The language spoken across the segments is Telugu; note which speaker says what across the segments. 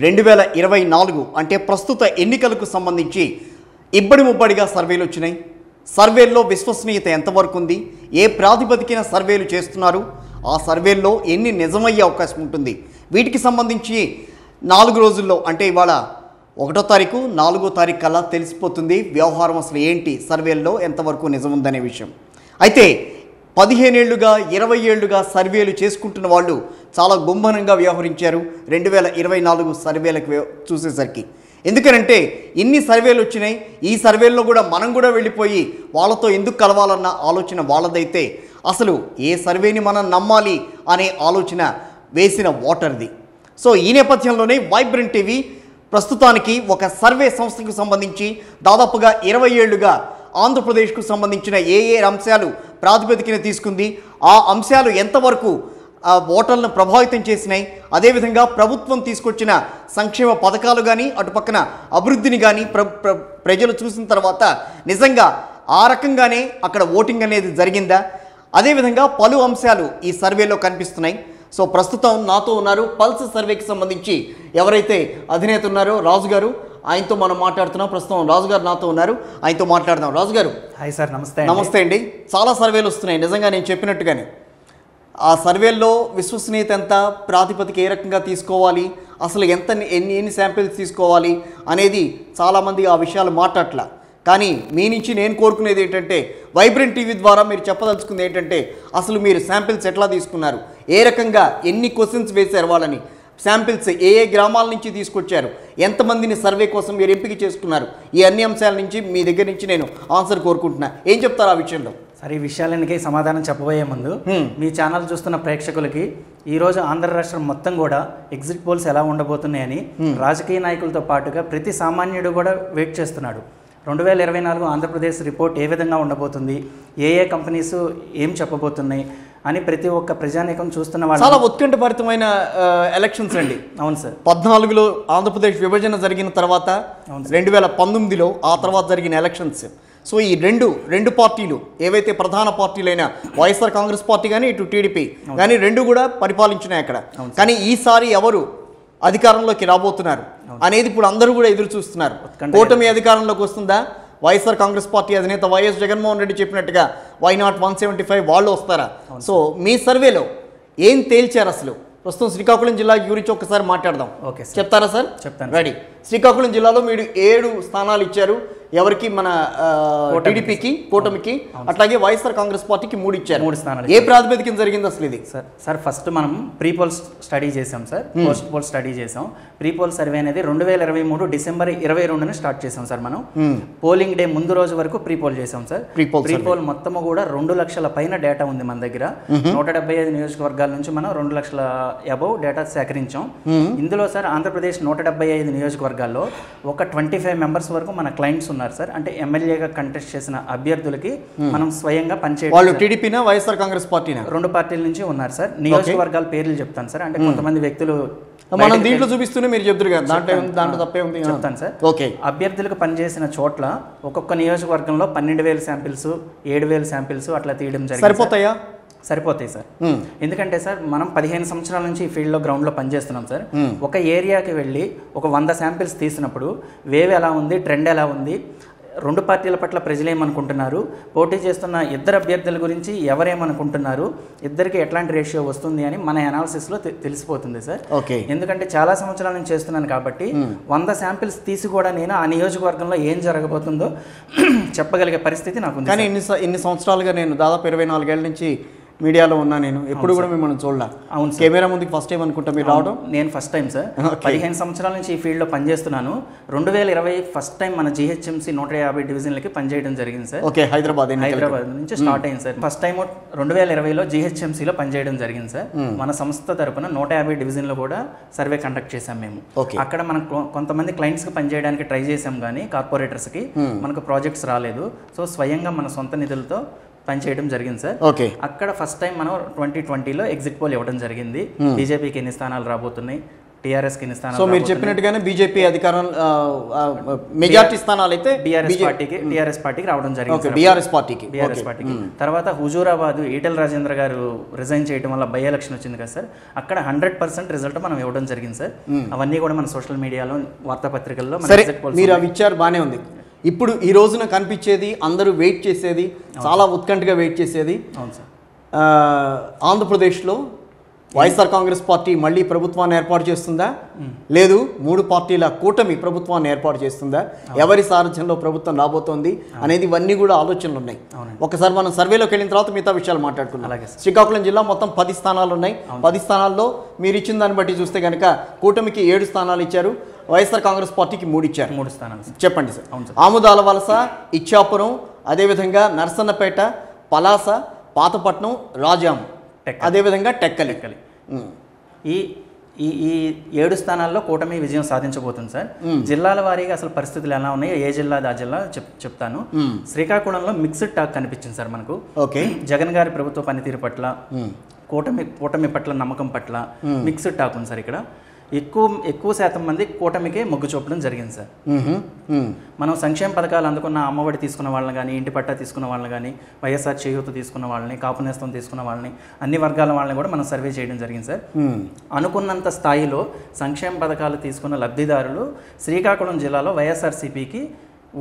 Speaker 1: 2024 అంటే ప్రస్తుత ఎన్నికలకు సంబంధించి ఇబ్బడి ముబ్బడిగా సర్వేలు వచ్చినాయి. సర్వేల్లో విశ్వసనీయత ఎంతవరకు ఉంది, ఏ ప్రాతిపదికన సర్వేలు చేస్తున్నారు, ఆ సర్వేల్లో ఎన్ని నిజమయ్యే అవకాశం ఉంటుంది, వీటికి సంబంధించి 4 రోజుల్లో అంటే ఇవాళ 1వ తారీఖు 4వ తారీఖు కల్లా తెలిసిపోతుంది వ్యవహారం అసలు ఏంటి, సర్వేల్లో ఎంతవరకు నిజం ఉందనే విషయం. అయితే 15 ఏళ్లుగా 20 ఏళ్లుగా సర్వేలు చేసుకుంటున్న వాళ్ళు చాలా గుంభనంగా వ్యవహరించారు 2024 సర్వేలకు చూసేసరికి. ఎందుకనంటే ఇన్ని సర్వేలు వచ్చినాయి, ఈ సర్వేల్లో కూడా మనం కూడా వెళ్ళిపోయి వాళ్ళతో ఎందుకు కలవాలన్న ఆలోచన వాళ్ళదైతే అసలు ఏ సర్వేని మనం నమ్మాలి అనే ఆలోచన వేసిన ఓటర్ది. సో ఈ నేపథ్యంలోనే వైబ్రెంట్ టీవీ ప్రస్తుతానికి ఒక సర్వే సంస్థకు సంబంధించి దాదాపుగా 20 ఏళ్లుగా ఆంధ్రప్రదేశ్కు సంబంధించిన ఏ అంశాలు ప్రాతిపదికన తీసుకుంది, ఆ అంశాలు ఎంతవరకు ఓటర్లను ప్రభావితం చేసినాయి, అదేవిధంగా ప్రభుత్వం తీసుకొచ్చిన సంక్షేమ పథకాలు కానీ అటుపక్కన అభివృద్ధిని కానీ ప్రజలు చూసిన తర్వాత నిజంగా ఆ రకంగానే అక్కడ ఓటింగ్ అనేది జరిగిందా, అదేవిధంగా పలు అంశాలు ఈ సర్వేలో కనిపిస్తున్నాయి. సో ప్రస్తుతం నాతో ఉన్నారు పల్స్ సర్వేకి సంబంధించి ఎవరైతే అధినేత ఉన్నారో రాజు గారు, ఆయనతో మనం మాట్లాడుతున్నాం. ప్రస్తుతం రాజు గారు నాతో ఉన్నారు, ఆయనతో మాట్లాడదాం. రాజు గారు
Speaker 2: హాయ్ సార్. నమస్తే.
Speaker 1: నమస్తే అండి. చాలా సర్వేలు వస్తున్నాయి, నిజంగా నేను చెప్పినట్టుగానే ఆ సర్వేల్లో విశ్వసనీయత ఎంత, ప్రాతిపదిక ఏ రకంగా తీసుకోవాలి, అసలు ఎన్ని శాంపిల్స్ తీసుకోవాలి అనేది చాలామంది ఆ విషయాలు మాట్లాడట్లా. కానీ మీ నుంచి నేను కోరుకునేది ఏంటంటే వైబ్రెంట్ టీవీ ద్వారా మీరు చెప్పదలుచుకుంది ఏంటంటే అసలు మీరు శాంపిల్స్ ఎట్లా తీసుకున్నారు, ఏ రకంగా ఎన్ని క్వశ్చన్స్ వేశారు, వాళ్ళని శాంపిల్స్ ఏ గ్రామాల నుంచి తీసుకొచ్చారు, ఎంతమందిని సర్వే కోసం మీరు ఎంపిక చేసుకున్నారు, ఈ అన్ని అంశాల నుంచి మీ దగ్గర నుంచి నేను ఆన్సర్ కోరుకుంటున్నా. ఏం చెప్తారు ఆ విషయంలో?
Speaker 2: సరే, ఈ విషయాలకి సమాధానం చెప్పబోయే ముందు మీ ఛానల్ చూస్తున్న ప్రేక్షకులకి ఈరోజు ఆంధ్ర రాష్ట్రం మొత్తం కూడా ఎగ్జిట్ పోల్స్ ఎలా ఉండబోతున్నాయని రాజకీయ నాయకులతో పాటుగా ప్రతి సామాన్యుడు కూడా వెయిట్ చేస్తున్నాడు. 2024 ఆంధ్రప్రదేశ్ రిపోర్ట్ ఏ విధంగా ఉండబోతుంది, ఏ కంపెనీస్ ఏం చెప్పబోతున్నాయి అని ప్రతి ఒక్క ప్రజానీకం చూస్తున్న వాళ్ళు
Speaker 1: చాలా ఉత్కంఠభరితమైన ఎలక్షన్స్ అండి.
Speaker 2: అవును సార్.
Speaker 1: 14లో ఆంధ్రప్రదేశ్ విభజన జరిగిన తర్వాత 2019లో ఆ తర్వాత జరిగిన ఎలక్షన్స్. సో ఈ రెండు పార్టీలు ఏవైతే ప్రధాన పార్టీలైన వైఎస్ఆర్ కాంగ్రెస్ పార్టీ కానీ ఇటు టీడీపీ కానీ రెండు కూడా పరిపాలించినాయి అక్కడ. కానీ ఈసారి ఎవరు అధికారంలోకి రాబోతున్నారు అనేది ఇప్పుడు అందరూ కూడా ఎదురు చూస్తున్నారు. కూటమి అధికారంలోకి వస్తుందా, వైఎస్ఆర్ కాంగ్రెస్ పార్టీ అధినేత వైఎస్ జగన్మోహన్ రెడ్డి చెప్పినట్టుగా వై నాట్ 175 వాళ్ళు వస్తారా? సో మీ సర్వేలో ఏం తేల్చారు అసలు? ప్రస్తుతం శ్రీకాకుళం జిల్లా గురించి ఒకసారి మాట్లాడదాం.
Speaker 2: ఓకే,
Speaker 1: చెప్తారా సార్?
Speaker 2: చెప్తాను.
Speaker 1: రెడీ. శ్రీకాకుళం జిల్లాలో మీరు 7 స్థానాలు ఇచ్చారు. ఎవరికి? మన టీడీపీకి, కూటమికి, అట్లాగే వైఎస్ఆర్ కాంగ్రెస్ పార్టీకి 3 ఇచ్చారు.
Speaker 2: 3 స్థానాలు.
Speaker 1: ఏ ప్రాతిపదికన జరిగింది అసలు ఇది?
Speaker 2: సార్ ఫస్ట్ మనం ప్రీ పోల్ స్టడీ చేసాం సార్, పోస్ట్ పోల్ స్టడీ చేసాం. ప్రీ పోల్ సర్వే అనేది 2023 డిసెంబర్ 22న స్టార్ట్ చేసాం సార్. మనం పోలింగ్ డే ముందు రోజు వరకు ప్రీ పోల్ చేసాం సార్. ప్రీ పోల్ మొత్తము కూడా 2 లక్షల పైన డేటా ఉంది మన దగ్గర. 175 నియోజకవర్గాల నుంచి మనం 2 లక్షల అబౌవ్ డేటా సేకరించాం. ఇందులో సార్ ఆంధ్రప్రదేశ్ 175 నియోజకవర్గాల్లో ఒక 25 మెంబర్స్ వరకు మన క్లయింట్స్ ఉన్నారు సార్. అంటే ఎమ్మెల్యేగా కంటెస్ట్ చేసిన అభ్యర్థులకి మనం స్వయంగా పనిచేయాలి.
Speaker 1: వాళ్ళు టీడీపీనా వైఎస్ఆర్ కాంగ్రెస్ పార్టీనా?
Speaker 2: 2 పార్టీల నుంచి ఉన్నారు సార్. నియోజకవర్గాల పేర్లు చెప్తాను సార్. అంటే కొంతమంది వ్యక్తులు
Speaker 1: మనం దీంట్లో చూపిస్తూనే మీరు చెప్తారు కదా, దాంట్లో తప్పే ఉంది.
Speaker 2: చెప్తాను సార్.
Speaker 1: ఓకే.
Speaker 2: అభ్యర్థులకు పనిచేసిన చోట్ల ఒక్కొక్క నియోజకవర్గంలో 12,000 శాంపిల్స్, 7,000 శాంపిల్స్ అట్లా తీయడం జరిగింది.
Speaker 1: సరిపోతాయా?
Speaker 2: సరిపోతాయి సార్. ఎందుకంటే సార్ మనం 15 సంవత్సరాల నుంచి ఈ ఫీల్డ్లో గ్రౌండ్లో పనిచేస్తున్నాం సార్. ఒక ఏరియాకి వెళ్ళి ఒక 100 శాంపిల్స్ తీసినప్పుడు వేవ్ ఎలా ఉంది, ట్రెండ్ ఎలా ఉంది, 2 పార్టీల పట్ల ప్రజలు ఏమనుకుంటున్నారు, పోటీ చేస్తున్న 2 అభ్యర్థుల గురించి ఎవరేమనుకుంటున్నారు, ఇద్దరికి ఎట్లాంటి రేషియో వస్తుంది అని మన అనాలిసిస్లో తెలిసిపోతుంది సార్.
Speaker 1: ఓకే.
Speaker 2: ఎందుకంటే చాలా సంవత్సరాల నుంచి చేస్తున్నాను కాబట్టి 100 శాంపిల్స్ తీసి కూడా నేను ఆ నియోజకవర్గంలో ఏం జరగబోతుందో చెప్పగలిగే పరిస్థితి నాకు ఉంది.
Speaker 1: కానీ ఇన్ని సంవత్సరాలుగా నేను దాదాపు 24 ఏళ్ళ నుంచి మీడియాలో ఉన్నా, నేను ఎప్పుడు కూడా మిమ్మల్ని చూడలే.
Speaker 2: అవును,
Speaker 1: కెమెరా ముందుకు ఫస్ట్ టైం అనుకుంటా మీరు రావడం?
Speaker 2: నేను ఫస్ట్ టైం సార్. 15 సంవత్సరాల నుంచి ఈ ఫీల్డ్లో పనిచేస్తున్నాను. 2020 ఫస్ట్ టైం మన జిహెచ్ఎంసీ 150 డివిజన్లకి పనిచేయడం జరిగింది సార్.
Speaker 1: ఓకే. హైదరాబాద్
Speaker 2: నుంచి స్టార్ట్ అయింది సార్. ఫస్ట్ టైం 2020లో జిహెచ్ఎంసీలో పనిచేయడం జరిగింది సార్. మన సంస్థ తరపున 150 డివిజన్లో కూడా సర్వే కండక్ట్ చేశాం మేము. అక్కడ మనం కొంతమంది క్లయింట్స్కి పనిచేయడానికి ట్రై చేసాం, కానీ కార్పొరేటర్స్కి మనకు ప్రాజెక్ట్స్ రాలేదు. సో స్వయంగా మన సొంత నిధులతో పనిచేయడం జరిగింది సార్.
Speaker 1: ఓకే.
Speaker 2: అక్కడ ఫస్ట్ టైం మనం 2020లో ఎగ్జిట్ పోల్ ఇవ్వడం జరిగింది. బీజేపీకి ఎన్ని స్థానాలు రాబోతున్నాయి, టీఆర్ఎస్ కి ఇన్ని
Speaker 1: సో
Speaker 2: స్థానాలు
Speaker 1: మీరు చెప్పినట్టుగానే బీజేపీ అధికారం మెజార్టీ స్థానాలు అయితే
Speaker 2: టీఆర్ఎస్ పార్టీకి రావడం జరిగింది.
Speaker 1: బీఆర్ఎస్ పార్టీకి
Speaker 2: తర్వాత హుజూరాబాద్ ఈటెల రాజేంద్ర గారు రిజైన్ చేయడం వల్ల బై ఎలక్షన్ వచ్చింది కదా సార్, అక్కడ 100% రిజల్ట్ మనం ఇవ్వడం జరిగింది సార్. అవన్నీ కూడా మన సోషల్ మీడియాలో వార్తాపత్రికల్లో
Speaker 1: సరే మీరు అవి ఇచ్చారు, బాగానే ఉంది. ఇప్పుడు ఈ రోజున కనిపించేది, అందరూ వెయిట్ చేసేది, చాలా ఉత్కంఠగా వెయిట్ చేసేది,
Speaker 2: అవును సార్,
Speaker 1: ఆంధ్రప్రదేశ్లో వైఎస్ఆర్ కాంగ్రెస్ పార్టీ మళ్ళీ ప్రభుత్వాన్ని ఏర్పాటు చేస్తుందా, లేదు 3 పార్టీల కూటమి ప్రభుత్వాన్ని ఏర్పాటు చేస్తుందా, ఎవరి సారథ్యంలో ప్రభుత్వం రాబోతోంది అనేది ఇవన్నీ కూడా ఆలోచనలు ఉన్నాయి. ఒకసారి మనం సర్వేలోకి వెళ్ళిన తర్వాత మిగతా విషయాలు మాట్లాడుకున్నాం. శ్రీకాకుళం జిల్లా మొత్తం 10 స్థానాలు ఉన్నాయి. 10 స్థానాల్లో మీరు ఇచ్చిన దాన్ని బట్టి చూస్తే కనుక కూటమికి 7 స్థానాలు ఇచ్చారు, వైఎస్ఆర్ కాంగ్రెస్ పార్టీకి 3 ఇచ్చారు.
Speaker 2: 3 స్థానాలు
Speaker 1: చెప్పండి సార్. ఆముదాల వలస, ఇచ్చాపురం, అదేవిధంగా నర్సన్నపేట, పలాస, పాతపట్నం, రాజాం, అదేవిధంగా టెక్కలి.
Speaker 2: ఈ ఈ 7 స్థానాల్లో కూటమి విజయం సాధించబోతుంది సార్. జిల్లాల వారీగా అసలు పరిస్థితులు ఎలా ఉన్నాయో ఏ జిల్లా ఆ జిల్లా చెప్తాను. శ్రీకాకుళంలో మిక్స్డ్ టాక్ కనిపించింది సార్ మనకు.
Speaker 1: ఓకే,
Speaker 2: జగన్ గారి ప్రభుత్వ పనితీరు పట్ల, కూటమి పట్ల నమ్మకం పట్ల మిక్స్డ్ టాక్ ఉంది సార్. ఇక్కడ ఎక్కువ శాతం మంది కూటమికే మొగ్గు చూపడం జరిగింది సార్. మనం సంక్షేమ పథకాలు అందుకున్న అమ్మఒడి తీసుకున్న వాళ్ళని కానీ, ఇంటి పట్టా తీసుకున్న వాళ్ళని కానీ, వైఎస్ఆర్ చేయూత తీసుకున్న వాళ్ళని, కాపు నేస్తం తీసుకున్న వాళ్ళని, అన్ని వర్గాల వాళ్ళని కూడా మనం సర్వే చేయడం జరిగింది సార్. అనుకున్నంత స్థాయిలో సంక్షేమ పథకాలు తీసుకున్న లబ్ధిదారులు శ్రీకాకుళం జిల్లాలో వైఎస్ఆర్సీపీకి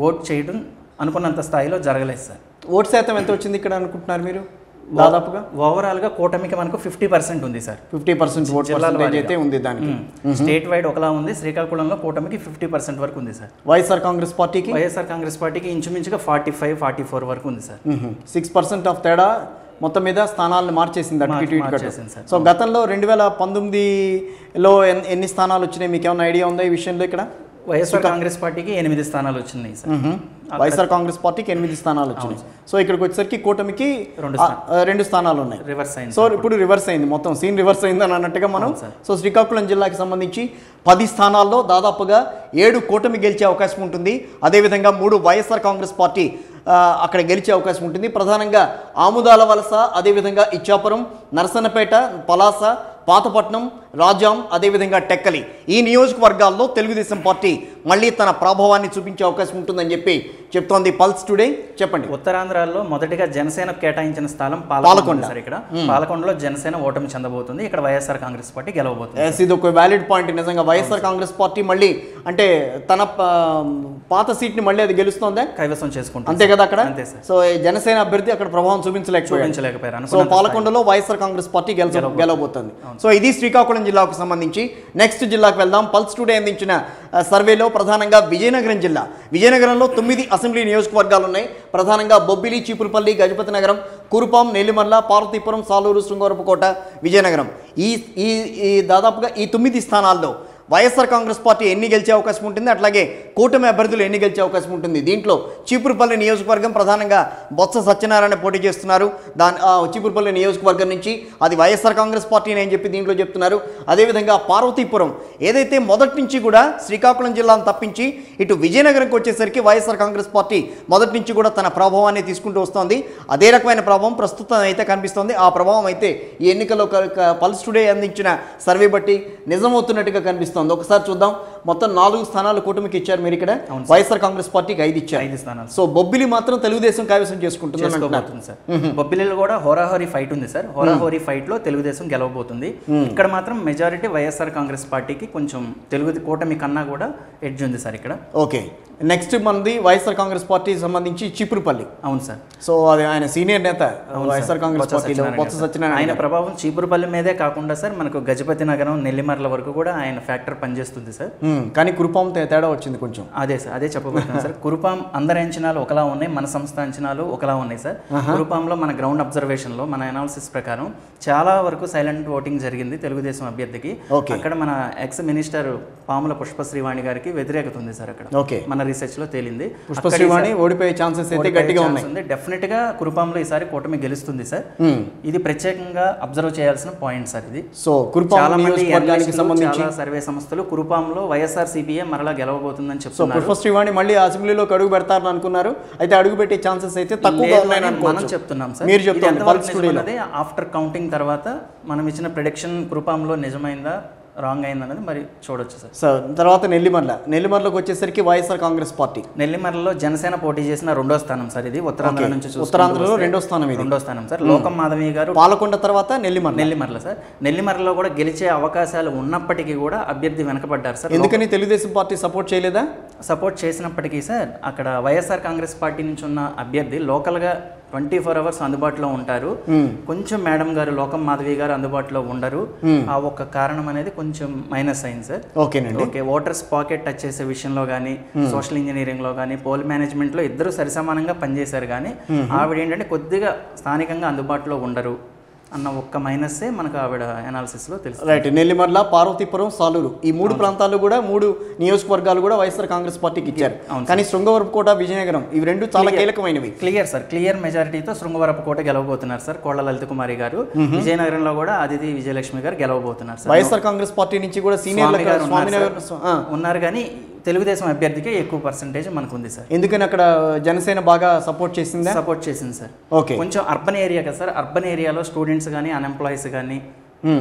Speaker 2: ఓట్ చేయడం అనుకున్నంత స్థాయిలో జరగలేదు సార్.
Speaker 1: ఓటు శాతం ఎంత వచ్చింది ఇక్కడ అనుకుంటున్నారు మీరు? దాదాపుగా
Speaker 2: ఓవరాల్గా కూటమికి మనకు 50% ఉంది సార్.
Speaker 1: 50% ఓట్ పర్సెంటేజ్ అయితే ఉంది. దానికి
Speaker 2: స్టేట్ వైడ్ ఒకలా ఉంది, శ్రీకాకుళంలో కూటమికి 50% వరకు ఉంది సార్.
Speaker 1: వైఎస్ఆర్ కాంగ్రెస్ పార్టీకి
Speaker 2: ఇంచుమించుగా 45-44 వరకు ఉంది సార్.
Speaker 1: 6% ఆఫ్ తేడా మొత్తం మీద స్థానాలను మార్చేసింది. సో గతంలో 2019లో ఎన్ని స్థానాలు వచ్చినాయి మీకు ఏమైనా ఐడియా ఉందా ఈ విషయంలో? ఇక్కడ
Speaker 2: వైఎస్ఆర్ కాంగ్రెస్ పార్టీకి 8 స్థానాలు వచ్చినాయి సార్.
Speaker 1: వైఎస్ఆర్ కాంగ్రెస్ పార్టీకి 8 స్థానాలు వచ్చినాయి. సో ఇక్కడికి వచ్చేసరికి కూటమికి 2 స్థానాలు ఉన్నాయి.
Speaker 2: రివర్స్ అయింది.
Speaker 1: సో ఇప్పుడు రివర్స్ అయింది, మొత్తం సీన్ రివర్స్ అయింది అని అన్నట్టుగా మనం. సో శ్రీకాకుళం జిల్లాకి సంబంధించి 10 స్థానాల్లో దాదాపుగా 7 కూటమి గెలిచే అవకాశం ఉంటుంది. అదేవిధంగా 3 వైఎస్ఆర్ కాంగ్రెస్ పార్టీ అక్కడ గెలిచే అవకాశం ఉంటుంది. ప్రధానంగా ఆముదాల వలస, అదేవిధంగా ఇచ్చాపురం, నరసన్నపేట, పలాస, పాతపట్నం, రాజాం, అదేవిధంగా టెక్కలి, ఈ నియోజకవర్గాల్లో తెలుగుదేశం పార్టీ మళ్ళీ తన ప్రభావాన్ని చూపించే అవకాశం ఉంటుందని చెప్పి చెప్తోంది పల్స్ టుడే. చెప్పండి.
Speaker 2: ఉత్తరాంధ్రలో మొదటిగా జనసేన కేటాయించిన స్థలం పాలకొండ సార్. ఇక్కడ పాలకొండలో జనసేన ఓటమి చెందబోతుంది, ఇక్కడ వైఎస్ఆర్ కాంగ్రెస్ పార్టీ గెలవబోతుంది.
Speaker 1: ఇది ఒక వ్యాలిడ్ పాయింట్. నిజంగా వైఎస్ఆర్ కాంగ్రెస్ పార్టీ మళ్ళీ అంటే తన పాత సీట్ ని మళ్ళీ అది గెలుస్తుందా,
Speaker 2: కైవసం చేసుకుంటుంది,
Speaker 1: అంతే కదా అక్కడ. సో జనసేన అభ్యర్థి అక్కడ ప్రభావం చూపించలేకపోయారు. సో పాలకొండలో వైఎస్ఆర్ కాంగ్రెస్ పార్టీ గెలవబోతుంది. సో ఇది శ్రీకాకుళం జిల్లాకు సంబంధించి. నెక్స్ట్ జిల్లాకు వెళ్దాం. పల్స్ టుడే అందించిన సర్వేలో ప్రధానంగా విజయనగరం జిల్లా. విజయనగరంలో 9 అసెంబ్లీ నియోజకవర్గాలు ఉన్నాయి. ప్రధానంగా బొబ్బిలి, చీపురుపల్లి, గజపతి నగరం, కురుపాం, నెల్లిమర్ల, పార్వతీపురం, సాలూరు, శృంగారపుకోట, విజయనగరం. ఈ దాదాపుగా ఈ 9 స్థానాల్లో వైఎస్ఆర్ కాంగ్రెస్ పార్టీ ఎన్ని గెలిచే అవకాశం ఉంటుంది, అట్లాగే కూటమి అభ్యర్థులు ఎన్ని గెలిచే అవకాశం ఉంటుంది. దీంట్లో చీపురుపల్లి నియోజకవర్గం ప్రధానంగా బొత్స సత్యనారాయణ పోటీ చేస్తున్నారు. చీపురుపల్లి నియోజకవర్గం నుంచి అది వైఎస్ఆర్ కాంగ్రెస్ పార్టీ అని చెప్పి దీంట్లో చెప్తున్నారు. అదేవిధంగా పార్వతీపురం ఏదైతే మొదటి నుంచి కూడా శ్రీకాకుళం జిల్లాను తప్పించి ఇటు విజయనగరంకి వచ్చేసరికి వైఎస్ఆర్ కాంగ్రెస్ పార్టీ మొదటి నుంచి కూడా తన ప్రభావాన్ని తీసుకుంటూ వస్తోంది. అదే రకమైన ప్రభావం ప్రస్తుతం అయితే కనిపిస్తోంది. ఆ ప్రభావం అయితే ఈ ఎన్నికల్లో పల్స్ టుడే అందించిన సర్వే బట్టి నిజమవుతున్నట్టుగా కనిపిస్తుంది. ఒకసారి చూద్దాం. మొత్తం 4 స్థానాలు కూటమికి ఇచ్చారు మీరు ఇక్కడ, వైఎస్ఆర్ కాంగ్రెస్ పార్టీకి 5 ఇచ్చారు.
Speaker 2: 5 స్థానాలు.
Speaker 1: సో బొబ్బిలి మాత్రం తెలుగుదేశం కైవసం చేసుకుంటుంది
Speaker 2: సార్. బొబ్బిలిలో కూడా హోరాహోరీ ఫైట్ ఉంది సార్. హోరాహోరీ ఫైట్ లో తెలుగుదేశం గెలవబోతుంది. ఇక్కడ మాత్రం మెజారిటీ వైఎస్ఆర్ కాంగ్రెస్ పార్టీకి కొంచెం కూటమి కన్నా కూడా ఎడ్జ్ ఉంది సార్ ఇక్కడ.
Speaker 1: ఓకే, నెక్స్ట్ మనది వైఎస్ఆర్ కాంగ్రెస్ పార్టీకి సంబంధించి చీపురుపల్లి.
Speaker 2: అవును సార్.
Speaker 1: సో అది ఆయన సీనియర్ నేత వైఎస్ఆర్ కాంగ్రెస్ పార్టీలో బొత్స సత్యనారాయణ.
Speaker 2: ఆయన ప్రభావం చీపురుపల్లి మీదే కాకుండా సార్ మనకు గజపతి నగరం, నెల్లిమర్ల వరకు కూడా ఆయన ఫ్యాక్టర్ పనిచేస్తుంది సార్.
Speaker 1: కానీ కురుపాం తేడా వచ్చింది కొంచెం.
Speaker 2: అదే సార్, అదే చెప్పబోతున్నాను సార్. కురుపాం అందరి అంచనాలు ఒకలా ఉన్నాయి, మన సంస్థ అంచనాలు ఒకలా ఉన్నాయి సార్. కురుపాంలో మన గ్రౌండ్ అబ్జర్వేషన్ లో, మన అనాలిసిస్ ప్రకారం చాలా వరకు సైలెంట్ ఓటింగ్ జరిగింది తెలుగుదేశం అభ్యర్థికి. అక్కడ మన ఎక్స్ మినిస్టర్ పాముల పుష్పశ్రీవాణి గారికి వ్యతిరేకత ఉంది సార్ అక్కడ. మన రీసెర్చ్ లో తేలింది.
Speaker 1: పుష్పశ్రీవాణి ఓడిపోయే ఛాన్సెస్ అయితే గట్టిగా ఉన్నాయి.
Speaker 2: డెఫినెట్ గా కురుపాంలో ఈసారి కూటమి గెలుస్తుంది సార్. ఇది ప్రత్యేకంగా అబ్జర్వ్ చేయాల్సిన పాయింట్ సార్ ఇది.
Speaker 1: సో చాలా
Speaker 2: సర్వే సంస్థలు కురుపాంలో వైఎస్ఆర్సీపీ మరలా గెలవబోతుందని చెప్తున్నారు.
Speaker 1: పుష్పశ్రీవాణి మళ్ళీ అసెంబ్లీలోకి అడుగు పెడతారని అనుకున్నారు, అయితే అడుగు పెట్టే ఛాన్సెస్ అయితే తక్కువగా ఉన్నాయని
Speaker 2: మనం చెప్తున్నాం సార్.
Speaker 1: మీరు చెప్తున్నారు
Speaker 2: ఆఫ్టర్ కౌంటింగ్ తర్వాత మనం ఇచ్చిన ప్రెడిక్షన్ కురుపాంలో నిజమైందా రాంగ్ అయిందన్నది మరి చూడొచ్చు సార్.
Speaker 1: సార్ తర్వాత నెల్లిమర్లకు వచ్చేసరికి వైఎస్ఆర్ కాంగ్రెస్ పార్టీ
Speaker 2: నెల్లిమర్లలో జనసేన పోటీ చేసిన 2వ స్థానం సార్. ఇది ఉత్తరాంధ్ర నుంచి
Speaker 1: ఉత్తరాంధ్రలో 2వ స్థానం,
Speaker 2: 2వ స్థానం సార్. లోకం మాధవి గారు
Speaker 1: పాలకొండ తర్వాత నెల్లిమర్ల
Speaker 2: సార్. నెల్లిమర్లలో కూడా గెలిచే అవకాశాలు ఉన్నప్పటికీ కూడా అభ్యర్థి వెనకబడ్డారు సార్.
Speaker 1: ఎందుకని తెలుగుదేశం పార్టీ సపోర్ట్ చేయలేదా?
Speaker 2: సపోర్ట్ చేసినప్పటికీ సార్ అక్కడ వైఎస్ఆర్ కాంగ్రెస్ పార్టీ నుంచి ఉన్న అభ్యర్థి లోకల్గా 24 hours అందుబాటులో ఉంటారు. కొంచెం మేడం గారు లోకం మాధవి గారు అందుబాటులో ఉండరు. ఆ ఒక్క కారణం అనేది కొంచెం మైనస్ అయింది sir. Okay, voters pocket touch చేసే విషయంలో కానీ, సోషల్ ఇంజనీరింగ్ లో కానీ, పోల్ మేనేజ్మెంట్ లో ఇద్దరు సరిసమానంగా పనిచేశారు. కానీ ఆవిడ ఏంటంటే కొద్దిగా స్థానికంగా అందుబాటులో ఉండరు అన్న ఒక్క మైనస్సే మనకు ఆవిడ అనాలిసిస్ లో తెలుసు.
Speaker 1: రైట్. నెల్లిమర్ల, పార్వతీపురం, సాలూరు ఈ 3 ప్రాంతాలు కూడా 3 నియోజకవర్గాలు కూడా వైఎస్ఆర్ కాంగ్రెస్ పార్టీకి ఇచ్చారు. కానీ శృంగవరపుకోట, విజయనగరం ఇవి 2 చాలా కీలకమైనవి.
Speaker 2: క్లియర్ సార్, క్లియర్ మెజారిటీతో శృంగవరపుకోట గెలవబోతున్నారు సార్. కోళ్ల లలిత కుమారి గారు. విజయనగరంలో కూడా అదితి విజయలక్ష్మి గారు గెలవబోతున్నారు సార్.
Speaker 1: వైఎస్ఆర్ కాంగ్రెస్ పార్టీ నుంచి కూడా సీనియర్
Speaker 2: ఉన్నారు కానీ తెలుగుదేశం అభ్యర్థికి ఎక్కువ పర్సెంటేజ్ మనకు ఉంది సార్.
Speaker 1: ఎందుకని అక్కడ జనసేన బాగా సపోర్ట్ చేసింది
Speaker 2: సార్.
Speaker 1: ఓకే,
Speaker 2: కొంచెం అర్బన్ ఏరియా కదా సార్. అర్బన్ ఏరియాలో స్టూడెంట్స్ కానీ, అన్ఎంప్లాయీస్ కానీ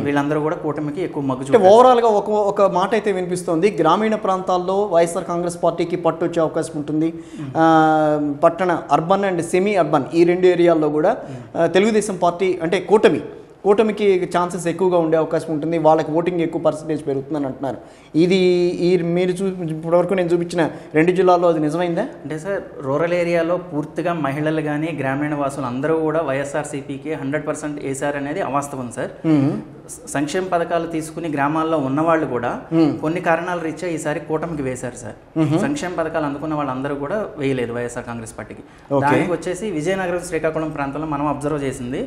Speaker 2: వీళ్ళందరూ కూడా కూటమికి ఎక్కువ మగ్గు చూపారు.
Speaker 1: ఓవరాల్ గా ఒక మాట అయితే వినిపిస్తోంది, గ్రామీణ ప్రాంతాల్లో వైఎస్ఆర్ కాంగ్రెస్ పార్టీకి పట్టు వచ్చే అవకాశం ఉంటుంది. పట్టణ అర్బన్ అండ్ సెమీ అర్బన్ ఈ 2 ఏరియాల్లో కూడా తెలుగుదేశం పార్టీ అంటే కూటమికి ఛాన్సెస్ ఎక్కువగా ఉండే అవకాశం ఉంటుంది. వాళ్ళకి ఓటింగ్ ఎక్కువ పర్సెంటేజ్ పెరుగుతుందని అంటున్నారు. మీరు ఇప్పటివరకు నేను చూపించిన 2 జిల్లాల్లో అది నిజమైందా?
Speaker 2: అంటే సార్ రూరల్ ఏరియాలో పూర్తిగా మహిళలు కానీ, గ్రామీణ వాసులు అందరూ కూడా వైఎస్ఆర్సీపీకి 100% వేశారనేది అవాస్తవం సార్. సంక్షేమ పథకాలు తీసుకుని గ్రామాల్లో ఉన్నవాళ్ళు కూడా కొన్ని కారణాల రీత్యా ఈసారి కూటమికి వేశారు సార్. సంక్షేమ పథకాలు అందుకున్న వాళ్ళందరూ కూడా వేయలేదు వైఎస్ఆర్ కాంగ్రెస్ పార్టీకి. దానికి వచ్చేసి విజయనగరం, శ్రీకాకుళం ప్రాంతంలో మనం అబ్జర్వ్ చేసింది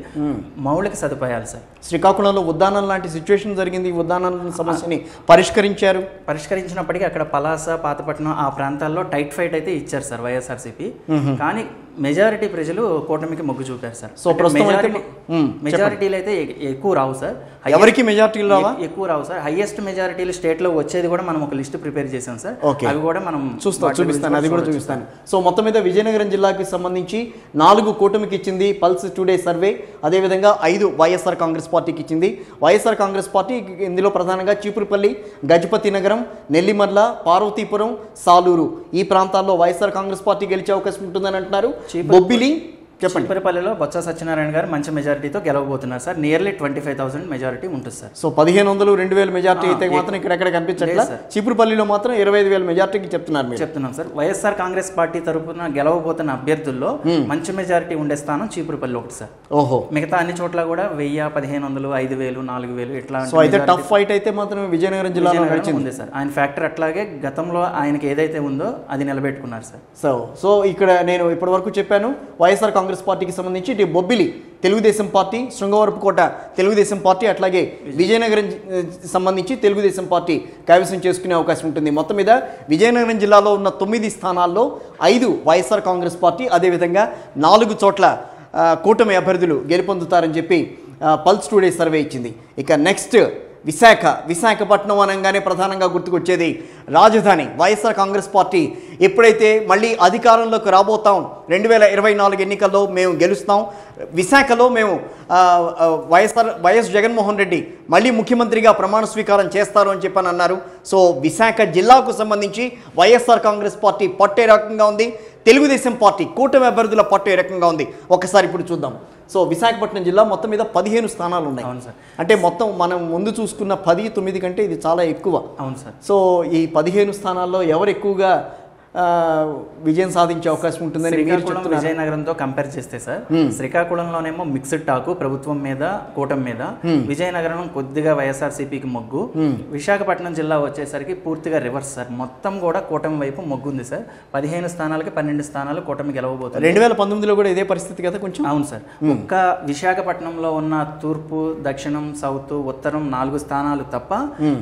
Speaker 2: మౌలిక సదుపాయాలు సార్.
Speaker 1: శ్రీకాకుళంలో ఉద్దానం లాంటి సిచ్యువేషన్ జరిగింది. ఉద్దానం సమస్యని
Speaker 2: పరిష్కరించినప్పటికీ అక్కడ పలాస, పాతపట్నం ఆ ప్రాంతాల్లో టైట్ ఫైట్ అయితే ఇచ్చారు సార్ వైఎస్ఆర్సీపీ. కానీ మెజారిటీ ప్రజలు కూటమికి మొగ్గు చూపారు సార్.
Speaker 1: సో
Speaker 2: మెజారిటీలు అయితే ఎక్కువ రావు సార్.
Speaker 1: ఎవరికి మెజారిటీలు రావా?
Speaker 2: ఎక్కువ రావు సార్. హైయెస్ట్ మెజారిటీలు స్టేట్ లో వచ్చేది కూడా మనం ఒక లిస్ట్ ప్రిపేర్ చేసాం సార్.
Speaker 1: అవి
Speaker 2: కూడా మనం
Speaker 1: చూపిస్తాను. సో మొత్తం మీద విజయనగరం జిల్లాకి సంబంధించి 4 కూటమికి ఇచ్చింది పల్స్ టుడే సర్వే. అదేవిధంగా 5 వైఎస్ఆర్ కాంగ్రెస్ పార్టీకి ఇచ్చింది. వైఎస్ఆర్ కాంగ్రెస్ పార్టీ ఇందులో ప్రధానంగా చీపురుపల్లి, గజపతి నగరం, నెల్లిమర్ల, పార్వతీపురం, సాలూరు ఈ ప్రాంతాల్లో వైఎస్ఆర్ కాంగ్రెస్ పార్టీ గెలిచే అవకాశం ఉంటుందని అంటున్నారు. బొబ్బిలి,
Speaker 2: చీపురుపల్లిలో బొత్స సత్యనారాయణ గారు మంచి మెజారిటీతో గెలవబోతున్నారు సార్. నియర్లీ 25,000 మెజారిటీ ఉంటుంది సార్.
Speaker 1: సో 1500, 2000 మెజారిటీ అయితే మాత్రం ఇక్కడెక్కడ కనిపించట్లేదు. చీపురుపల్లిలో మాత్రం 25,000 మెజారిటీకి చెప్తున్నాం
Speaker 2: సార్. వైఎస్ఆర్ కాంగ్రెస్ పార్టీ తరఫున గెలవబోతున్న అభ్యర్థుల్లో మంచి మెజారిటీ ఉండే స్థానం చీపురుపల్లి ఒకటి సార్. మిగతా అన్ని చోట్ల కూడా 1000, 1500, 5000, 4000 ఇట్లా.
Speaker 1: సో అయితే టఫ్ ఫైట్ అయితే మాత్రం విజయనగరం జిల్లాలో
Speaker 2: ఉంది సార్. ఆయన ఫ్యాక్టర్ అట్లాగే గతంలో ఆయనకి ఏదైతే ఉందో అది నిలబెట్టుకున్నారు సార్.
Speaker 1: సో ఇక్కడ నేను ఇప్పటి వరకు చెప్పాను వైఎస్ఆర్ కాంగ్రెస్ పార్టీకి సంబంధించి బొబ్బిలి తెలుగుదేశం పార్టీ, శృంగవరపుకోట తెలుగుదేశం పార్టీ, అట్లాగే విజయనగరం సంబంధించి తెలుగుదేశం పార్టీ కైవసం చేసుకునే అవకాశం ఉంటుంది. మొత్తం మీద విజయనగరం జిల్లాలో ఉన్న 9 స్థానాల్లో 5 వైఎస్ఆర్ కాంగ్రెస్ పార్టీ, అదేవిధంగా 4 చోట్ల కూటమి అభ్యర్థులు గెలుపొందుతారని చెప్పి పల్స్ టుడే సర్వే ఇచ్చింది. ఇక నెక్స్ట్ విశాఖపట్నం అనగానే ప్రధానంగా గుర్తుకొచ్చేది రాజధాని. వైఎస్ఆర్ కాంగ్రెస్ పార్టీ ఎప్పుడైతే మళ్ళీ అధికారంలోకి రాబోతాం, 2024 ఎన్నికల్లో మేము గెలుస్తాం, విశాఖలో మేము వైఎస్ జగన్మోహన్ రెడ్డి మళ్ళీ ముఖ్యమంత్రిగా ప్రమాణ స్వీకారం చేస్తారు అని చెప్పని అన్నారు. సో విశాఖ జిల్లాకు సంబంధించి వైఎస్ఆర్ కాంగ్రెస్ పార్టీ పట్టు ఏ రకంగా ఉంది, తెలుగుదేశం పార్టీ కూటమి అభ్యర్థుల పట్టు ఏ రకంగా ఉంది ఒకసారి ఇప్పుడు చూద్దాం. సో విశాఖపట్నం జిల్లా మొత్తం మీద 15 స్థానాలు ఉన్నాయి.
Speaker 2: అవును సార్.
Speaker 1: అంటే మొత్తం మనం ముందు చూసుకున్న 10, 9 కంటే ఇది చాలా ఎక్కువ.
Speaker 2: అవును సార్.
Speaker 1: సో ఈ 15 స్థానాల్లో ఎవరు ఎక్కువగా విజయం సాధించే అవకాశం ఉంటుందని
Speaker 2: విజయనగరంతో కంపేర్ చేస్తే సార్, శ్రీకాకుళంలోనేమో మిక్స్డ్ టాకు ప్రభుత్వం మీద, కూటమి మీద, విజయనగరం కొద్దిగా వైఎస్ఆర్సీపీకి మొగ్గు, విశాఖపట్నం జిల్లా వచ్చేసరికి పూర్తిగా రివర్స్ సార్. మొత్తం కూడా కూటమి వైపు మొగ్గు ఉంది సార్. 15 స్థానాలకి 12 స్థానాలు కూటమి గెలవబోతుంది.
Speaker 1: 2019లో కూడా ఇదే పరిస్థితి కదా కొంచెం.
Speaker 2: అవును సార్. ఒక్క విశాఖపట్నంలో ఉన్న తూర్పు, దక్షిణం, సౌత్, ఉత్తరం 4 స్థానాలు తప్ప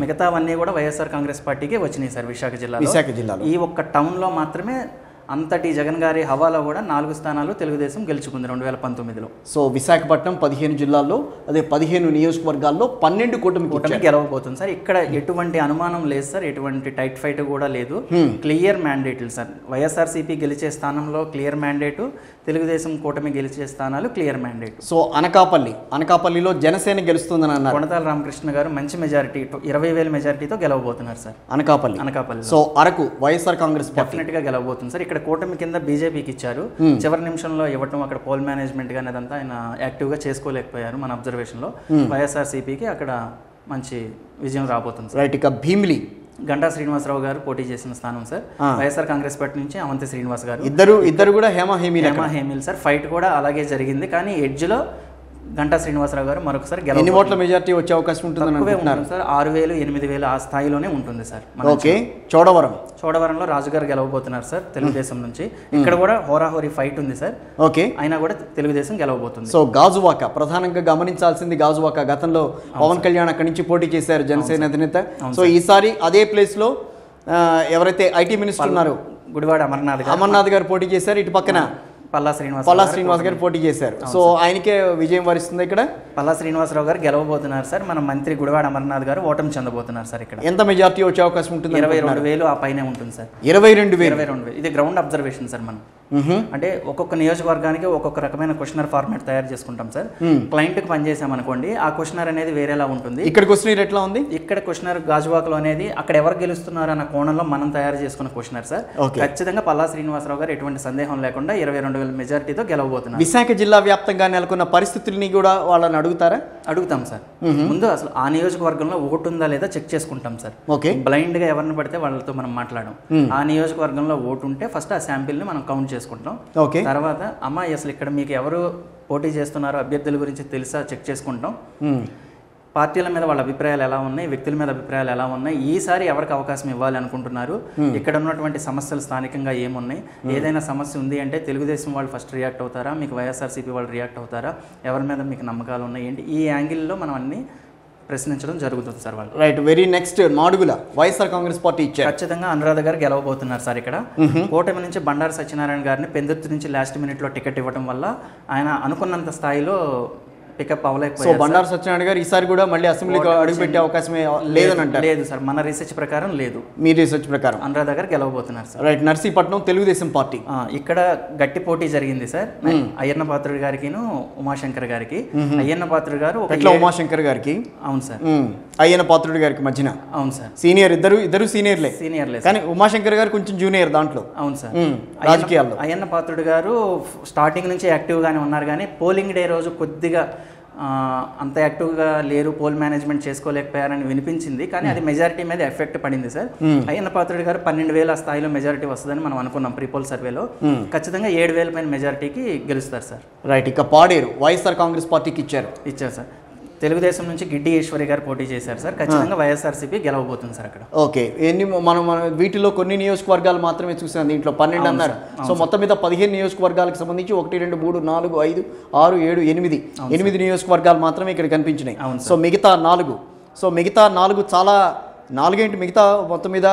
Speaker 2: మిగతావన్నీ కూడా వైఎస్ఆర్ కాంగ్రెస్ పార్టీకి వచ్చినాయి సార్ విశాఖ జిల్లాలో. ఈ ఒక్క టౌన్ లో మాత్రమే అంతటి జగన్ గారి హవాలో కూడా 4 స్థానాలు తెలుగుదేశం గెలుచుకుంది 2019లో.
Speaker 1: సో విశాఖపట్నం 15 జిల్లాల్లో, అదే 15 నియోజకవర్గాల్లో 12 కూటమి
Speaker 2: గెలవబోతుంది సార్. ఇక్కడ ఎటువంటి అనుమానం లేదు సార్, ఎటువంటి టైట్ ఫైట్ కూడా లేదు. Clear మ్యాండేట్లు sir. వైఎస్ఆర్సీపీ గెలిచే స్థానంలో క్లియర్ మ్యాండేటు, తెలుగుదేశం కూటమి గెలిచే స్థానాలు క్లియర్ మ్యాండేట్.
Speaker 1: సో అనకాపల్లిలో జనసేన గెలుస్తుందని అన్నారు.
Speaker 2: కొణతాల రామకృష్ణ గారు మంచి మెజారిటీ 20,000 మెజారిటీతో గెలవబోతున్నారు sir.
Speaker 1: Anakapalli. So Araku YSR Congress
Speaker 2: definite గా గెలవబోతుంది సార్. ఇక్కడ కూటమి కింద బీజేపీకి ఇచ్చారు, చివరి నిమిషంలో ఇవ్వటం, అక్కడ పోల్ మేనేజ్మెంట్ కానీ అదంతా ఆయన యాక్టివ్ గా చేసుకోలేకపోయారు మన అబ్జర్వేషన్ లో. వైఎస్ఆర్సీపీకి అక్కడ మంచి విజయం రాబోతుంది.
Speaker 1: రైట్. ఇక భీమిలి
Speaker 2: గంటా శ్రీనివాసరావు గారు పోటీ చేసిన స్థానం సార్. వైఎస్ఆర్ కాంగ్రెస్ పార్టీ నుంచి అవంతి శ్రీనివాస్ గారు,
Speaker 1: ఇద్దరు కూడా హేమా
Speaker 2: సార్. ఫైట్ కూడా అలాగే జరిగింది, కానీ ఎడ్జ్ లో గంటా శ్రీనివాసరావు గారు మరొకసారి
Speaker 1: ఎన్ని ఓట్ల మెజారిటీ వచ్చే అవకాశం ఉంటుంది
Speaker 2: సార్? 6,000 8,000 ఆ స్థాయిలోనే ఉంటుంది సార్.
Speaker 1: ఓకే. చోడవరంలో
Speaker 2: రాజు గారు గెలవబోతున్నారు సార్ తెలుగుదేశం నుంచి. ఇక్కడ కూడా హోరాహోరీ ఫైట్ ఉంది సార్.
Speaker 1: ఓకే.
Speaker 2: అయినా కూడా తెలుగుదేశం గెలవబోతుంది.
Speaker 1: సో గాజువాక ప్రధానంగా గమనించాల్సింది, గాజువాక గతంలో పవన్ కళ్యాణ్ అక్కడి నుంచి పోటీ చేశారు, జనసేన అధినేత. సో ఈసారి అదే ప్లేస్ లో ఎవరైతే ఐటీ మినిస్టర్ ఉన్నారో
Speaker 2: గుడివాడ
Speaker 1: అమర్నాథ్ గారు పోటీ చేశారు. ఇటు పక్కన పల్లా శ్రీనివాస్ గారు పోటీ చేశారు. సో ఆయనకే విజయం వరిస్తుంది. ఇక్కడ
Speaker 2: పల్లా శ్రీనివాసరావు గారు గెలవబోతున్నారు సార్. మన మంత్రి గుడివాడ అమర్నాథ్ గారు ఓటమి చెందబోతున్నారు సార్. ఇక్కడ
Speaker 1: ఎంత మెజార్టీ వచ్చే అవకాశం ఉంటుంది?
Speaker 2: 22,000 ఆ పైనే ఉంటుంది సార్.
Speaker 1: 22,000.
Speaker 2: ఇది గ్రౌండ్ అబ్జర్వేషన్ సార్. మనం అంటే ఒక్కొక్క నియోజకవర్గానికి ఒక్కొక్క రకమైన క్వశ్చనర్ ఫార్మాట్ తయారు చేసుకుంటాం సార్. క్లయింట్ కి పనిచేసాం అనుకోండి, ఆ క్వశ్చనర్ అనేది వేరేలా ఉంటుంది.
Speaker 1: ఇక్కడ క్వశ్చనర్ ఎట్లా ఉంది?
Speaker 2: ఇక్కడ క్వశ్చనర్ గాజువాకలో అనేది అక్కడ ఎవరు గెలుస్తున్నారు అన్న కోణంలో మనం తయారు చేసుకున్న క్వశ్చనర్ సార్. ఖచ్చితంగా పల్లా శ్రీనివాసరావు గారు ఎటువంటి సందేహం లేకుండా 22,000 మెజారిటీతో గెలవబోతున్నారు.
Speaker 1: విశాఖ జిల్లా వ్యాప్తంగా నెలకొన్న పరిస్థితుల్ని కూడా వాళ్ళని
Speaker 2: అడుగుతాం సార్. ముందు అసలు ఆ నియోజకవర్గంలో ఓటు ఉందా లేదా చెక్ చేసుకుంటాం సార్. బ్లైండ్ గా ఎవరిని పడితే వాళ్ళతో మనం మాట్లాడడం. ఆ నియోజకవర్గంలో ఓటు ఉంటే ఫస్ట్ ఆ శాంపిల్ ని మనం కౌంట్ చేసుకుంటాం. తర్వాత అమ్మాయి అసలు ఇక్కడ మీకు ఎవరు పోటీ చేస్తున్నారో అభ్యర్థుల గురించి తెలుసా చెక్ చేసుకుంటాం. పార్టీల మీద వాళ్ళ అభిప్రాయాలు ఎలా ఉన్నాయి, వ్యక్తుల మీద అభిప్రాయాలు ఎలా ఉన్నాయి, ఈసారి ఎవరికి అవకాశం ఇవ్వాలి అనుకుంటున్నారు, ఇక్కడ ఉన్నటువంటి సమస్యలు స్థానికంగా ఏమున్నాయి, ఏదైనా సమస్య ఉంది అంటే తెలుగుదేశం వాళ్ళు ఫస్ట్ రియాక్ట్ అవుతారా, మీకు వైఎస్ఆర్సీపీ వాళ్ళు రియాక్ట్ అవుతారా, ఎవరి మీద మీకు నమ్మకాలు ఉన్నాయి ఏంటి, ఈ యాంగిల్లో మనం అన్ని ప్రశ్నించడం జరుగుతుంది సార్ వాళ్ళు.
Speaker 1: Right. Very next Madugula YSR Congress party ఇచ్చారు.
Speaker 2: ఖచ్చితంగా అనురాధ గారు గెలవబోతున్నారు సార్. ఇక్కడ కూటమి నుంచి బండారు సత్యనారాయణ గారిని పెందుర్తి నుంచి లాస్ట్ మినిట్ లో టికెట్ ఇవ్వడం వల్ల ఆయన అనుకున్నంత స్థాయిలో పికప్ అవ్వలేకపోయారు.
Speaker 1: సో బండారు సత్యనారాయణ గారు ఈసారి కూడా మళ్ళీ అసెంబ్లీకి అడుగుపెట్టే అవకాశమే లేదని అంటారు?
Speaker 2: లేదు సార్, మన రీసెర్చ్ ప్రకారం లేదు.
Speaker 1: మీ రీసెర్చ్ ప్రకారం
Speaker 2: అనురాధ గారు గెలవబోతున్నారు sir.
Speaker 1: Right. Narsipatnam Telugu Desam party,
Speaker 2: ఇక్కడ గట్టి పోటీ జరిగింది సార్. అయ్యన్న పాత్రుడు గారికి ఉమాశంకర్ గారికి. అయ్యన్న పాత్రుడు గారు
Speaker 1: ఉమాశంకర్ గారికి,
Speaker 2: అవును సార్,
Speaker 1: అయ్యన్న పాత్రుడు గారికి మధ్యన,
Speaker 2: అవును సార్,
Speaker 1: సీనియర్ ఇద్దరు సీనియర్లే, కానీ ఉమాశంకర్ గారు కొంచెం జూనియర్ దాంట్లో.
Speaker 2: అవును సార్.
Speaker 1: రాజకీయాల్లో
Speaker 2: అయ్యన్న పాత్రుడు గారు స్టార్టింగ్ నుంచి యాక్టివ్ గానే ఉన్నారు, కానీ పోలింగ్ డే రోజు కొద్దిగా అంత యాక్టివ్గా లేరు, పోల్ మేనేజ్మెంట్ చేసుకోలేకపోయారని వినిపించింది, కానీ అది మెజారిటీ మీద ఎఫెక్ట్ పడింది సార్. అయ్యన్న పాత్రుడు గారు 12,000 స్థాయిలో మెజారిటీ వస్తుందని మనం అనుకున్నాం ప్రీపోల్ సర్వేలో. ఖచ్చితంగా 7,000 పైన మెజారిటీకి గెలుస్తారు సార్.
Speaker 1: రైట్. ఇక పాడేరు వైఎస్ఆర్ కాంగ్రెస్ పార్టీకి ఇచ్చారు
Speaker 2: సార్. తెలుగుదేశం నుంచి గిడ్డి ఈశ్వరి గారు పోటీ చేశారు సార్. ఖచ్చితంగా వైఎస్ఆర్సీపీ గెలవబోతుంది సార్ అక్కడ.
Speaker 1: ఓకే. మనం వీటిలో కొన్ని నియోజకవర్గాలు మాత్రమే చూసాం, దీంట్లో 12 అన్నారు. సో మొత్తం మీద 15 నియోజకవర్గాలకు సంబంధించి 1 2 3 4 5 6 7 8 నియోజకవర్గాలు మాత్రమే ఇక్కడ కనిపించినాయి. సో మిగతా 4 చాలా 4 ఏంటి మిగతా మొత్తం మీద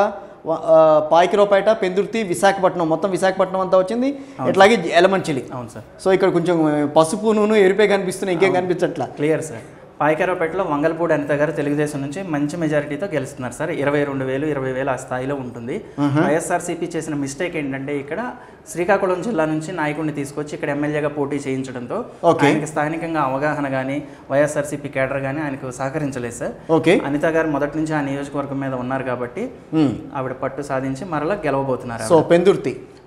Speaker 1: పాయకిరావుపేట, పెందుర్తి, విశాఖపట్నం, మొత్తం విశాఖపట్నం అంతా వచ్చింది. ఇట్లాగే ఎలమంచిలి.
Speaker 2: అవును సార్.
Speaker 1: సో ఇక్కడ కొంచెం పసుపు నూనె ఎరిపే కనిపిస్తున్నాయి, ఇంకేం కనిపించట్లా.
Speaker 2: Clear sir. పాయకరావుపేటలో వంగల్పూడి అనిత గారు తెలుగుదేశం నుంచి మంచి మెజారిటీతో గెలుస్తున్నారు సార్. 22,000 20,000 ఆ స్థాయిలో ఉంటుంది. వైఎస్ఆర్సీపీ చేసిన మిస్టేక్ ఏంటంటే ఇక్కడ శ్రీకాకుళం జిల్లా నుంచి నాయకుడిని తీసుకొచ్చి ఇక్కడ ఎమ్మెల్యేగా పోటీ చేయించడంతో ఆయనకి స్థానికంగా అవగాహన కానీ వైఎస్ఆర్సీపీ కేడర్ కానీ ఆయనకు సహకరించలేదు సార్. అనిత గారు మొదటి నుంచి ఆ నియోజకవర్గం మీద ఉన్నారు కాబట్టి ఆవిడ పట్టు సాధించి మరలా గెలవబోతున్నారు.
Speaker 1: సో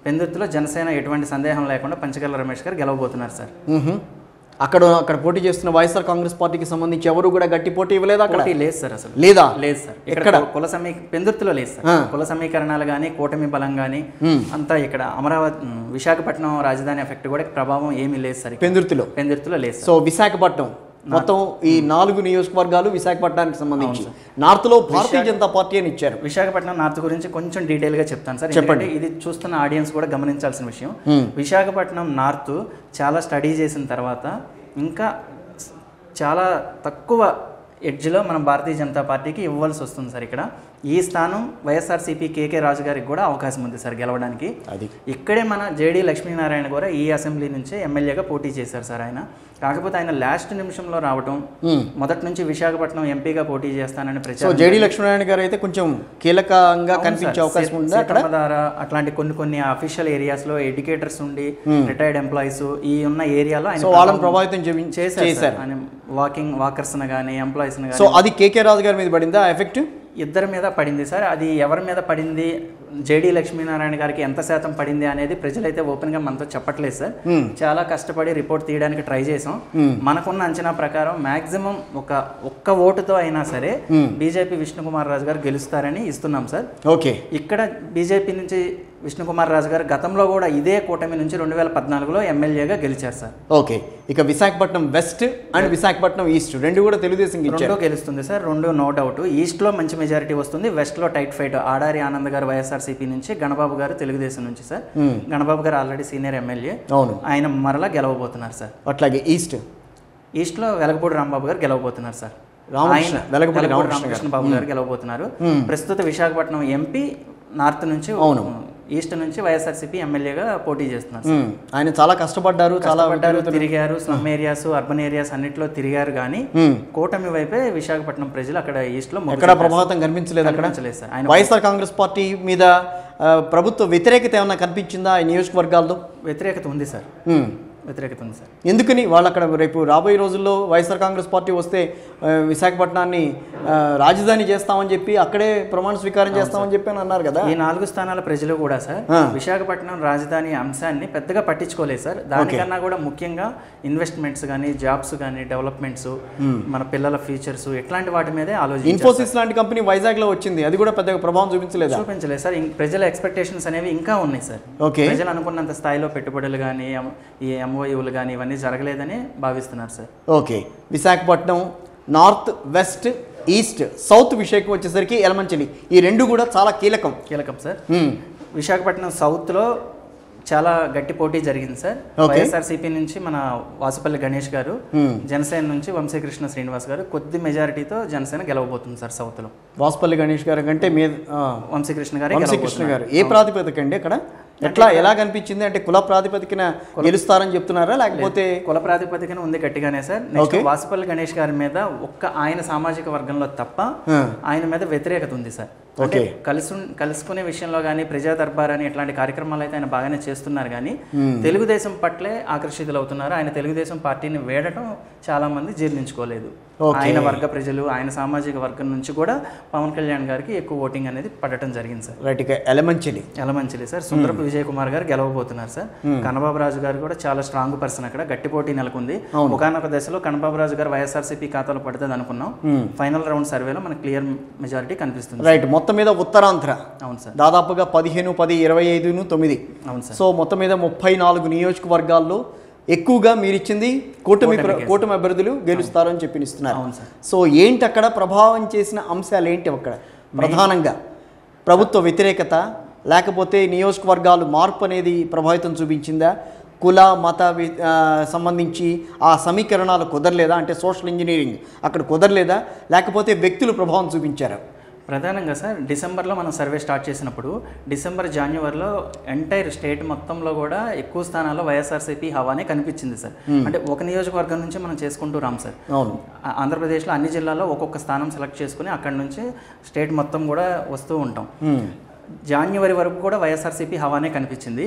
Speaker 1: పెందుర్తిలో
Speaker 2: జనసేన ఎటువంటి సందేహం లేకుండా పంచకర్ల రమేష్ గారు గెలవబోతున్నారు సార్.
Speaker 1: అక్కడ పోటీ చేస్తున్న వైఎస్ఆర్ కాంగ్రెస్ పార్టీకి సంబంధించి ఎవరు కూడా గట్టి పోటీ ఇవ్వలేదు. అక్కడ
Speaker 2: లేదు సార్, అసలు
Speaker 1: లేదు
Speaker 2: సార్. ఇక్కడ పెందుర్తిలో లేదు సార్. కుల సమీకరణాలు కానీ కూటమి బలం కానీ అంతా ఇక్కడ అమరావతి విశాఖపట్నం రాజధాని ఎఫెక్ట్ కూడా ప్రభావం ఏమీ లేదు సార్ పెందుర్తిలో లేదు.
Speaker 1: సో విశాఖపట్నం మొత్తం ఈ 4 నియోజకవర్గాలు విశాఖపట్నానికి సంబంధించి నార్త్ లో భారతీయ జనతా పార్టీ అని ఇచ్చారు.
Speaker 2: విశాఖపట్నం నార్త్ గురించి కొంచెం డీటెయిల్ గా చెప్తాను సార్, చెప్పండి. ఇది చూస్తున్న ఆడియన్స్ కూడా గమనించాల్సిన విషయం. విశాఖపట్నం నార్త్ చాలా స్టడీ చేసిన తర్వాత ఇంకా చాలా తక్కువ ఎడ్జ్లో మనం భారతీయ జనతా పార్టీకి ఇవ్వాల్సి వస్తుంది సార్. ఇక్కడ ఈ స్థానం వైఎస్ఆర్సీపీ కేకే రాజు గారికి కూడా అవకాశం ఉంది సార్ గెలవడానికి.
Speaker 1: అది
Speaker 2: ఇక్కడే మన జేడీ లక్ష్మీనారాయణ కూడా ఈ అసెంబ్లీ నుంచే ఎమ్మెల్యేగా పోటీ చేశారు సార్ ఆయన. కాకపోతే ఆయన లాస్ట్ నిమిషంలో రావడం, మొదటి నుంచి విశాఖపట్నం ఎంపీగా పోటీ చేస్తానని ప్రచారం.
Speaker 1: జేడీ లక్ష్మీనారాయణ గారు అయితే కొంచెం కీలకంగా కనిపించే అవకాశం ఉంది అక్కడ.
Speaker 2: అట్లాంటి కొన్ని అఫీషియల్ ఏరియాస్ లో ఎడ్యుకేటర్స్ ఉండి రిటైర్డ్ ఎంప్లాయీస్ ఈ ఉన్న ఏరియాలో ఆయన
Speaker 1: వాళ్ళని ప్రభావితం చేశారు.
Speaker 2: వాకర్స్ కానీ ఎంప్లాయీస్ కానీ.
Speaker 1: సో అది కేకే రాజు గారి మీద పడిందా ఎఫెక్ట్?
Speaker 2: ఇద్దరి మీద పడింది సార్. అది ఎవరి మీద పడింది, జేడీ లక్ష్మీనారాయణ గారికి ఎంత శాతం పడింది అనేది ప్రజలైతే ఓపెన్ గా మనతో చెప్పట్లేదు సార్. చాలా కష్టపడి రిపోర్ట్ తీయడానికి ట్రై చేసాం. మనకున్న అంచనా ప్రకారం మాక్సిమం ఒక్క ఓటుతో అయినా సరే బీజేపీ విష్ణుకుమార్ రాజు గారు గెలుస్తారని ఇస్తున్నాం సార్.
Speaker 1: ఓకే.
Speaker 2: ఇక్కడ బీజేపీ నుంచి విష్ణుకుమార్ రాజు గారు గతంలో కూడా ఇదే కూటమి నుంచి 2014లో ఎమ్మెల్యేగా గెలిచారు సార్.
Speaker 1: ఓకే. ఇక Visakhapatnam west and Visakhapatnam east రెండు కూడా తెలుగుదేశం
Speaker 2: గెలుస్తుంది సార్. రెండు నో డౌట్. ఈస్ట్ లో మంచి మెజారిటీ వస్తుంది, వెస్ట్ లో టైట్ ఫైట్. ఆడారి ఆనంద్ గారు వైఎస్ఆర్సీపీ నుంచి, గణబాబు గారు తెలుగుదేశం నుంచి సార్. గణబాబు గారు ఆల్రెడీ సీనియర్ ఎమ్మెల్యే, ఆయన మరలా గెలవబోతున్నారు సార్.
Speaker 1: అట్లాగే ఈస్ట్ లో
Speaker 2: వెలగపూడి రాంబాబు గారు గెలవబోతున్నారు సార్. రామకృష్ణ బాబు గారు గెలవబోతున్నారు. ప్రస్తుత విశాఖపట్నం ఎంపీ నార్త్ నుంచి, ఈస్ట్ నుంచి వైఎస్ఆర్సీపీ ఎమ్మెల్యేగా పోటీ చేస్తున్నారు.
Speaker 1: ఆయన చాలా కష్టపడ్డారు,
Speaker 2: తిరిగారు. స్లమ్ ఏరియాస్, అర్బన్ ఏరియాస్ అన్నిట్లో తిరిగారు. కానీ కూటమి వైపే విశాఖపట్నం ప్రజలు అక్కడ ఈస్ట్ లో
Speaker 1: ఎక్కడ ప్రభావితం కనిపించలేదు. అక్కడ వైఎస్ఆర్ కాంగ్రెస్ పార్టీ మీద ప్రభుత్వ వ్యతిరేకత ఏమన్నా కనిపించిందా ఈ నియోజకవర్గాల్లో?
Speaker 2: వ్యతిరేకత ఉంది సార్.
Speaker 1: ఎందుకని వాళ్ళు అక్కడ రేపు రాబోయే రోజుల్లో వైఎస్ఆర్ కాంగ్రెస్ పార్టీ వస్తే విశాఖపట్నాన్ని రాజధాని చేస్తామని చెప్పి అక్కడే ప్రమాణ స్వీకారం చేస్తామని చెప్పి అని అన్నారు కదా.
Speaker 2: ఈ 4 స్థానాల ప్రజలు కూడా సార్ విశాఖపట్నం రాజధాని అంశాన్ని పెద్దగా పట్టించుకోలేదు సార్. దానికన్నా కూడా ముఖ్యంగా ఇన్వెస్ట్మెంట్స్ కానీ, జాబ్స్ కానీ, డెవలప్మెంట్స్, మన పిల్లల ఫ్యూచర్స్ ఇట్లాంటి వాటి మీదే ఆలోచించారు.
Speaker 1: ఇన్ఫోసిస్ లాంటి కంపెనీ వైజాగ్ లో వచ్చింది, అది కూడా పెద్దగా ప్రభావం చూపించలేదు
Speaker 2: సార్. ప్రజల ఎక్స్పెక్టేషన్స్ అనేవి ఇంకా ఉన్నాయి సార్. ప్రజలు అనుకున్నంత స్థాయిలో పెట్టుబడులు కానీ, ఈ ఎంఓయూలు కానీ ఇవన్నీ జరగలేదని భావిస్తున్నారు sir.
Speaker 1: Okay. Visakhapatnam north, west, east, south విషయానికి వచ్చేసరికి యలమంచిలి, ఈ రెండు కూడా చాలా కీలకం
Speaker 2: సార్. విశాఖపట్నం సౌత్ లో చాలా గట్టి పోటీ జరిగింది సార్. వైఎస్ఆర్సీపీ నుంచి మన వాసుపల్లి గణేష్ గారు, జనసేన నుంచి వంశీకృష్ణ శ్రీనివాస్ గారు కొద్ది మెజారిటీతో జనసేన గెలవబోతుంది సార్ సౌత్ లో.
Speaker 1: వాసుపల్లి గణేష్ గారు కంటే
Speaker 2: వంశీకృష్ణ
Speaker 1: గారు ఏ ప్రాతిపదిక అండి అక్కడ? ఎలా కనిపించింది అంటే కుల ప్రాతిపదికన గెలుస్తారని చెప్తున్నారా, లేకపోతే?
Speaker 2: కుల ప్రాతిపదికన ఉంది గట్టిగానే సార్. వాసుపల్లి గణేష్ గారి మీద ఆయన సామాజిక వర్గంలో తప్ప ఆయన మీద వ్యతిరేకత ఉంది సార్. అంటే కలుసుకునే విషయంలో కానీ, ప్రజా దర్బార్ అని ఇట్లాంటి కార్యక్రమాలు అయితే ఆయన బాగానే చేస్తున్నారు. కానీ తెలుగుదేశం పట్లే ఆకర్షితులు అవుతున్నారు. ఆయన తెలుగుదేశం పార్టీని వేడటం చాలా మంది జీర్ణించుకోలేదు. ఆయన వర్గ ప్రజలు, ఆయన సామాజిక వర్గం నుంచి కూడా పవన్ కళ్యాణ్ గారికి ఎక్కువ ఓటింగ్ అనేది పడటం జరిగింది సార్. ఎలమంచిలి సార్. సుందరపు విజయ్ కుమార్ గారు గెలవబోతున్నారు సార్. కన్నబాబు రాజు గారు కూడా చాలా స్ట్రాంగ్ పర్సన్, అక్కడ గట్టి పోటీ నెలకొంది. ఒకనొక దశలో కన్నబాబు రాజు గారు వైఎస్ఆర్సీపీ ఖాతాలో పడుతుంది అనుకున్నాం. ఫైనల్ రౌండ్ సర్వేలో మనకు క్లియర్ మెజారిటీ కనిపిస్తుంది.
Speaker 1: రైట్. మొత్తం మీద ఉత్తరాంధ్ర
Speaker 2: అవును సార్
Speaker 1: దాదాపుగా 15, 10, 25, 9.
Speaker 2: అవును సార్.
Speaker 1: సో మొత్తం మీద 34 నియోజకవర్గాల్లో ఎక్కువగా మీరు ఇచ్చింది కూటమి అభ్యర్థులు గెలుస్తారని చెప్పి ఇస్తున్నారు. సో ఏంటి అక్కడ ప్రభావం చేసిన అంశాలు ఏంటి అక్కడ? ప్రధానంగా ప్రభుత్వ వ్యతిరేకత, లేకపోతే నియోజకవర్గాలు మార్పు అనేది ప్రభావితం చూపించిందా? కుల మత సంబంధించి ఆ సమీకరణాలు కుదరలేదా? అంటే సోషల్ ఇంజనీరింగ్ అక్కడ కుదరలేదా, లేకపోతే వ్యక్తులు ప్రభావం చూపించారా?
Speaker 2: ప్రధానంగా సార్ డిసెంబర్లో మనం సర్వే స్టార్ట్ చేసినప్పుడు జనవరిలో ఎంటైర్ స్టేట్ మొత్తంలో కూడా ఎక్కువ స్థానాల్లో వైఎస్ఆర్సీపీ హవానే కనిపించింది సార్. అంటే ఒక నియోజకవర్గం నుంచి మనం చేసుకుంటూ రాం సార్. ఆంధ్రప్రదేశ్లో అన్ని జిల్లాల్లో ఒక్కొక్క స్థానం సెలెక్ట్ చేసుకుని అక్కడి నుంచి స్టేట్ మొత్తం కూడా వస్తూ ఉంటాం. జనవరి వరకు కూడా వైఎస్ఆర్సీపీ హవానే కనిపించింది.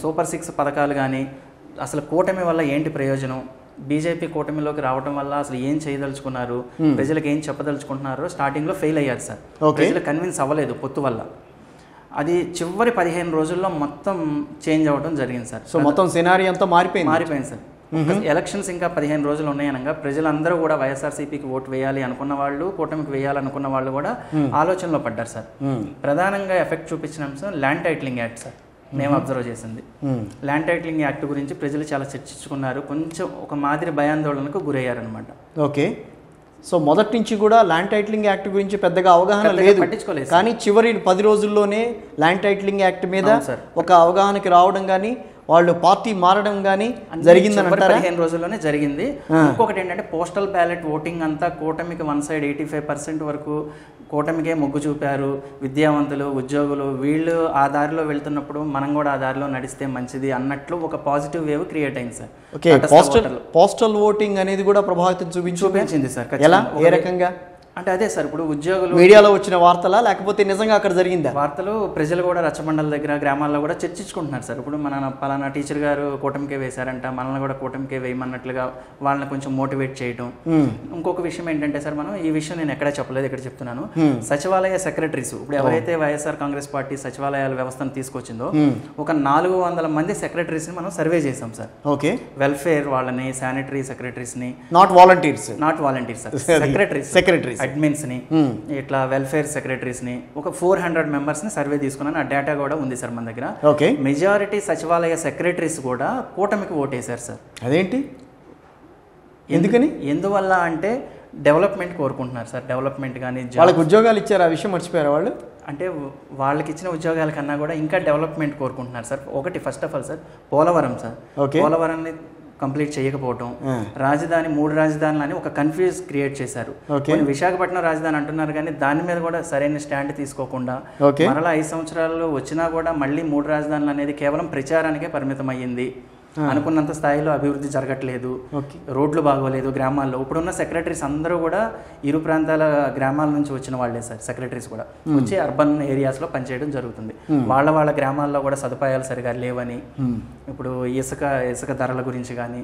Speaker 2: సూపర్ 6 పథకాలు కానీ, అసలు కూటమి వల్ల ఏంటి ప్రయోజనం, బీజేపీ కూటమిలోకి రావడం వల్ల అసలు ఏం చేయదలుచుకున్నారు, ప్రజలకు ఏం చెప్పదలుచుకుంటున్నారో స్టార్టింగ్లో ఫెయిల్ అయ్యారు సార్. ప్రజలు కన్విన్స్ అవ్వలేదు పొత్తు వల్ల. అది చివరి 15 రోజుల్లో మొత్తం చేంజ్ అవ్వడం జరిగింది సార్.
Speaker 1: సో మొత్తం సినారియో అంతా మారిపోయింది
Speaker 2: సార్. ఎలక్షన్స్ ఇంకా 15 రోజులు ఉన్నాయనగా ప్రజలందరూ కూడా వైఎస్ఆర్సీపీకి ఓటు వేయాలి అనుకున్న వాళ్ళు, కూటమికి వేయాలనుకున్న వాళ్ళు కూడా ఆలోచనలో పడ్డారు సార్. ప్రధానంగా ఎఫెక్ట్ చూపించిన అంశం ల్యాండ్ టైటిలింగ్ యాక్ట్ సార్. మేము అబ్జర్వ్ చేసింది ల్యాండ్ టైటిలింగ్ యాక్ట్ గురించి ప్రజలు చాలా చర్చించుకున్నారు. కొంచెం ఒక మాదిరి భయాందోళనకు గురయ్యారనమాట.
Speaker 1: ఓకే. సో మొదటి నుంచి కూడా ల్యాండ్ టైటిలింగ్ యాక్ట్ గురించి పెద్దగా అవగాహన లేదు, కానీ చివరి 10 రోజుల్లోనే ల్యాండ్ టైటిలింగ్ యాక్ట్ మీద ఒక అవగాహనకి రావడం కానీ, వాళ్ళు పార్టీ మారడం కానీ జరిగిందని అంటారా?
Speaker 2: 15 రోజుల్లోనే జరిగింది. ఇంకొకటి ఏంటంటే పోస్టల్ బ్యాలెట్ ఓటింగ్ అంతా కూటమికి వన్ సైడ్ 85% వరకు కూటమికే మొగ్గు చూపారు. విద్యావంతులు, ఉద్యోగులు వీళ్ళు ఆ దారిలో వెళ్తున్నప్పుడు మనం కూడా ఆ దారిలో నడిస్తే మంచిది అన్నట్లు ఒక పాజిటివ్ వేవ్ క్రియేట్ అయింది సార్.
Speaker 1: ఓకే, పోస్టల్ ఓటింగ్ అనేది కూడా ప్రభావితం చూపించింది సార్. ఎలా, ఏ రకంగా
Speaker 2: అంటే అదే సార్, ఇప్పుడు ఉద్యోగులు
Speaker 1: మీడియాలో వచ్చిన వార్తలా లేకపోతే నిజంగా అక్కడ జరిగిందా?
Speaker 2: వార్తలు ప్రజలు కూడా రచ్చబండల దగ్గర గ్రామాల్లో కూడా చర్చించుకుంటున్నారు సార్. ఇప్పుడు మన పలానా టీచర్ గారు కూటమికే వేశారంట, మనల్ని కూడా కూటమికే వేయమన్నట్లుగా వాళ్ళని కొంచెం మోటివేట్ చేయడం. ఇంకొక విషయం ఏంటంటే సార్, మనం ఈ విషయం నేను ఎక్కడా చెప్పలేదు, ఇక్కడ చెప్తున్నాను. సచివాలయ సెక్రటరీస్ ఇప్పుడు ఎవరైతే వైఎస్ఆర్ కాంగ్రెస్ పార్టీ సచివాలయాల వ్యవస్థను తీసుకొచ్చిందో ఒక 400 మంది సెక్రటరీస్ ని మనం సర్వే చేసాం సార్. ఓకే, వెల్ఫేర్ వాళ్ళని, శానిటరీ సెక్రటరీస్ ని, not volunteers sir, secretaries admins ని, ఇట్లా వెల్ఫేర్ సెక్రటరీస్ ని, ఒక 400 మెంబర్స్ ని సర్వే తీసుకున్నాను. ఆ డేటా కూడా ఉంది సార్ మన దగ్గర. మెజారిటీ సచివాలయ సెక్రటరీస్ కూడా కూటమికి ఓటేశారు సార్. అదేంటి, ఎందుకని? ఎందువల్ల అంటే డెవలప్మెంట్ కోరుకుంటున్నారు సార్. డెవలప్మెంట్ కానీ
Speaker 1: వాళ్ళకి ఉద్యోగాలు ఇచ్చారు, ఆ విషయం మర్చిపోయారు వాళ్ళు.
Speaker 2: అంటే వాళ్ళకి ఇచ్చిన ఉద్యోగాల కన్నా కూడా ఇంకా డెవలప్మెంట్ కోరుకుంటున్నారు సార్. ఒకటి first of all sir, Polavaram sir, పోలవరాన్ని కంప్లీట్ చేయకపోవటం, రాజధాని 3 రాజధానులు అని ఒక కన్ఫ్యూజ్ క్రియేట్ చేశారు. విశాఖపట్నం రాజధాని అంటున్నారు కానీ దాని మీద కూడా సరైన స్టాండ్ తీసుకోకుండా మరలా 5 సంవత్సరాలు వచ్చినా కూడా మళ్ళీ 3 రాజధానులు అనేది కేవలం ప్రచారానికే పరిమితం అయ్యింది. అనుకున్నంత స్థాయిలో అభివృద్ధి జరగట్లేదు, రోడ్లు బాగోలేదు గ్రామాల్లో. ఇప్పుడున్న సెక్రటరీస్ అందరూ కూడా ఇరు ప్రాంతాల గ్రామాల నుంచి వచ్చిన వాళ్ళే సార్. సెక్రటరీస్ కూడా వచ్చి అర్బన్ ఏరియాస్లో పనిచేయడం జరుగుతుంది. వాళ్ళ గ్రామాల్లో కూడా సదుపాయాలు సరిగా లేవని, ఇప్పుడు ఇసుక ధరల గురించి కానీ,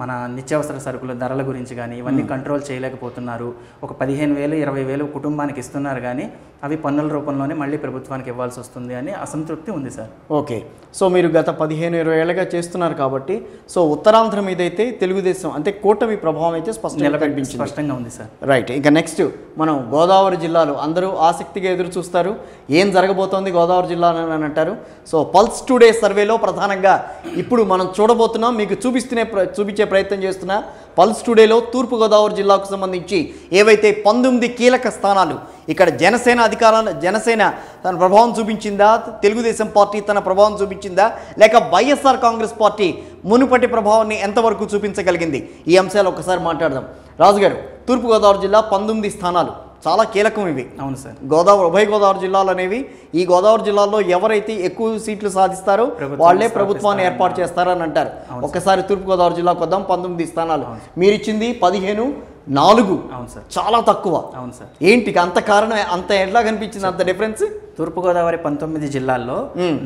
Speaker 2: మన నిత్యావసర సరుకుల ధరల గురించి కానీ ఇవన్నీ కంట్రోల్ చేయలేకపోతున్నారు. ఒక 15,000 20,000 కుటుంబానికి ఇస్తున్నారు కానీ అవి పన్నుల రూపంలోనే మళ్ళీ ప్రభుత్వానికి ఇవ్వాల్సి వస్తుంది అని అసంతృప్తి ఉంది సార్.
Speaker 1: ఓకే, సో మీరు గత 15-20 ఏళ్ళగా చేస్తున్నారు కాబట్టి, సో ఉత్తరాంధ్ర మీద అయితే తెలుగుదేశం అంటే కూటమి ప్రభావం అయితే
Speaker 2: స్పష్టంగా ఉంది సార్.
Speaker 1: రైట్, ఇక నెక్స్ట్ మనం గోదావరి జిల్లాలో అందరూ ఆసక్తిగా ఎదురు చూస్తారు ఏం జరగబోతోంది గోదావరి జిల్లాలో అని అంటారు. సో పల్స్ టుడే సర్వేలో ప్రధానంగా ఇప్పుడు మనం చూడబోతున్నాం, మీకు చూపించే ప్రయత్నం చేస్తున్నా. పల్స్ టుడేలో తూర్పుగోదావరి జిల్లాకు సంబంధించి ఏవైతే 19 కీలక స్థానాలు ఇక్కడ జనసేన తన ప్రభావం చూపించిందా, తెలుగుదేశం పార్టీ తన ప్రభావం చూపించిందా, లేక వైఎస్ఆర్ కాంగ్రెస్ పార్టీ మునుపటి ప్రభావాన్ని ఎంతవరకు చూపించగలిగింది, ఈ అంశాలు ఒకసారి మాట్లాడదాం. రాజుగారు, తూర్పుగోదావరి జిల్లా 19 స్థానాలు చాలా కీలకం ఇవి.
Speaker 2: అవును సార్.
Speaker 1: ఉభయ గోదావరి జిల్లాలు అనేవి, ఈ గోదావరి జిల్లాలో ఎవరైతే ఎక్కువ సీట్లు సాధిస్తారో వాళ్ళే ప్రభుత్వాన్ని ఏర్పాటు చేస్తారని అంటారు. ఒక్కసారి తూర్పుగోదావరి జిల్లాకు వద్దాం. 19 స్థానాలు మీరిచ్చింది 15-4.
Speaker 2: అవును సార్,
Speaker 1: చాలా తక్కువ. అవును సార్, ఏంటి అంత కారణం, అంత ఎట్లా కనిపించింది అంత డిఫరెన్స్?
Speaker 2: తూర్పుగోదావరి 19 జిల్లాల్లో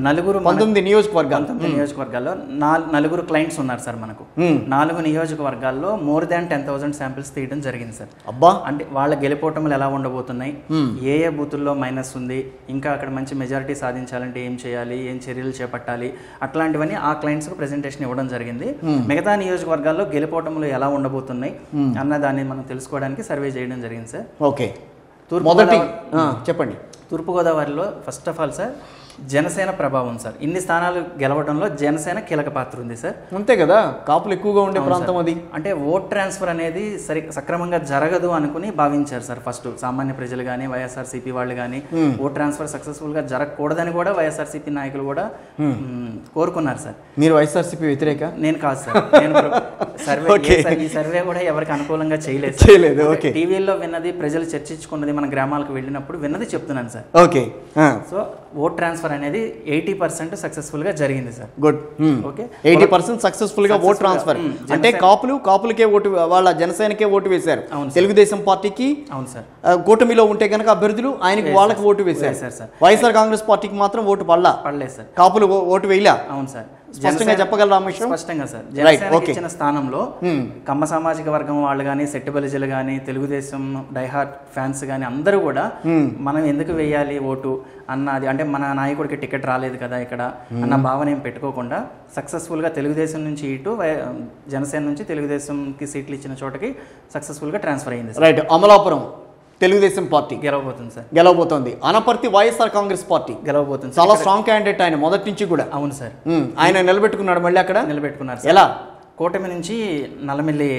Speaker 1: 19
Speaker 2: నియోజకవర్గాల్లో 4 క్లయింట్స్ ఉన్నారు సార్. మనకు 4 నియోజకవర్గాల్లో మోర్ దాన్ 10,000 శాంపిల్స్ తీయడం జరిగింది సార్.
Speaker 1: అబ్బా,
Speaker 2: అంటే వాళ్ళ గెలుపోటములు ఎలా ఉండబోతున్నాయి, ఏ బూతుల్లో మైనస్ ఉంది, ఇంకా అక్కడ మంచి మెజారిటీ సాధించాలంటే ఏం చేయాలి, ఏం చర్యలు చేపట్టాలి, అట్లాంటివన్నీ ఆ క్లయింట్స్కు ప్రెజెంటేషన్ ఇవ్వడం జరిగింది. మిగతా నియోజకవర్గాల్లో గెలుపోటములు ఎలా ఉండబోతున్నాయి అన్న దాన్ని మనం తెలుసుకోవడానికి సర్వే చేయడం జరిగింది సార్.
Speaker 1: ఓకే, చెప్పండి.
Speaker 2: తూర్పుగోదావరిలో first of all sir Janasena ప్రభావం సార్. ఇన్ని స్థానాలు గెలవడంలో జనసేన కీలక పాత్ర ఉంది సార్.
Speaker 1: అంతే కదా, కాపులు ఎక్కువగా ఉండే ప్రాంతం అది.
Speaker 2: అంటే ఓట్ ట్రాన్స్ఫర్ అనేది సక్రమంగా జరగదు అనుకుని భావించారు సార్. ఫస్ట్ సామాన్య ప్రజలు కానీ వైఎస్ఆర్సీపీ వాళ్ళు కానీ ఓట్ ట్రాన్స్ఫర్ సక్సెస్ఫుల్ గా జరగకూడదని కూడా వైఎస్ఆర్సీపీ నాయకులు కూడా కోరుకున్నారు సార్.
Speaker 1: మీరు వైఎస్ఆర్సీపీ వ్యతిరేక?
Speaker 2: నేను కాదు సార్, నేను ఈ సర్వే కూడా ఎవరికి అనుకూలంగా చేయలేదు. టీవీల్లో విన్నది, ప్రజలు చర్చించుకున్నది, మన గ్రామాలకు వెళ్ళినప్పుడు విన్నది చెప్తున్నాను sir.
Speaker 1: Okay,
Speaker 2: so vote transfer అనేది 80% సక్సెస్ఫుల్ గా జరిగింది సార్.
Speaker 1: గుడ్. ఓకే, 80% సక్సెస్ఫుల్ గా ఓట్ ట్రాన్స్ఫర్ అంటే కాపులకే ఓటు, వాళ్ళ జనసేనకే ఓటు వేశారు. తెలుగుదేశం పార్టీకి
Speaker 2: అవును సార్
Speaker 1: కూటమిలో ఉంటే కనుక అభ్యర్థులు ఆయనకి వాళ్ళకి ఓటు వేశారు సార్. వైఎస్ఆర్ కాంగ్రెస్ పార్టీకి మాత్రం ఓటు పడలేదు సార్, కాపులు ఓటు వేయలా.
Speaker 2: అవును సార్,
Speaker 1: స్పష్టంగా చెప్పగలరా?
Speaker 2: స్పష్టంగా సార్. జనసేనకి ఇచ్చిన స్థానంలో కమ్మ సామాజిక వర్గం వాళ్ళు కానీ, సెట్టి బలిజలు కానీ, తెలుగుదేశం డైహార్ట్ ఫ్యాన్స్ కానీ అందరూ కూడా మనం ఎందుకు వేయాలి ఓటు అన్నది, అంటే మన నాయకుడికి టికెట్ రాలేదు కదా ఇక్కడ అన్న భావన ఏం పెట్టుకోకుండా సక్సెస్ఫుల్ గా తెలుగుదేశం నుంచి ఇటు జనసేన నుంచి తెలుగుదేశంకి సీట్లు ఇచ్చిన చోటకి సక్సెస్ఫుల్ గా ట్రాన్స్ఫర్ అయింది.
Speaker 1: రైట్, అమలాపురం తెలుగుదేశం పార్టీ
Speaker 2: గెలవబోతుంది సార్.
Speaker 1: గెలవబోతోంది. అనపర్తి వైఎస్ఆర్ కాంగ్రెస్ పార్టీ
Speaker 2: గెలవబోతుంది.
Speaker 1: చాలా స్ట్రాంగ్ క్యాండిడేట్ ఆయన మొదటి నుంచి కూడా.
Speaker 2: అవును సార్,
Speaker 1: ఆయన నిలబెట్టుకున్నాడు, మళ్ళీ అక్కడ
Speaker 2: నిలబెట్టుకున్నారు.
Speaker 1: ఎలా?
Speaker 2: కూటమి నుంచి నల్లమిల్లి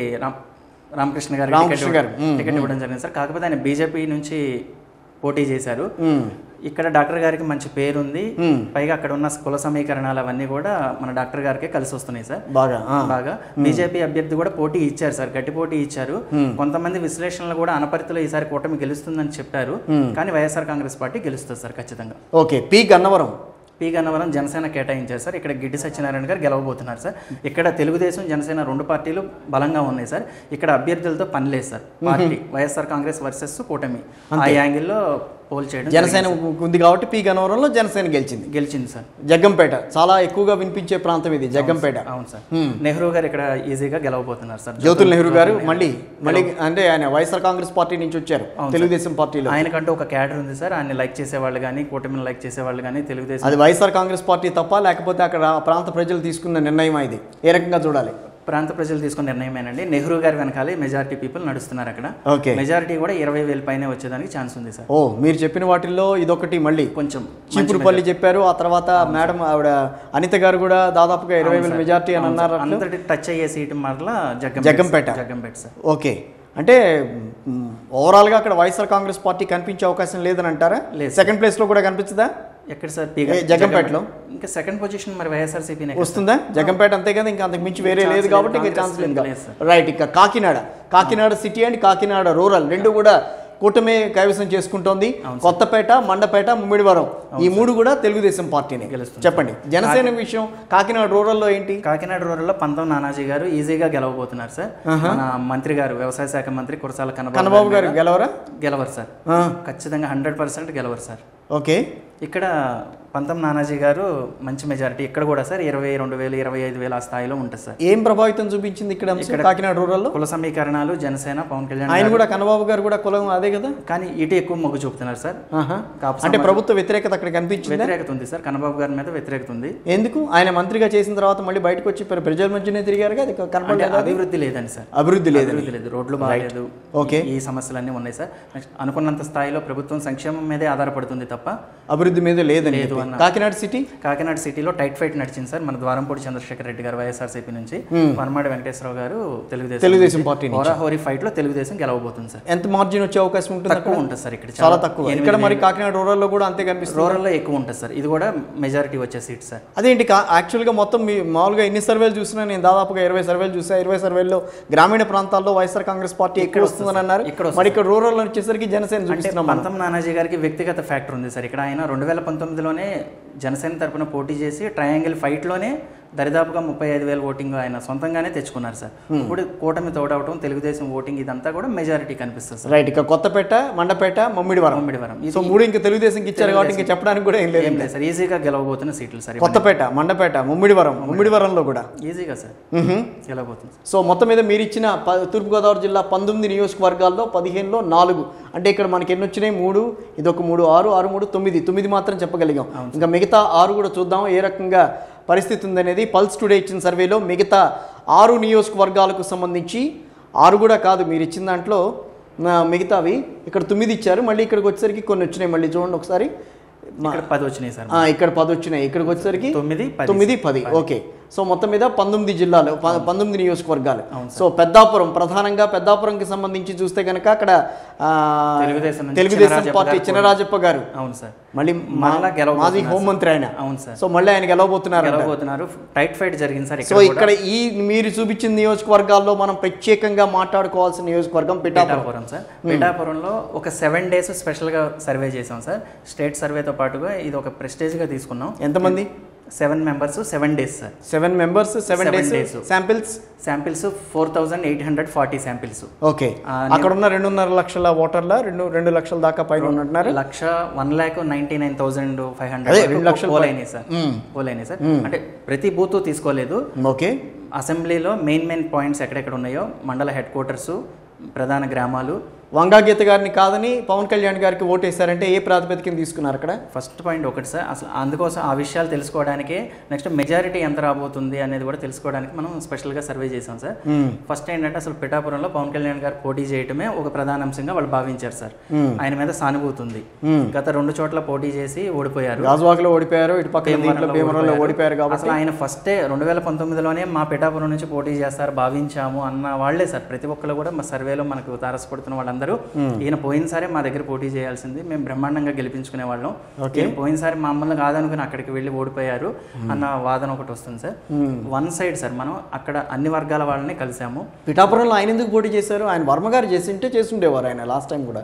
Speaker 2: రామకృష్ణ గారు టికెట్ ఇవ్వడం జరిగింది సార్. కాకపోతే ఆయన బీజేపీ నుంచి పోటీ చేశారు. ఇక్కడ డాక్టర్ గారికి మంచి పేరు ఉంది, పైగా అక్కడ ఉన్న కుల సమీకరణాలు అవన్నీ కూడా మన డాక్టర్ గారికి కలిసి వస్తున్నాయి సార్. బాగా బీజేపీ అభ్యర్థి కూడా పోటీ ఇచ్చారు సార్, గట్టి పోటీ ఇచ్చారు. కొంతమంది విశ్లేషణలు కూడా అనపర్తిలో ఈసారి కూటమి గెలుస్తుందని చెప్పారు, కానీ వైఎస్ఆర్ కాంగ్రెస్ పార్టీ గెలుస్తుంది సార్ ఖచ్చితంగా.
Speaker 1: ఓకే, పి గన్నవరం
Speaker 2: జనసేన కేటాయించారు సార్. ఇక్కడ గిడ్డి సత్యనారాయణ గారు గెలవబోతున్నారు సార్. ఇక్కడ తెలుగుదేశం జనసేన రెండు పార్టీలు బలంగా ఉన్నాయి సార్. ఇక్కడ అభ్యర్థులతో పని లేదు sir. Party YSR Congress versus కూటమి ఆ యాంగిల్లో పోల్ చేయడం.
Speaker 1: జనసేన ఉంది కాబట్టి పి గన్నవరంలో జనసేన గెలిచింది సార్. జగ్గంపేట చాలా ఎక్కువగా వినిపించే ప్రాంతం ఇది, జగ్గంపేట.
Speaker 2: అవును సార్. నెహ్రూ గారు ఇక్కడ ఈజీగా గెలవబోతున్నారు సార్.
Speaker 1: జ్యోతుల్ నెహ్రూ గారు మళ్ళీ అంటే ఆయన వైఎస్ఆర్ కాంగ్రెస్ పార్టీ నుంచి వచ్చారు తెలుగుదేశం పార్టీలో.
Speaker 2: ఆయనకంటూ ఒక క్యాడర్ ఉంది సార్. ఆయన లైక్ చేసేవాళ్ళు కానీ, కూటమిని లైక్ చేసేవాళ్ళు కానీ తెలుగుదేశం.
Speaker 1: అది వైఎస్ఆర్ కాంగ్రెస్ పార్టీ తప్ప, లేకపోతే అక్కడ ప్రాంత ప్రజలు తీసుకున్న నిర్ణయం ఇది ఏ రకంగా చూడాలి?
Speaker 2: ప్రాంత ప్రజలు తీసుకున్న నిర్ణయమేనండి. నెహ్రూ గారి వెనకాలే మెజారిటీ పీపుల్ నడుస్తున్నారు అక్కడ.
Speaker 1: ఓకే,
Speaker 2: మెజారిటీ కూడా 20,000 పైనే వచ్చేదానికి ఛాన్స్ ఉంది సార్.
Speaker 1: ఓ, మీరు చెప్పిన వాటిల్లో ఇదొకటి. మళ్ళీ కొంచెం చీపురుపల్లి చెప్పారు, ఆ తర్వాత మేడం ఆవిడ అనిత గారు కూడా దాదాపుగా 20,000 మెజారిటీ అని అన్నారు.
Speaker 2: అందరి టచ్ అయ్యే సీటు మరలా
Speaker 1: జగ్గంపేట సార్. ఓకే, అంటే ఓవరాల్గా అక్కడ వైఎస్ఆర్ కాంగ్రెస్ పార్టీ కనిపించే అవకాశం లేదని అంటారా? సెకండ్ ప్లేస్లో కూడా కనిపించదా?
Speaker 2: ఎక్కడ సార్?
Speaker 1: జగ్గంపేటలో
Speaker 2: ఇంకా సెకండ్ పొజిషన్ మరి వైఎస్ఆర్సీపీ
Speaker 1: వస్తుందా? జగ్గంపేట అంతే కదా, ఇంకా అంతకు మించి వేరే లేదు కాబట్టి ఇంకా ఛాన్స్ లేదు. రైట్, ఇక Kakinada city and Kakinada rural రెండు కూడా కూటమి కైవసం చేసుకుంటోంది. కొత్తపేట, మండపేట, ముమ్మిడివరం ఈ మూడు కూడా తెలుగుదేశం పార్టీని గెలుస్తుంది. చెప్పండి జనసేన విషయం. కాకినాడ రూరల్లో ఏంటి?
Speaker 2: కాకినాడ రూరల్లో పంతం నానాజీ గారు ఈజీగా గెలవబోతున్నారు సార్. మన మంత్రి గారు, వ్యవసాయ శాఖ మంత్రి కురసాల కన్నబాబు గారు గెలవరు సార్. ఖచ్చితంగా 100% గెలవరు సార్.
Speaker 1: ఓకే,
Speaker 2: ఇక్కడ పంతం నానాజీ గారు మంచి మెజారిటీ ఇక్కడ కూడా సార్. 22,000, 25,000 ఆ స్థాయిలో ఉంటుంది సార్.
Speaker 1: ఏం ప్రభావితం చూపించింది ఇక్కడ కాకినాడ రూరల్లో?
Speaker 2: కుల సమీకరణాలు, జనసేన, పవన్ కళ్యాణ్
Speaker 1: ఆయన కూడా, కన్నబాబు గారు కూడా కులం అదే కదా,
Speaker 2: కానీ ఇటు ఎక్కువ మొగ్గు చూపుతున్నారు సార్.
Speaker 1: అంటే ప్రభుత్వ వ్యతిరేకత అక్కడ కనిపించింది.
Speaker 2: వ్యతిరేకత ఉంది సార్, కన్నబాబు గారి మీద వ్యతిరేకత ఉంది.
Speaker 1: ఎందుకు? ఆయన మంత్రిగా చేసిన తర్వాత మళ్ళీ బయటకు వచ్చి ప్రజల మధ్యనే తిరిగారు కదా, కనపడలేదు.
Speaker 2: అభివృద్ధి లేదని సార్.
Speaker 1: అభివృద్ధి లేదు,
Speaker 2: రోడ్లు బాగాలేదు. ఓకే, ఈ సమస్యలన్నీ ఉన్నాయి సార్. అనుకున్నంత స్థాయిలో ప్రభుత్వం సంక్షేమం మీదే ఆధారపడుతుంది తప్ప
Speaker 1: అభివృద్ధి మీద లేదు.
Speaker 2: కాకినాడ సిటీలో టైట్ ఫైట్ నడిచింది సార్. మన ద్వారంపూడి చంద్రశేఖర్ రెడ్డి గారు వైఎస్ఆర్సీపీ నుంచి, వనమాడి వెంకటేశ్వరరావు గారు తెలుగుదేశం పార్టీ హోరీ ఫైట్ లో తెలుగుదేశం గెలవబోతుంది సార్.
Speaker 1: ఎంత మార్జిన్ వచ్చే అవకాశం ఉంటుంది?
Speaker 2: తక్కువ ఉంటుంది సార్, ఇక్కడ
Speaker 1: చాలా తక్కువ. ఇక్కడ మరి కాకినాడ రూరల్ లో కూడా అంతే కనిపిస్తుంది.
Speaker 2: రూరల్ లో ఎక్కువ ఉంటుంది సార్. ఇది కూడా మెజారిటీ వచ్చే సీట్ సార్.
Speaker 1: అదేంటి యాక్చువల్ గా మొత్తం మామూలుగా ఎన్ని సర్వేలు చూసినా నేను దాదాపుగా 20 సర్వేలు చూసా. 20 సర్వేల్లో గ్రామీణ ప్రాంతాల్లో వైఎస్ఆర్ కాంగ్రెస్ పార్టీ ఎక్కువ వస్తుందని అన్నారు. మరి ఇక్కడ రూరల్ వచ్చేసరికి జనసేన చూపిస్తున్నాం.
Speaker 2: పంతం నానాజీ గారికి వ్యక్తిగత ఫ్యాక్టర్ ఉంది సార్. ఇక్కడ ఆయన 2019లోనే జనసేన తరపున పోటీ చేసి ట్రయాంగిల్ ఫైట్లోనే దరిదాపుగా 35,000 ఓటింగ్ ఆయన సొంతంగానే తెచ్చుకున్నారు సార్. ఇప్పుడు కూటమి తోడవటం, తెలుగుదేశం ఓటింగ్ ఇదంతా కూడా మెజారిటీ కనిపిస్తుంది సార్.
Speaker 1: రైట్, ఇక కొత్తపేట, మండపేట, ముమ్మిడివరం సో మూడు ఇంకా తెలుగుదేశం ఇచ్చారు కాబట్టి ఇంకా చెప్పడానికి కూడా ఏం లేదు
Speaker 2: సార్. ఈజీగా గెలవబోతున్న సీట్లు సార్.
Speaker 1: కొత్తపేట, మండపేట, ముమ్మిడివరంలో కూడా ఈజీగా
Speaker 2: సార్ గెలవబోతుంది.
Speaker 1: సో మొత్తం మీద మీరు ఇచ్చిన తూర్పుగోదావరి జిల్లా 19 నియోజకవర్గాల్లో 15లో 4 అంటే ఇక్కడ మనకి ఎన్ని వచ్చినాయి? 3, ఇదొక 3, 6, 6, 3, 9 మాత్రం చెప్పగలిగాం. ఇంకా మిగతా 6 కూడా చూద్దాం ఏ రకంగా పరిస్థితి ఉందనేది. పల్స్ టుడే ఇచ్చిన సర్వేలో మిగతా 6 నియోజకవర్గాలకు సంబంధించి 6 కూడా కాదు మీరు ఇచ్చిన దాంట్లో మిగతావి ఇక్కడ 9 ఇచ్చారు. మళ్ళీ ఇక్కడికి వచ్చేసరికి కొన్ని వచ్చినాయి. మళ్ళీ చూడండి ఒకసారి.
Speaker 2: 10 వచ్చినాయి సార్.
Speaker 1: ఇక్కడ 10 వచ్చినాయి. ఇక్కడికి వచ్చేసరికి 9, 10. ఓకే, సో మొత్తం మీద 19 జిల్లాలు, 19 నియోజకవర్గాలు. సో పెద్దాపురం, ప్రధానంగా పెద్దాపురంకి సంబంధించి చూస్తే కనుక అక్కడ తెలుగుదేశం పార్టీ చినరాజప్ప గారు, అవును సార్, మళ్ళీ మాజీ హోంమంత్రి ఆయన, అవును సార్. సో మళ్ళీ ఆయన గెలవబోతున్నారు.
Speaker 2: టైట్ ఫైట్ జరిగింది సార్.
Speaker 1: సో ఇక్కడ ఈ మీరు చూపించిన నియోజకవర్గాల్లో మనం ప్రత్యేకంగా మాట్లాడుకోవాల్సిన నియోజకవర్గం పిఠాపురం సార్.
Speaker 2: పిఠాపురంలో ఒక 7 days స్పెషల్ గా సర్వే చేసాం సార్. స్టేట్ సర్వేతో పాటుగా ఇది ఒక ప్రెస్టేజ్ గా తీసుకున్నాం.
Speaker 1: ఎంతమంది?
Speaker 2: 7 members, 7 days sir.
Speaker 1: 7 members, 7 days. Samples
Speaker 2: 4,840 samples.
Speaker 1: Okay, అక్కడ ఉన్న 2.5 లక్షల ఓటర్ల 2 లక్షల దాకా పైన ఉంటున్నారు.
Speaker 2: 1,99,500 పోల్ అయినాయి సార్. అంటే ప్రతి బూత్ తీసుకోలేదు.
Speaker 1: ఓకే,
Speaker 2: అసెంబ్లీలో మెయిన్ పాయింట్స్ ఎక్కడెక్కడ ఉన్నాయో, మండల హెడ్ క్వార్టర్స్, ప్రధాన గ్రామాలు.
Speaker 1: వంగాగీత గారిని కాదని పవన్ కళ్యాణ్ గారికి ఓటేశారంటే ఏ ప్రాతిపదికన తీసుకున్నారు అక్కడ?
Speaker 2: ఫస్ట్ పాయింట్ ఒకటి సార్. అసలు అందుకోసం ఆ విషయాలు తెలుసుకోవడానికే, నెక్స్ట్ మెజారిటీ ఎంత రాబోతుంది అనేది కూడా తెలుసుకోవడానికి మనం స్పెషల్గా సర్వే చేసాం సార్. ఫస్ట్ ఏంటంటే అసలు పిఠాపురంలో పవన్ కళ్యాణ్ గారు పోటీ చేయడమే ఒక ప్రధాన అంశంగా వాళ్ళు భావించారు సార్. ఆయన మీద సానుభూతి ఉంది. గత 2 చోట్ల పోటీ చేసి ఓడిపోయారు.
Speaker 1: గాజువాకలో ఓడిపోయారు, ఇటు పక్కన భీమవరంలో ఓడిపోయారు. కాబట్టి
Speaker 2: అసలు ఆయన ఫస్టే 2019లోనే మా పిఠాపురం నుంచి పోటీ చేస్తారు భావించాము అన్న వాళ్లే సార్. ప్రతి ఒక్కరు కూడా మా సర్వేలో మనకు తారసపడుతున్న వాళ్ళందరూ వాళ్ళందరూ ఈయన పోయినసారి మా దగ్గర పోటీ చేయాల్సింది, మేము బ్రహ్మాండంగా గెలిపించుకునే వాళ్ళం, ఈయన పోయినసారి మమ్మల్ని కాదనుకుని అక్కడికి వెళ్ళి ఓడిపోయారు అన్న వాదన ఒకటి వస్తుంది సార్. వన్ సైడ్ సార్, మనం అక్కడ అన్ని వర్గాల వాళ్ళని కలిసాము.
Speaker 1: పిఠాపురంలో ఆయన ఎందుకు పోటీ చేశారు? ఆయన వర్మ గారు చేస్తుండేవారు ఆయన లాస్ట్ టైం కూడా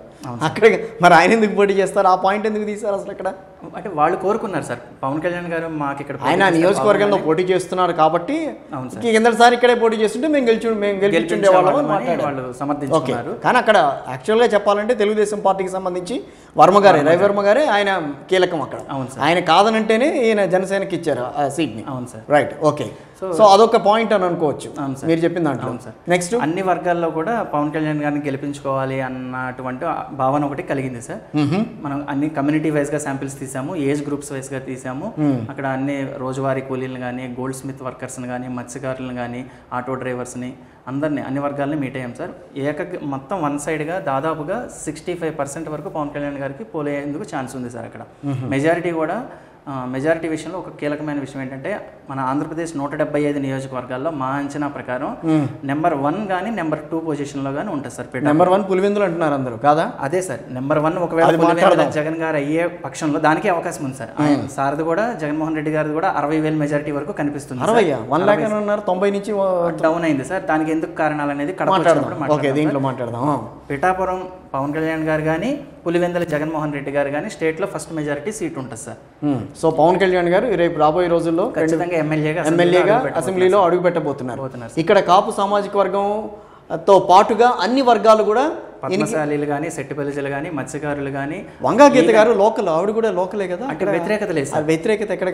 Speaker 1: అక్కడ, మరి ఆయన ఎందుకు పోటీ చేస్తారు? ఆ పాయింట్ ఎందుకు తీశారు అసలు అక్కడ?
Speaker 2: అంటే వాళ్ళు కోరుకున్నారు సార్, పవన్ కళ్యాణ్ గారు మాకు ఇక్కడ
Speaker 1: ఆయన నియోజకవర్గంలో పోటీ చేస్తున్నారు కాబట్టి కిందసారి ఇక్కడే పోటీ చేస్తుంటే మేము గెలిపించుండే
Speaker 2: వాళ్ళు సమర్థించుకున్నారు.
Speaker 1: కానీ అక్కడ యాక్చువల్గా చెప్పాలంటే తెలుగుదేశం పార్టీకి సంబంధించి వర్మ గారే, రవివర్మ గారే ఆయన కీలకం అక్కడ. ఆయన కాదనంటేనే ఈయన జనసేనకి ఇచ్చారు ఆ సీట్ని.
Speaker 2: అవును సార్,
Speaker 1: రైట్, ఓకే. సో అదొక పాయింట్ అని అనుకోవచ్చు మీరు చెప్పిన దాంట్లో. నెక్స్ట్
Speaker 2: అన్ని వర్గాల్లో కూడా పవన్ కళ్యాణ్ గారిని గెలిపించుకోవాలి అన్నటువంటి భావన ఒకటి కలిగింది సార్. మనం అన్ని కమ్యూనిటీ వైజ్ గా శాంపిల్స్ తీసాము, ఏజ్ గ్రూప్స్ వైజ్ గా తీసాము. అక్కడ అన్ని రోజువారీ కూలీలను కానీ, గోల్డ్ స్మిత్ వర్కర్స్ కానీ, మత్స్యకారులను కానీ, ఆటో డ్రైవర్స్ని, అందరినీ అన్ని వర్గాలని మీట్ అయ్యాం సార్. మొత్తం వన్ సైడ్గా దాదాపుగా 65% వరకు పవన్ కళ్యాణ్ గారికి పోలేందుకు ఛాన్స్ ఉంది సార్ అక్కడ. మెజారిటీ విషయంలో ఒక కీలకమైన విషయం ఏంటంటే, మన ఆంధ్రప్రదేశ్ 175 నియోజకవర్గాల్లో మా అంచనా ప్రకారం నెంబర్ 1 కానీ నెంబర్ 2 పొజిషన్లో కానీ ఉంటుంది సార్.
Speaker 1: నెంబర్ 1 పులివెందులు అంటున్నారు అందరూ కాదా?
Speaker 2: అదే సార్, నెంబర్ 1 ఒకవేళ జగన్ గారు అయ్యే పక్షంలో దానికి అవకాశం ఉంది సార్. సారది కూడా, జగన్మోహన్ రెడ్డి గారిది కూడా 60,000 మెజారిటీ వరకు కనిపిస్తుంది.
Speaker 1: 90 నుంచి
Speaker 2: డౌన్ అయింది సార్. దానికి ఎందుకు కారణాలు అనేది
Speaker 1: మాట్లాడదాం.
Speaker 2: పిఠాపురం పవన్ కళ్యాణ్ గారు కానీ, పులివెందుల జగన్మోహన్ రెడ్డి గారు కానీ స్టేట్లో ఫస్ట్ మెజారిటీ సీట్ ఉంటుంది సార్.
Speaker 1: సో పవన్ కళ్యాణ్ గారు రేపు రాబోయే రోజుల్లో
Speaker 2: ఖచ్చితంగా ఎమ్మెల్యేగా
Speaker 1: అసెంబ్లీలో అడుగు పెట్టబోతున్నారు. ఇక్కడ కాపు సామాజిక వర్గంతో పాటుగా అన్ని వర్గాలు కూడా,
Speaker 2: పద్మశాలీలు కానీ, సెట్టిపల్లిజలు కానీ, మత్స్యకారులు కానీ.
Speaker 1: వంగా గీత గారు లోకల్, ఆవిడ కూడా లోకలే కదా.
Speaker 2: అంటే వ్యతిరేకత లేదు సార్.
Speaker 1: వ్యతిరేకత ఎక్కడ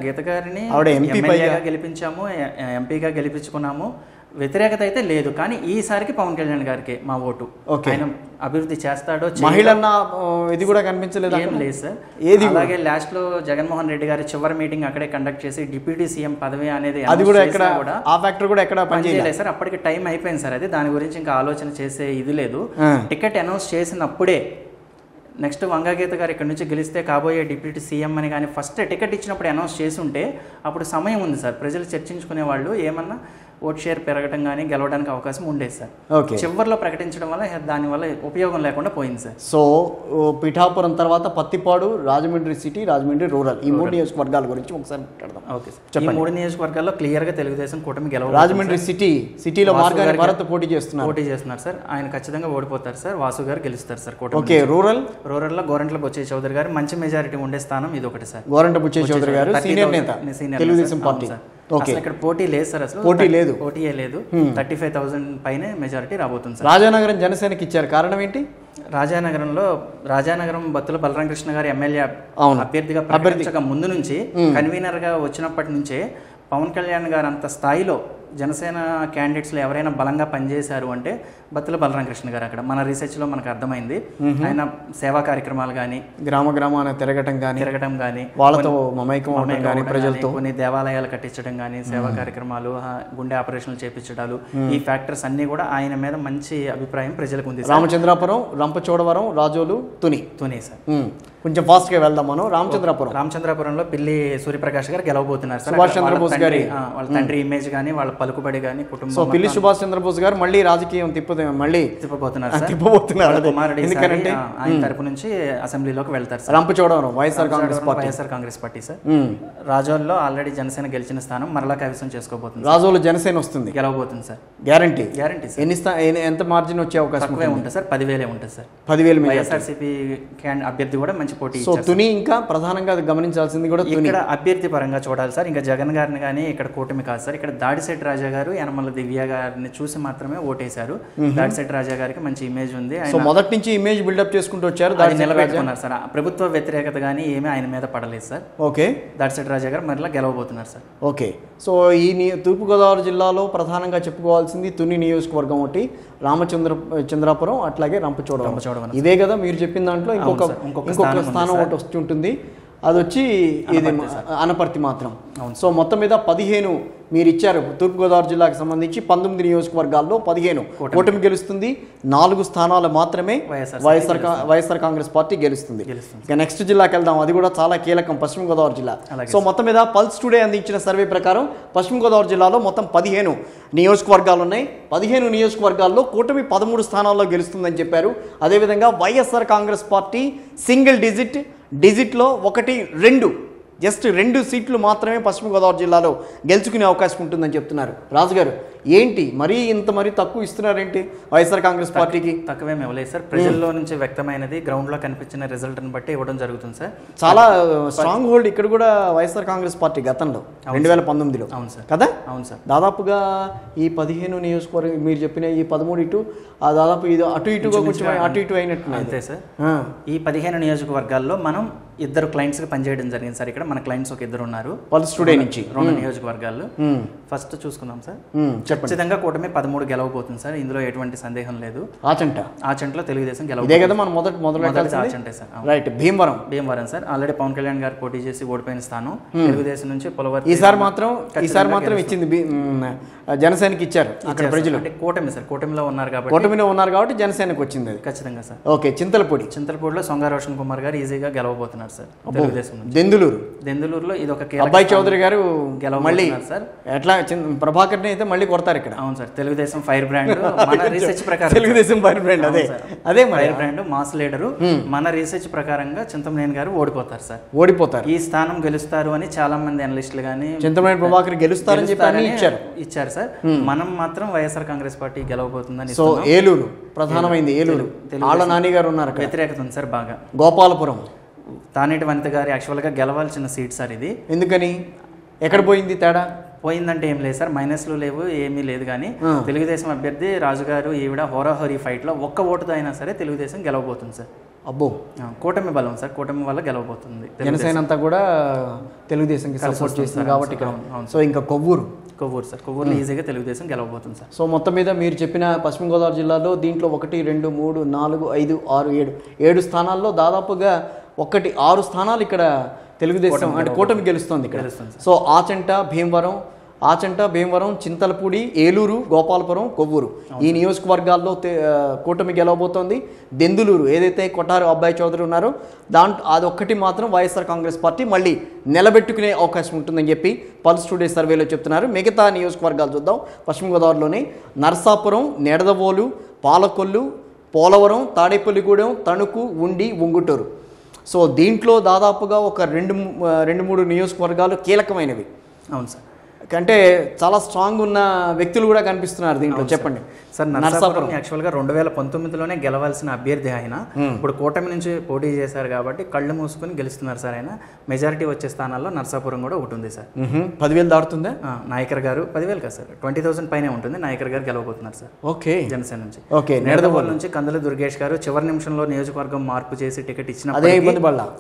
Speaker 2: గీత గారిని
Speaker 1: ఎంపీగా
Speaker 2: గెలిపించాము, ఎంపీగా గెలిపించుకున్నాము. వ్యతిరేకత అయితే లేదు, కానీ ఈసారికి పవన్ కళ్యాణ్ గారికి మా ఓటు. ఆయన అభివృద్ధి చేస్తాడో,
Speaker 1: మహిళన్న ఇది కూడా కనిపించలేదు,
Speaker 2: ఏం లేదు సార్. ఏది అలాగే లాస్ట్ లో జగన్మోహన్ రెడ్డి గారి చివరి మీటింగ్ అక్కడే కండక్ట్ చేసి డిప్యూటీ సీఎం పదవి అనేది
Speaker 1: అది కూడా ఎక్కడ, ఆ ఫ్యాక్టర్ కూడా ఎక్కడ
Speaker 2: పనిచేయలేదు సార్. అప్పటికి టైం అయిపోయింది సార్. అది దాని గురించి ఇంకా ఆలోచన చేసే ఇది లేదు. టికెట్ అనౌన్స్ చేసినప్పుడే నెక్స్ట్ వంగాగీత గారు ఇక్కడ నుంచి గెలిస్తే కాబోయే డిప్యూటీ సీఎం అని కానీ ఫస్ట్ టికెట్ ఇచ్చినప్పుడు అనౌన్స్ చేసి ఉంటే అప్పుడు సమయం ఉంది సార్. ప్రజలు చర్చించుకునే వాళ్ళు, ఏమన్నా ఓట్ షేర్ పెరగడం కానీ గెలవడానికి అవకాశం ఉండేది సార్. చివరిలో ప్రకటించడం వల్ల దానివల్ల ఉపయోగం లేకుండా పోయింది సార్.
Speaker 1: సో పిఠాపురం తర్వాత పత్తిపాడు, రాజమండ్రి సిటీ, రాజమండ్రి రూరల్, ఈ 3 నియోజకవర్గాల గురించి ఒకసారి మాట్లాడదాం.
Speaker 2: Okay sir. ఈ 3 నియోజకవర్గాల్లో క్లియర్ గా తెలుగుదేశం కూటమి గెలవ.
Speaker 1: రాజమండ్రి సిటీలో మార్గాని భరత్ పోటీ చేస్తున్నారు
Speaker 2: సార్. ఆయన ఖచ్చితంగా ఓడిపోతారు సార్. వాసు గారు గెలుస్తారు సార్ కూటమి.
Speaker 1: ఓకే. రూరల్లో
Speaker 2: గోరంట్ల బుచ్చయ్య చౌదరి గారు మంచి మెజారిటీ ఉండే స్థానం ఇది ఒకటి సార్.
Speaker 1: గోరంట్ల బుచ్చయ్య చౌదరి గారు సీనియర్ నేత తెలుగుదేశం పార్టీ.
Speaker 2: అసలు ఇక్కడ పోటీ లేదు సార్, అసలు పోటీయే లేదు. 35,000 పైనే మెజారిటీ రాబోతుంది సార్.
Speaker 1: రాజానగరం జనసేనకి ఇచ్చారు, కారణం ఏంటి?
Speaker 2: రాజానగరం బత్తుల బలరామకృష్ణ గారి ఎమ్మెల్యే అభ్యర్థిగా ప్రకటించక ముందు నుంచి, కన్వీనర్ గా వచ్చినప్పటి నుంచే పవన్ కళ్యాణ్ గారు అంత స్థాయిలో జనసేన క్యాండిడేట్స్లో ఎవరైనా బలంగా పనిచేశారు అంటే బత్తుల బలరామకృష్ణ గారు. అక్కడ మన రీసెర్చ్లో మనకు అర్థమైంది. ఆయన సేవా కార్యక్రమాలు కానీ,
Speaker 1: గ్రామాన తిరగటం కానీ, వాళ్ళతో మమైకం కానీ, ప్రజలతో కొన్ని
Speaker 2: దేవాలయాలు కట్టించడం కానీ, సేవా కార్యక్రమాలు, గుండె ఆపరేషన్లు చేయించడాలు, ఈ ఫ్యాక్టర్స్ అన్ని కూడా ఆయన మీద మంచి అభిప్రాయం ప్రజలకు ఉంది.
Speaker 1: రామచంద్రాపురం, రంపచోడవరం, రాజోలు, తుని సార్. కొంచెం ఫాస్ట్ గా వెళ్దాం మనం.
Speaker 2: రామచంద్రాపురంలో పిల్లి సూర్యప్రకాష్ గారు గెలవబోతున్నారు సార్.
Speaker 1: సుభాష్ చంద్రబోస్ గారి
Speaker 2: వాళ్ళ తండ్రి ఇమేజ్ కానీ, వాళ్ళ పలుకుబడి కానీ, కుటుంబం.
Speaker 1: సో పిల్లి సుభాష్ చంద్రబోస్ గారు మళ్ళీ రాజకీయం తిప్పబోతున్నారు.
Speaker 2: ఎందుకంటే ఆయన తరపు నుంచి అసెంబ్లీలోకి వెళ్తారు sir.
Speaker 1: Rampachodavaram YSR
Speaker 2: Congress party sir. రాజోల్లో ఆల్రెడీ జనసేన గెలిచిన స్థానం మరలా కైవసం చేసుకోబోతుంది.
Speaker 1: రాజోలు జనసేన వస్తుంది,
Speaker 2: గెలవబోతుంది సార్.
Speaker 1: గ్యారంటీ.
Speaker 2: ఎంత
Speaker 1: మార్జిన్ వచ్చే అవకాశం
Speaker 2: ఉంటుంది సార్? 10,000 ఉంటుంది సార్.
Speaker 1: 10,000
Speaker 2: వైఎస్ఆర్సీపీ అభ్యర్థి కూడా మంచి పోటీ.
Speaker 1: సో తుని ఇంకా ప్రధానంగా గమనించాల్సింది కూడా
Speaker 2: ఇక్కడ అభ్యర్థి పరంగా చూడాలి సార్. ఇంకా జగన్ గారిని కానీ ఇక్కడ కూటమి కాదు సార్. ఇక్కడ దాడిశెట్టి రాజా గారు, యనమల దివ్య గారిని చూసి మాత్రమే ఓటేశారు. దాడిశెట్టి రాజా గారికి మంచి ఇమేజ్ ఉంది.
Speaker 1: సో మొదటి నుంచి ఇమేజ్ బిల్డప్ చేసుకుంటూ వచ్చారు,
Speaker 2: నిలబెట్టుకున్నారు సార్. ప్రభుత్వ వ్యతిరేకత కానీ ఏమీ ఆయన మీద పడలేదు సార్.
Speaker 1: ఓకే.
Speaker 2: దాడిశెట్టి రాజా గారు మరలా గెలవబోతున్నారు సార్.
Speaker 1: ఓకే. సో ఈ తూర్పుగోదావరి జిల్లాలో ప్రధానంగా చెప్పుకోవాల్సింది తుని నియోజకవర్గం ఒకటి, రామచంద్రాపురం, అట్లాగే రంపచోడవరం. ఇదే కదా మీరు చెప్పిన దాంట్లో ఇంకొక స్థానం ఒకటి వస్తుంటుంది. అది వచ్చి ఇది అనపర్తి మాత్రం. సో మొత్తం మీద 15 మీరు ఇచ్చారు. తూర్పుగోదావరి జిల్లాకు సంబంధించి 19 నియోజకవర్గాల్లో 15 కూటమి గెలుస్తుంది. 4 స్థానాలు మాత్రమే వైఎస్ఆర్ కాంగ్రెస్ పార్టీ గెలుస్తుంది. ఇక నెక్స్ట్ జిల్లాకి వెళ్దాం. అది కూడా చాలా కీలకం, పశ్చిమ గోదావరి జిల్లా. సో మొత్తం మీద పల్స్ టుడే అందించిన సర్వే ప్రకారం పశ్చిమ గోదావరి జిల్లాలో మొత్తం 15 నియోజకవర్గాలు ఉన్నాయి. 15 నియోజకవర్గాల్లో కూటమి 13 స్థానాల్లో గెలుస్తుందని చెప్పారు. అదేవిధంగా వైఎస్ఆర్ కాంగ్రెస్ పార్టీ సింగిల్ డిజిట్లో 1, 2 జస్ట్ 2 సీట్లు మాత్రమే పశ్చిమ గోదావరి జిల్లాలో గెలుచుకునే అవకాశం ఉంటుందని చెప్తున్నారు. రాజుగారు ఏంటి మరీ తక్కువ ఇస్తున్నారేంటి వైఎస్ఆర్ కాంగ్రెస్ పార్టీకి?
Speaker 2: తక్కువేం ఇవ్వలేదు సార్. ప్రజల్లో నుంచి వ్యక్తమైనది గ్రౌండ్లో కనిపించిన రిజల్ట్ని బట్టి ఇవ్వడం జరుగుతుంది సార్.
Speaker 1: చాలా స్ట్రాంగ్ హోల్డ్ ఇక్కడ కూడా వైఎస్ఆర్ కాంగ్రెస్ పార్టీ గతంలో 2019లో.
Speaker 2: అవును సార్
Speaker 1: కదా.
Speaker 2: అవును సార్.
Speaker 1: దాదాపుగా ఈ 15 నియోజకవర్గం మీరు చెప్పిన ఈ 13 ఇటు దాదాపు ఇది అటు ఇటు అయినట్టు.
Speaker 2: అంతే సార్. ఈ 15 నియోజకవర్గాల్లో మనం 2 క్లయింట్స్కి పనిచేయడం జరిగింది సార్. ఇక్కడ మన క్లయింట్స్ ఒక 2 ఉన్నారు
Speaker 1: పల్స్ టుడే నుంచి
Speaker 2: 2 నియోజకవర్గాల్లో. ఫస్ట్ చూసుకుందాం సార్. ఖచ్చితంగా కూటమి 13 గెలవబోతుంది సార్, ఇందులో ఎటువంటి సందేహం లేదు. ఆచంటలో తెలుగుదేశం ఆచంటే sir.
Speaker 1: Right.
Speaker 2: Bhimavaram sir already Pawan Kalyan garu పోటీ చేసి ఓడిపోయిన స్థానం. తెలుగుదేశం నుంచి పొలవర్తి.
Speaker 1: ఈసారి మాత్రం ఇచ్చింది జనసేనకి ఇచ్చారు అక్కడ ప్రజలు.
Speaker 2: అంటే కూటమిలో ఉన్నారు
Speaker 1: కాబట్టి జనసేనకు వచ్చింది అది.
Speaker 2: ఖచ్చితంగా సార్.
Speaker 1: ఓకే. చింతలపూడిలో
Speaker 2: సొంగ రోషన్ కుమార్ గారు ఈజీగా గెలవబోతున్నారు సార్ తెలుగుదేశం.
Speaker 1: దెందులూరులో
Speaker 2: ఇది ఒక
Speaker 1: అబ్బాయి చౌదరి గారు
Speaker 2: మళ్ళీ సార్.
Speaker 1: ఎట్లా ప్రభాకర్ అయితే మళ్ళీ కొడతారు ఇక్కడ.
Speaker 2: అవును సార్. తెలుగుదేశం ఫైర్ బ్రాండ్ మన రీసెర్చ్ ప్రకారం
Speaker 1: తెలుగుదేశం ఫైర్ బ్రాండ్ అదే
Speaker 2: ఫైర్ బ్రాండ్ మాస్ లీడరు. మన రీసెర్చ్ ప్రకారంగా చింతమనేని గారు ఓడిపోతారు సార్. ఈ స్థానం గెలుస్తారు అని చాలా మంది అనలిస్టులు కానీ
Speaker 1: చింతమనేని ప్రభాకర్ గెలుస్తారని చెప్పి
Speaker 2: ఇచ్చారు సార్. మనం మాత్రం వైఎస్ఆర్ కాంగ్రెస్ పార్టీ గెలవబోతుందని.
Speaker 1: సో ఏలూరు ప్రధానమైంది. ఏలూరు ఆళ్ళ నాని గారు ఉన్నారు.
Speaker 2: వ్యతిరేకత ఉంది సార్ బాగా.
Speaker 1: గోపాలపురం
Speaker 2: తానేటి వనిత గారు యాక్చువల్గా గెలవాల్సిన సీట్ సార్ ఇది.
Speaker 1: ఎందుకని ఎక్కడ పోయింది తేడా?
Speaker 2: పోయిందంటే ఏం లేదు సార్, మైనస్లు లేవు ఏమీ లేదు. కానీ తెలుగుదేశం అభ్యర్థి రాజుగారు ఈవిడ హోరాహోరీ ఫైట్లో 1 ఓటుతో అయినా సరే తెలుగుదేశం గెలవబోతుంది సార్.
Speaker 1: అబ్బో.
Speaker 2: కూటమి బలం సార్, కూటమి వల్ల గెలవబోతుంది.
Speaker 1: జనసేన అంతా కూడా తెలుగుదేశంకి సపోర్ట్ చేస్తుంది కాబట్టి. సో ఇంకా కొవ్వూరు
Speaker 2: సార్, కొవ్వూరులో ఈజీగా తెలుగుదేశం గెలవబోతుంది సార్.
Speaker 1: సో మొత్తం మీద మీరు చెప్పిన పశ్చిమ గోదావరి జిల్లాలో దీంట్లో 1, 2, 3, 4, 5, 6, 7 స్థానాల్లో దాదాపుగా 6 స్థానాలు ఇక్కడ తెలుగుదేశం అంటే కూటమి గెలుస్తుంది ఇక్కడ. సో ఆచంట, భీమవరం, చింతలపూడి, ఏలూరు, గోపాలపురం, కొవ్వూరు ఈ నియోజకవర్గాల్లో కూటమి గెలవబోతోంది. దెందులూరు ఏదైతే కొట్టారు అబ్బాయి చౌదరి ఉన్నారో అదొక్కటి మాత్రం వైఎస్ఆర్ కాంగ్రెస్ పార్టీ మళ్ళీ నిలబెట్టుకునే అవకాశం ఉంటుందని చెప్పి పల్స్ టుడే సర్వేలో చెప్తున్నారు. మిగతా నియోజకవర్గాలు చూద్దాం. పశ్చిమ గోదావరిలోనే నర్సాపురం, నెడదవోలు, పాలకొల్లు, పోలవరం, తాడేపల్లిగూడెం, తణుకు, ఉండి, ఉంగుటూరు. సో దీంట్లో దాదాపుగా ఒక 2-3 నియోజకవర్గాలు కీలకమైనవి.
Speaker 2: అవును సార్.
Speaker 1: అంటే చాలా స్ట్రాంగ్ ఉన్న వ్యక్తులు కూడా కనిపిస్తున్నారు దీంట్లో. చెప్పండి
Speaker 2: సార్. నర్సాపురం యాక్చువల్గా 2019లోనే గెలవాల్సిన అభ్యర్థి ఆయన. ఇప్పుడు కూటమి నుంచి పోటీ చేశారు కాబట్టి కళ్ళు మూసుకుని గెలుస్తున్నారు సార్ ఆయన. మెజారిటీ వచ్చే స్థానాల్లో నర్సాపురం కూడా ఒకటి ఉంది సార్.
Speaker 1: 10,000 దాటుతుందా?
Speaker 2: నాయకర్ గారు 10,000 కాదు సార్, 20,000 పైనే ఉంటుంది. నాయకర్ గారు గెలవబోతున్నారు సార్.
Speaker 1: ఓకే.
Speaker 2: జనసేన నుంచి.
Speaker 1: ఓకే.
Speaker 2: నెడదవోలు నుంచి కందుల దుర్గేష్ గారు చివరి నిమిషంలో నియోజకవర్గం మార్పు చేసి టికెట్ ఇచ్చిన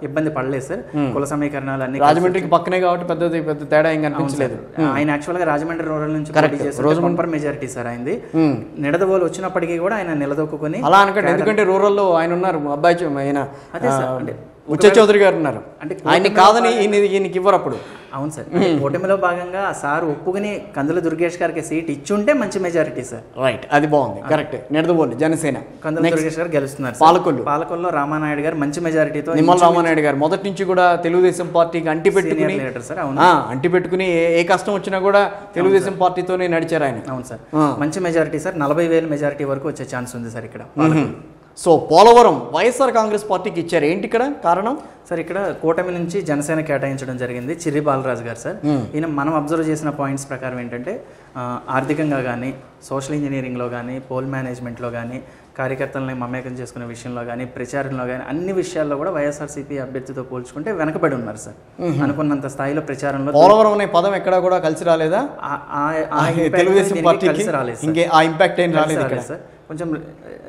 Speaker 2: ఇబ్బంది పడలేదు సార్. కుల సమీకరణాలు అన్ని
Speaker 1: రాజమండ్రికి పక్కనే కాబట్టి పెద్ద తేడా ఏం కనిపించలేదు.
Speaker 2: ఆయన యాక్చువల్గా రాజమండ్రి రూరల్ నుంచి పోటీ చేశారు. బంపర్ మెజారిటీ సార్ అయింది. నిడదవోలు వచ్చినప్పటికీ కూడా ఆయన నిలదొక్కుని
Speaker 1: అలా అనకండి. ఎందుకంటే రూరల్లో ఆయన ఉన్నారు అబ్బాయి ఆయన ఉచ్చ చౌదరి గారు ఉన్నారు. అంటే ఆయన్ని కాదని ఈయనకి ఇవ్వరు అప్పుడు.
Speaker 2: అవును సార్. కూటమిలో భాగంగా సార్ ఒప్పుకుని కందుల దుర్గేష్ గారికి సీట్ ఇచ్చుంటే మంచి మెజారిటీ సార్.
Speaker 1: రైట్. అది బాగుంది. కరెక్ట్. నెడదవోలు జనసేన
Speaker 2: కందుల దుర్గేష్ గారు గెలుస్తున్నారు. పాలకొల్లో రామానాయుడు గారు మంచి మెజారిటీతో.
Speaker 1: నిమ్మల రామానాయుడు గారు మొదటి నుంచి కూడా తెలుగుదేశం పార్టీకి అంటిపెట్టుకుని ఏ కష్టం వచ్చినా కూడా తెలుగుదేశం పార్టీతోనే నడిచారు ఆయన.
Speaker 2: అవును సార్. మంచి మెజారిటీ సార్. 40,000 మెజారిటీ వరకు వచ్చే ఛాన్స్ ఉంది సార్ ఇక్కడ.
Speaker 1: సో పోలవరం వైఎస్ఆర్ కాంగ్రెస్ పార్టీకి ఇచ్చారు. ఏంటి ఇక్కడ కారణం
Speaker 2: సార్? ఇక్కడ కూటమి నుంచి జనసేన కేటాయించడం జరిగింది. చిర్రి బాలరాజు గారు సార్. ఈయన మనం అబ్జర్వ్ చేసిన పాయింట్స్ ప్రకారం ఏంటంటే ఆర్థికంగా కానీ, సోషల్ ఇంజనీరింగ్లో కానీ, పోల్ మేనేజ్మెంట్లో కానీ, కార్యకర్తలని మమేకం చేసుకునే విషయంలో కానీ, ప్రచారంలో కానీ అన్ని విషయాల్లో కూడా వైఎస్ఆర్సీపీ అభ్యర్థితో పోల్చుకుంటే వెనకబడి ఉన్నారు సార్. అనుకున్నంత స్థాయిలో ప్రచారంలో
Speaker 1: పోలవరం అనే పదం ఎక్కడా కూడా కలిసి రాలేదా? తెలుగుదేశం పార్టీకి
Speaker 2: రాలేదు
Speaker 1: ఆ ఇంపాక్ట్ ఏం రాలేదు
Speaker 2: సార్. కొంచెం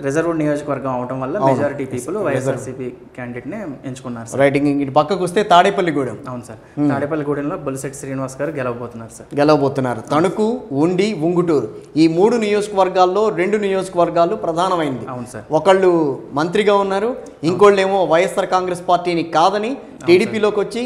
Speaker 2: రిజర్వ్డ్ నియోజకవర్గం అవడం వల్ల మెజారిటీ పీపుల్ వైఎస్ఆర్సీపీ క్యాండిడేట్ని ఎంచుకున్నారు సార్.
Speaker 1: రైట్. ఇటు పక్కకు వస్తే తాడేపల్లిగూడెం.
Speaker 2: అవును సార్, తాడేపల్లిగూడెంలో బొలిశెట్టి శ్రీనివాస్ గారు గెలవబోతున్నారు సార్.
Speaker 1: గెలవబోతున్నారు. తణుకు, ఉండి, ఉంగుటూరు ఈ 3 నియోజకవర్గాల్లో 2 నియోజకవర్గాలు ప్రధానమైంది.
Speaker 2: అవును సార్.
Speaker 1: ఒకళ్ళు మంత్రిగా ఉన్నారు, ఇంకోళ్ళేమో వైఎస్ఆర్ కాంగ్రెస్ పార్టీని కాదని టీడీపీలోకి వచ్చి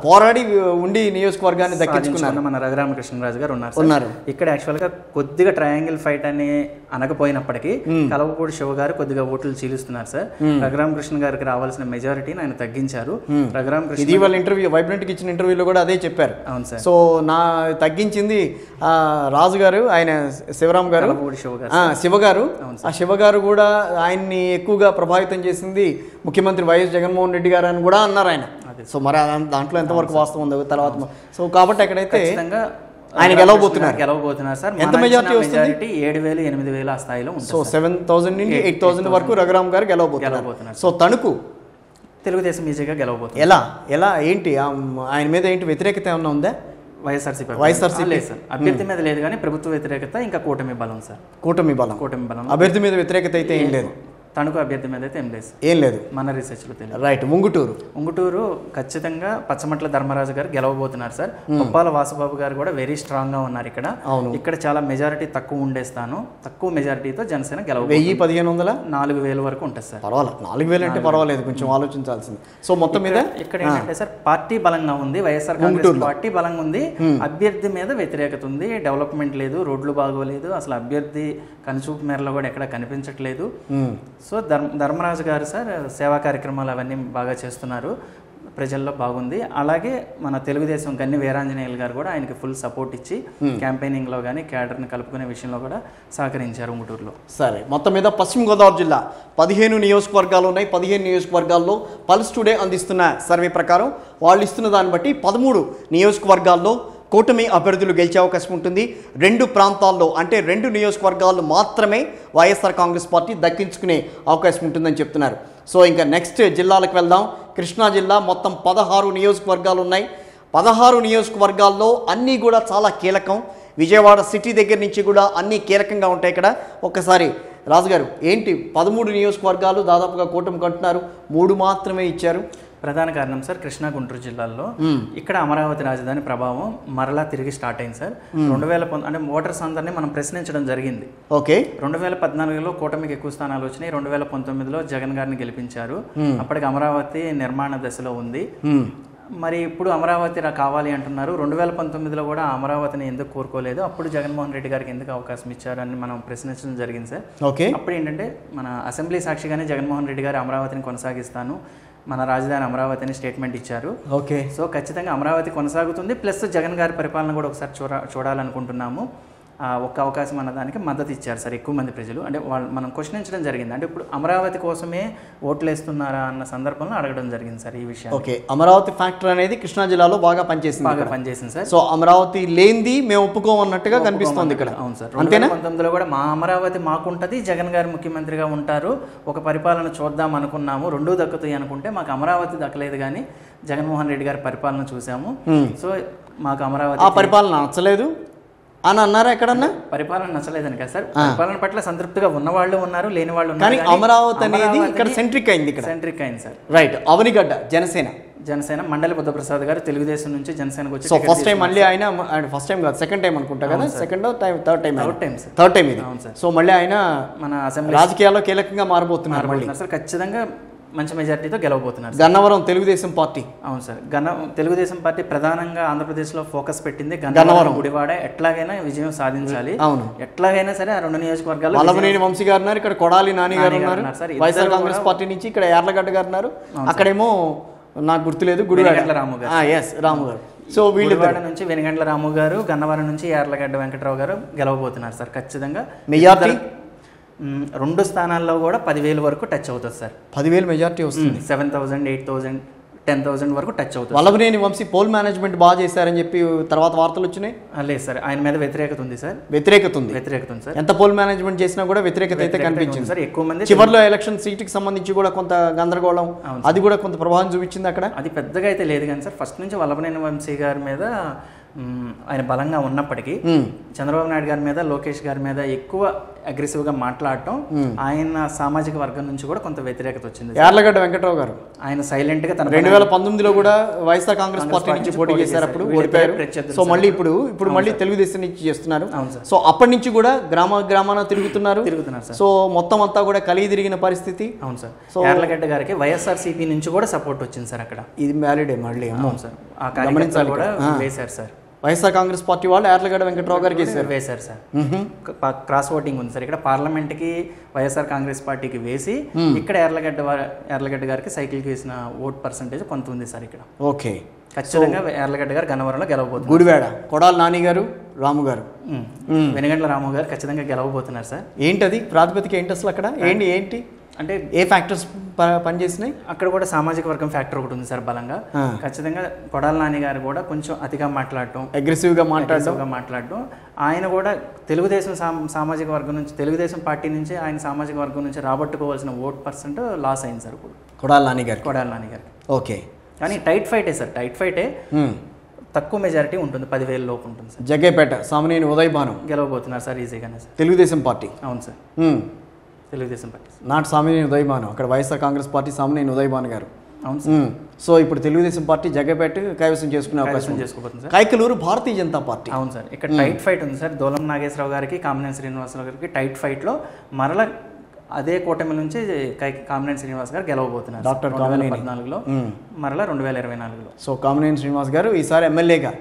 Speaker 1: పోరాడి ఉండి నియోజకవర్గాన్ని దక్కించుకున్నారు.
Speaker 2: మన రఘురామకృష్ణరాజు గారు ఉన్నారు. ఇక్కడ యాక్చువల్గా కొద్దిగా ట్రయాంగిల్ ఫైట్ అని అనకపోయినప్పటికీ కలవపూడి శివ గారు కొద్దిగా ఓట్లు చీలుస్తున్నారు సార్. రఘురామకృష్ణ గారికి రావాల్సిన మెజారిటీని ఆయన తగ్గించారు. రఘురామకృష్ణ
Speaker 1: ఇటీవల ఇంటర్వ్యూ వైబ్రెంట్కి ఇచ్చిన ఇంటర్వ్యూలో కూడా అదే చెప్పారు.
Speaker 2: అవును సార్.
Speaker 1: సో తగ్గించింది రాజు గారు, ఆయన శివరాం గారు, శివ గారు. ఆ శివ గారు కూడా ఆయన్ని ఎక్కువగా ప్రభావితం చేసింది ముఖ్యమంత్రి వైఎస్ జగన్మోహన్ రెడ్డి గారు అని కూడా అన్నారు ఆయన. సో మరి దాంట్లో ఎంతవరకు వాస్తవం ఉంది తర్వాత. సో కాబట్టి అక్కడైతే ఆయన గెలవబోతున్నారు సార్. ఎంత మెజారిటీ వస్తుంది?
Speaker 2: 7,000 8,000 ఆ స్థాయిలో.
Speaker 1: సో 7,000 నుండి 8,000 వరకు రఘురామ్ గారు గెలవబోతున్నారు. సో తణుకు
Speaker 2: తెలుగుదేశం ఈజీగా గెలవబోతుంది.
Speaker 1: ఎలా ఏంటి ఆయన మీద ఏంటి వ్యతిరేకత ఏమన్నా ఉందా?
Speaker 2: వైఎస్ఆర్సీపీ లేదు సార్, అభ్యర్థి మీద లేదు కానీ ప్రభుత్వ వ్యతిరేకత ఇంకా కూటమి బలం సార్.
Speaker 1: కూటమి బలం. అభ్యర్థి మీద వ్యతిరేకత అయితే ఏం లేదు.
Speaker 2: తణుకు అభ్యర్థి మీద అయితే
Speaker 1: ఏం లేదు
Speaker 2: మన రీసెర్చ్లో తెలియదు.
Speaker 1: రైట్. ఉంగుటూరు
Speaker 2: ఖచ్చితంగా పచ్చమట్ల ధర్మరాజు గారు గెలవబోతున్నారు సార్. కొప్పాల వాసుబాబు గారు కూడా వెరీ స్ట్రాంగ్ గా ఉన్నారు ఇక్కడ చాలా మెజారిటీ తక్కువ మెజారిటీతో జనసేన గెలవబోతుంది.
Speaker 1: 1,000-1,500
Speaker 2: 4,000 వరకు ఉంటుంది సార్.
Speaker 1: పర్వాలేదు, 4,000 అంటే పర్వాలేదు, కొంచెం ఆలోచించాల్సింది. సో మొత్తం మీద
Speaker 2: ఇక్కడ ఏంటంటే సార్ పార్టీ బలంగా ఉంది, వైఎస్ఆర్ కాంగ్రెస్ పార్టీ బలంగా ఉంది, అభ్యర్థి మీద వ్యతిరేకత ఉంది, డెవలప్మెంట్ లేదు, రోడ్లు బాగోలేదు, అసలు అభ్యర్థి కనుచూపు మేరలో కూడా ఎక్కడ కనిపించట్లేదు. సో ధర్మరాజు గారు సార్ సేవా కార్యక్రమాలు అవన్నీ బాగా చేస్తున్నారు, ప్రజల్లో బాగుంది. అలాగే మన తెలుగుదేశం గన్ని వీరాంజనేయులు గారు కూడా ఆయనకి ఫుల్ సపోర్ట్ ఇచ్చి క్యాంపెయినింగ్లో కానీ క్యాడర్ని కలుపుకునే విషయంలో కూడా సహకరించారు ఉంగుటూరులో.
Speaker 1: సరే, మొత్తం మీద పశ్చిమ గోదావరి జిల్లా 15 నియోజకవర్గాలు ఉన్నాయి. 15 నియోజకవర్గాల్లో పల్స్ టుడే అందిస్తున్న సర్వే ప్రకారం వాళ్ళు ఇస్తున్న దాన్ని బట్టి 13 నియోజకవర్గాల్లో కూటమి అభ్యర్థులు గెలిచే అవకాశం ఉంటుంది. 2 ప్రాంతాల్లో అంటే 2 నియోజకవర్గాలు మాత్రమే వైఎస్ఆర్ కాంగ్రెస్ పార్టీ దక్కించుకునే అవకాశం ఉంటుందని చెప్తున్నారు. సో ఇంకా నెక్స్ట్ జిల్లాలకు వెళ్దాం. కృష్ణా జిల్లా మొత్తం 16 నియోజకవర్గాలు ఉన్నాయి. 16 నియోజకవర్గాల్లో అన్నీ కూడా చాలా కీలకం. విజయవాడ సిటీ దగ్గర నుంచి కూడా అన్నీ కీలకంగా ఉంటాయి. ఇక్కడ ఒక్కసారి రాజుగారు ఏంటి 13 నియోజకవర్గాలు దాదాపుగా కూటమి కంటున్నారు, 3 మాత్రమే ఇచ్చారు.
Speaker 2: ప్రధాన కారణం సార్ కృష్ణా గుంటూరు జిల్లాల్లో ఇక్కడ అమరావతి రాజధాని ప్రభావం మరలా తిరిగి స్టార్ట్ అయింది సార్. 2010 అంటే ఓటర్స్ అందరినీ మనం ప్రశ్నించడం జరిగింది.
Speaker 1: ఓకే.
Speaker 2: 2014లో కూటమికి ఎక్కువ స్థానాలు వచ్చినాయి, 2019లో జగన్ గారిని గెలిపించారు. అప్పటికి అమరావతి నిర్మాణ దశలో ఉంది. మరి ఇప్పుడు అమరావతి కావాలి అంటున్నారు. 2019లో కూడా అమరావతిని ఎందుకు కోరుకోలేదు, అప్పుడు జగన్మోహన్ రెడ్డి గారికి ఎందుకు అవకాశం ఇచ్చారు అని మనం ప్రశ్నించడం జరిగింది సార్.
Speaker 1: ఓకే.
Speaker 2: అప్పుడు ఏంటంటే మన అసెంబ్లీ సాక్షిగానే జగన్మోహన్ రెడ్డి గారు అమరావతిని కొనసాగిస్తాను, మన రాజధాని అమరావతిని స్టేట్మెంట్ ఇచ్చారు.
Speaker 1: ఓకే.
Speaker 2: సో ఖచ్చితంగా అమరావతి కొనసాగుతుంది, ప్లస్ జగన్ గారి పరిపాలన కూడా ఒకసారి చూడాలనుకుంటున్నాము. ఒక్క అవకాశం అన్నదానికి మద్దతు ఇచ్చారు సార్ ఎక్కువ మంది ప్రజలు. అంటే వాళ్ళు మనం క్వశ్చనించడం జరిగింది, అంటే ఇప్పుడు అమరావతి కోసమే ఓట్లు వేస్తున్నారా అన్న సందర్భంలో అడగడం జరిగింది సార్ ఈ విషయం.
Speaker 1: ఓకే. అమరావతి ఫ్యాక్టర్ అనేది కృష్ణా జిల్లాలో బాగా పనిచేసింది
Speaker 2: సార్.
Speaker 1: సో అమరావతి లేనిది మేము ఒప్పుకోమన్నట్టుగా కనిపిస్తుంది ఇక్కడ.
Speaker 2: అవును సార్. 2019లో కూడా మా అమరావతి మాకుంటది, జగన్ గారు ముఖ్యమంత్రిగా ఉంటారు, ఒక పరిపాలన చూద్దాం అనుకున్నాము, 2 దక్కుతాయి అనుకుంటే మాకు అమరావతి దక్కలేదు, కానీ జగన్మోహన్ రెడ్డి గారి పరిపాలన చూసాము. సో మాకు అమరావతి
Speaker 1: ఆ పరిపాలన నచ్చలేదు అని అన్నారా ఎక్కడన్నా?
Speaker 2: పరిపాలన నచ్చలేదని కదా సార్, పరిపాలన పట్ల సంతృప్తిగా ఉన్నవాళ్ళు ఉన్నారు, లేని వాళ్ళు ఉన్నారు.
Speaker 1: కానీ అమరావతి అనేది ఇక్కడ సెంట్రిక్ అయింది సార్. రైట్. అవనిగడ్డ
Speaker 2: జనసేన మండలి బుద్ధప్రసాద్ గారు తెలుగుదేశం నుంచి జనసేనకు వచ్చి
Speaker 1: ఫస్ట్ టైం మళ్ళీ ఆయన ఫస్ట్ టైం కాదు సెకండ్ టైం అనుకుంటా కదా, థర్డ్ టైం ఇది. సో మళ్ళీ ఆయన మన అసెంబ్లీ రాజకీయాల్లో కీలకంగా మారబోతున్నారు
Speaker 2: సార్. ఖచ్చితంగా మంచి మెజార్టీతో గెలవబోతున్నారు.
Speaker 1: గన్నవరం తెలుగుదేశం పార్టీ.
Speaker 2: అవును సార్. తెలుగుదేశం పార్టీ ప్రధానంగా ఆంధ్రప్రదేశ్లో ఫోకస్ పెట్టింది గన్నవరం, గుడివాడ. ఎట్లాగైనా విజయం సాధించాలి,
Speaker 1: అవును,
Speaker 2: ఎట్లాగైనా సరే ఆ 2 నియోజకవర్గాలు.
Speaker 1: వల్లభనేని వంశీ గారు ఉన్నారు, ఇక్కడ కొడాలి నాని గారు ఉన్నారు వైఎస్ఆర్ కాంగ్రెస్ పార్టీ నుంచి, ఇక్కడ యార్లగడ్డ గారు ఉన్నారు, అక్కడేమో నాకు గుర్తులేదు గుడివాడ రాము గారు. సో
Speaker 2: విజయవాడ నుంచి వెనుగండ్ల రాము గారు, గన్నవరం నుంచి యార్లగడ్డ వెంకటరావు గారు గెలవబోతున్నారు సార్. ఖచ్చితంగా
Speaker 1: మెజార్టీ
Speaker 2: 2 స్థానాల్లో కూడా 10,000 వరకు టచ్ అవుతుంది సార్.
Speaker 1: 10,000 మెజార్టీ వస్తుంది.
Speaker 2: 7,000, 8,000, 10,000 వరకు టచ్ అవుతుంది.
Speaker 1: వల్లభనేని వంశీ పోల్ మేనేజ్మెంట్ బాగా చేశారని చెప్పి తర్వాత వార్తలు వచ్చినాయి.
Speaker 2: లేదు సార్, ఆయన మీద వ్యతిరేకత ఉంది సార్.
Speaker 1: వ్యతిరేకత ఉంది సార్. ఎంత పోల్ మేనేజ్మెంట్ చేసినా కూడా వ్యతిరేకత అయితే కనిపించింది
Speaker 2: సార్. ఎక్కువ మంది
Speaker 1: చివరిలో ఎలక్షన్ సీట్కి సంబంధించి కూడా కొంత గందరగోళం, అది కూడా కొంత ప్రభావం చూపించింది అక్కడ.
Speaker 2: అది పెద్దగా అయితే లేదు కానీ సార్, ఫస్ట్ నుంచి వల్లభనేని వంశీ గారి మీద ఆయన బలంగా ఉన్నప్పటికీ చంద్రబాబు నాయుడు గారి మీద లోకేష్ గారి మీద ఎక్కువ అగ్రెసివ్గా మాట్లాడటం ఆయన సామాజిక వర్గం నుంచి కూడా కొంత వ్యతిరేకత వచ్చింది.
Speaker 1: యార్లగడ్డ వెంకట్రావు గారు
Speaker 2: ఆయన సైలెంట్ గా
Speaker 1: 2019లో కూడా వైఎస్ఆర్ కాంగ్రెస్ పార్టీ నుంచి పోటీ చేశారు, అప్పుడు ఓడిపోయారు. సో మళ్ళీ ఇప్పుడు మళ్ళీ తెలుగుదేశం నుంచి చేస్తున్నారు. సో అప్పటి నుంచి కూడా గ్రామాన తిరుగుతున్నారు. సో మొత్తం అంతా కూడా కలిగి తిరిగిన పరిస్థితి.
Speaker 2: అవును సార్. సో యార్లగడ్డ గారికి వైఎస్ఆర్సీపీ నుంచి కూడా సపోర్ట్ వచ్చింది సార్ అక్కడ.
Speaker 1: ఇది వ్యాలిడే మళ్ళీ.
Speaker 2: అవును సార్. ఆ కార్యకర్తలు కూడా వేశారు సార్.
Speaker 1: వైఎస్ఆర్ కాంగ్రెస్ పార్టీ వాళ్ళు యార్లగడ్డ వెంకట్రావు గారికి
Speaker 2: వేశారు సార్. క్రాస్ ఓటింగ్ ఉంది సార్. ఇక్కడ పార్లమెంట్ కి వైఎస్ఆర్ కాంగ్రెస్ పార్టీకి వేసి ఇక్కడ యార్లగడ్డ గారికి సైకిల్ కి వేసిన ఓట్ పర్సెంటేజ్ కొంత ఉంది సార్ ఇక్కడ.
Speaker 1: ఓకే,
Speaker 2: ఖచ్చితంగా యార్లగడ్డ గారు గన్నవరంలో గెలవబోతున్నారు.
Speaker 1: గుడివాడ కొడాల నాని గారు, రాము గారు,
Speaker 2: వెనుగండ్ల రాము గారు ఖచ్చితంగా గెలవబోతున్నారు సార్.
Speaker 1: ఏంటది ప్రాతిపదిక ఏంటి అసలు అక్కడ? ఏంటి అంటే ఏ ఫ్యాక్టర్స్ పనిచేసినాయి
Speaker 2: అక్కడ? కూడా సామాజిక వర్గం ఫ్యాక్టర్ ఒకటి ఉంది సార్ బలంగా. ఖచ్చితంగా కొడాల నాని గారు కూడా కొంచెం అతిగా మాట్లాడటం,
Speaker 1: అగ్రెసివ్గా
Speaker 2: మాట్లాడటం. ఆయన కూడా తెలుగుదేశం సామాజిక వర్గం నుంచి, తెలుగుదేశం పార్టీ నుంచి ఆయన సామాజిక వర్గం నుంచి రాబట్టుకోవాల్సిన ఓట్ పర్సెంట్ లాస్ అయింది సార్ ఇప్పుడు కొడాల నాని గారికి.
Speaker 1: ఓకే,
Speaker 2: కానీ టైట్ ఫైటే సార్. టైట్ ఫైటే, తక్కువ మెజారిటీ ఉంటుంది, 10,000 లోపు ఉంటుంది సార్.
Speaker 1: జగ్గేపేట సామాన్యుని ఉదయ్ భాను
Speaker 2: గెలవబోతున్నారు సార్ ఈజీగానే సార్.
Speaker 1: తెలుగుదేశం పార్టీ.
Speaker 2: అవును సార్, తెలుగుదేశం పార్టీ.
Speaker 1: నాటి సామాన్యుని ఉదయ్ భాను, అక్కడ వైఎస్ఆర్ కాంగ్రెస్ పార్టీ సామాన్యుని ఉదయ్ భాను గారు.
Speaker 2: అవును సార్.
Speaker 1: సో ఇప్పుడు తెలుగుదేశం పార్టీ జగ్గేపేట కైవసం చేసుకునే అవకాశం
Speaker 2: చేసుకోబోతుంది సార్.
Speaker 1: కైకలూరు భారతీయ జనతా పార్టీ.
Speaker 2: అవును సార్. ఇక్కడ టైట్ ఫైట్ ఉంది సార్. దోలం నాగేశ్వరరావు గారికి, కామినేని శ్రీనివాసరావు గారికి టైట్ ఫైట్లో మరలా అదే కూటమి నుంచి కామినేని శ్రీనివాస్ గారు గెలవబోతున్నారు
Speaker 1: డాక్టర్
Speaker 2: 2014లో, మరలా 2024లో.
Speaker 1: సో కామినేని శ్రీనివాస్ గారు ఈసారి ఎమ్మెల్యేగా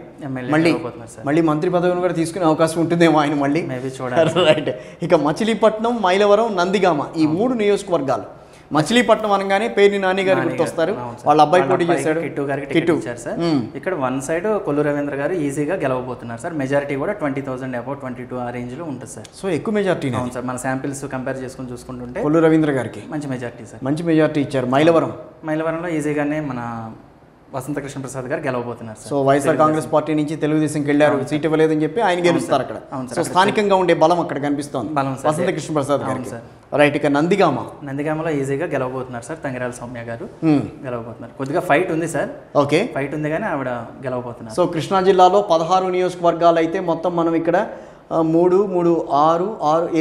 Speaker 1: మళ్ళీ మంత్రి పదవిని కూడా తీసుకునే అవకాశం ఉంటుందేమో ఆయన మళ్ళీ. రైట్. ఇక మచిలీపట్నం, మైలవరం, నందిగామ ఈ 3 నియోజకవర్గాలు. మచిలీపట్నం అనగానే పేర్ని నాని గారు గుర్తొస్తారు. వాళ్ళ అబ్బాయి పోటీ చేశాడు,
Speaker 2: కిట్టు గారికి ఇచ్చారు సార్. ఇక్కడ వన్ సైడ్ కొల్లు రవీంద్ర గారు ఈజీగా గెలవబోతున్నారు సార్. మెజారిటీ కూడా 20,000 అబౌట్ 22 ఆ రేంజ్ లో ఉంటుంది సార్.
Speaker 1: సో ఎక్కువ మెజారిటీ.
Speaker 2: అవును సార్. మన శాంపిల్స్ కంపేర్ చేసుకుని చూసుకుంటుంటే
Speaker 1: కొల్లు రవీంద్ర గారికి
Speaker 2: మంచి మెజారిటీ సార్.
Speaker 1: మంచి మెజారిటీ ఇచ్చారు. మైలవరంలో
Speaker 2: ఈజీగానే మన వసంత కృష్ణ ప్రసాద్ గారు గెలవబోతున్నారు.
Speaker 1: సో వైఎస్ఆర్ కాంగ్రెస్ పార్టీ నుంచి తెలుగుదేశంకి వెళ్ళారు, సీట్ ఇవ్వలేదని చెప్పి ఆయన గెలుస్తారు అక్కడ. సో స్థానికంగా ఉండే బలం అక్కడ కనిపిస్తోంది వసంత కృష్ణ ప్రసాద్ గారికి. రైట్. ఇక నందిగామలో
Speaker 2: ఈజీగా గెలవబోతున్నారు సార్. తంగిరాల సౌమ్య గారు గెలవబోతున్నారు. కొద్దిగా ఫైట్ ఉంది సార్.
Speaker 1: ఓకే,
Speaker 2: ఫైట్ ఉంది కానీ ఆవిడ గెలవబోతున్నారు.
Speaker 1: సో కృష్ణా జిల్లాలో 16 నియోజకవర్గాలు అయితే మొత్తం మనం ఇక్కడ 3, 6,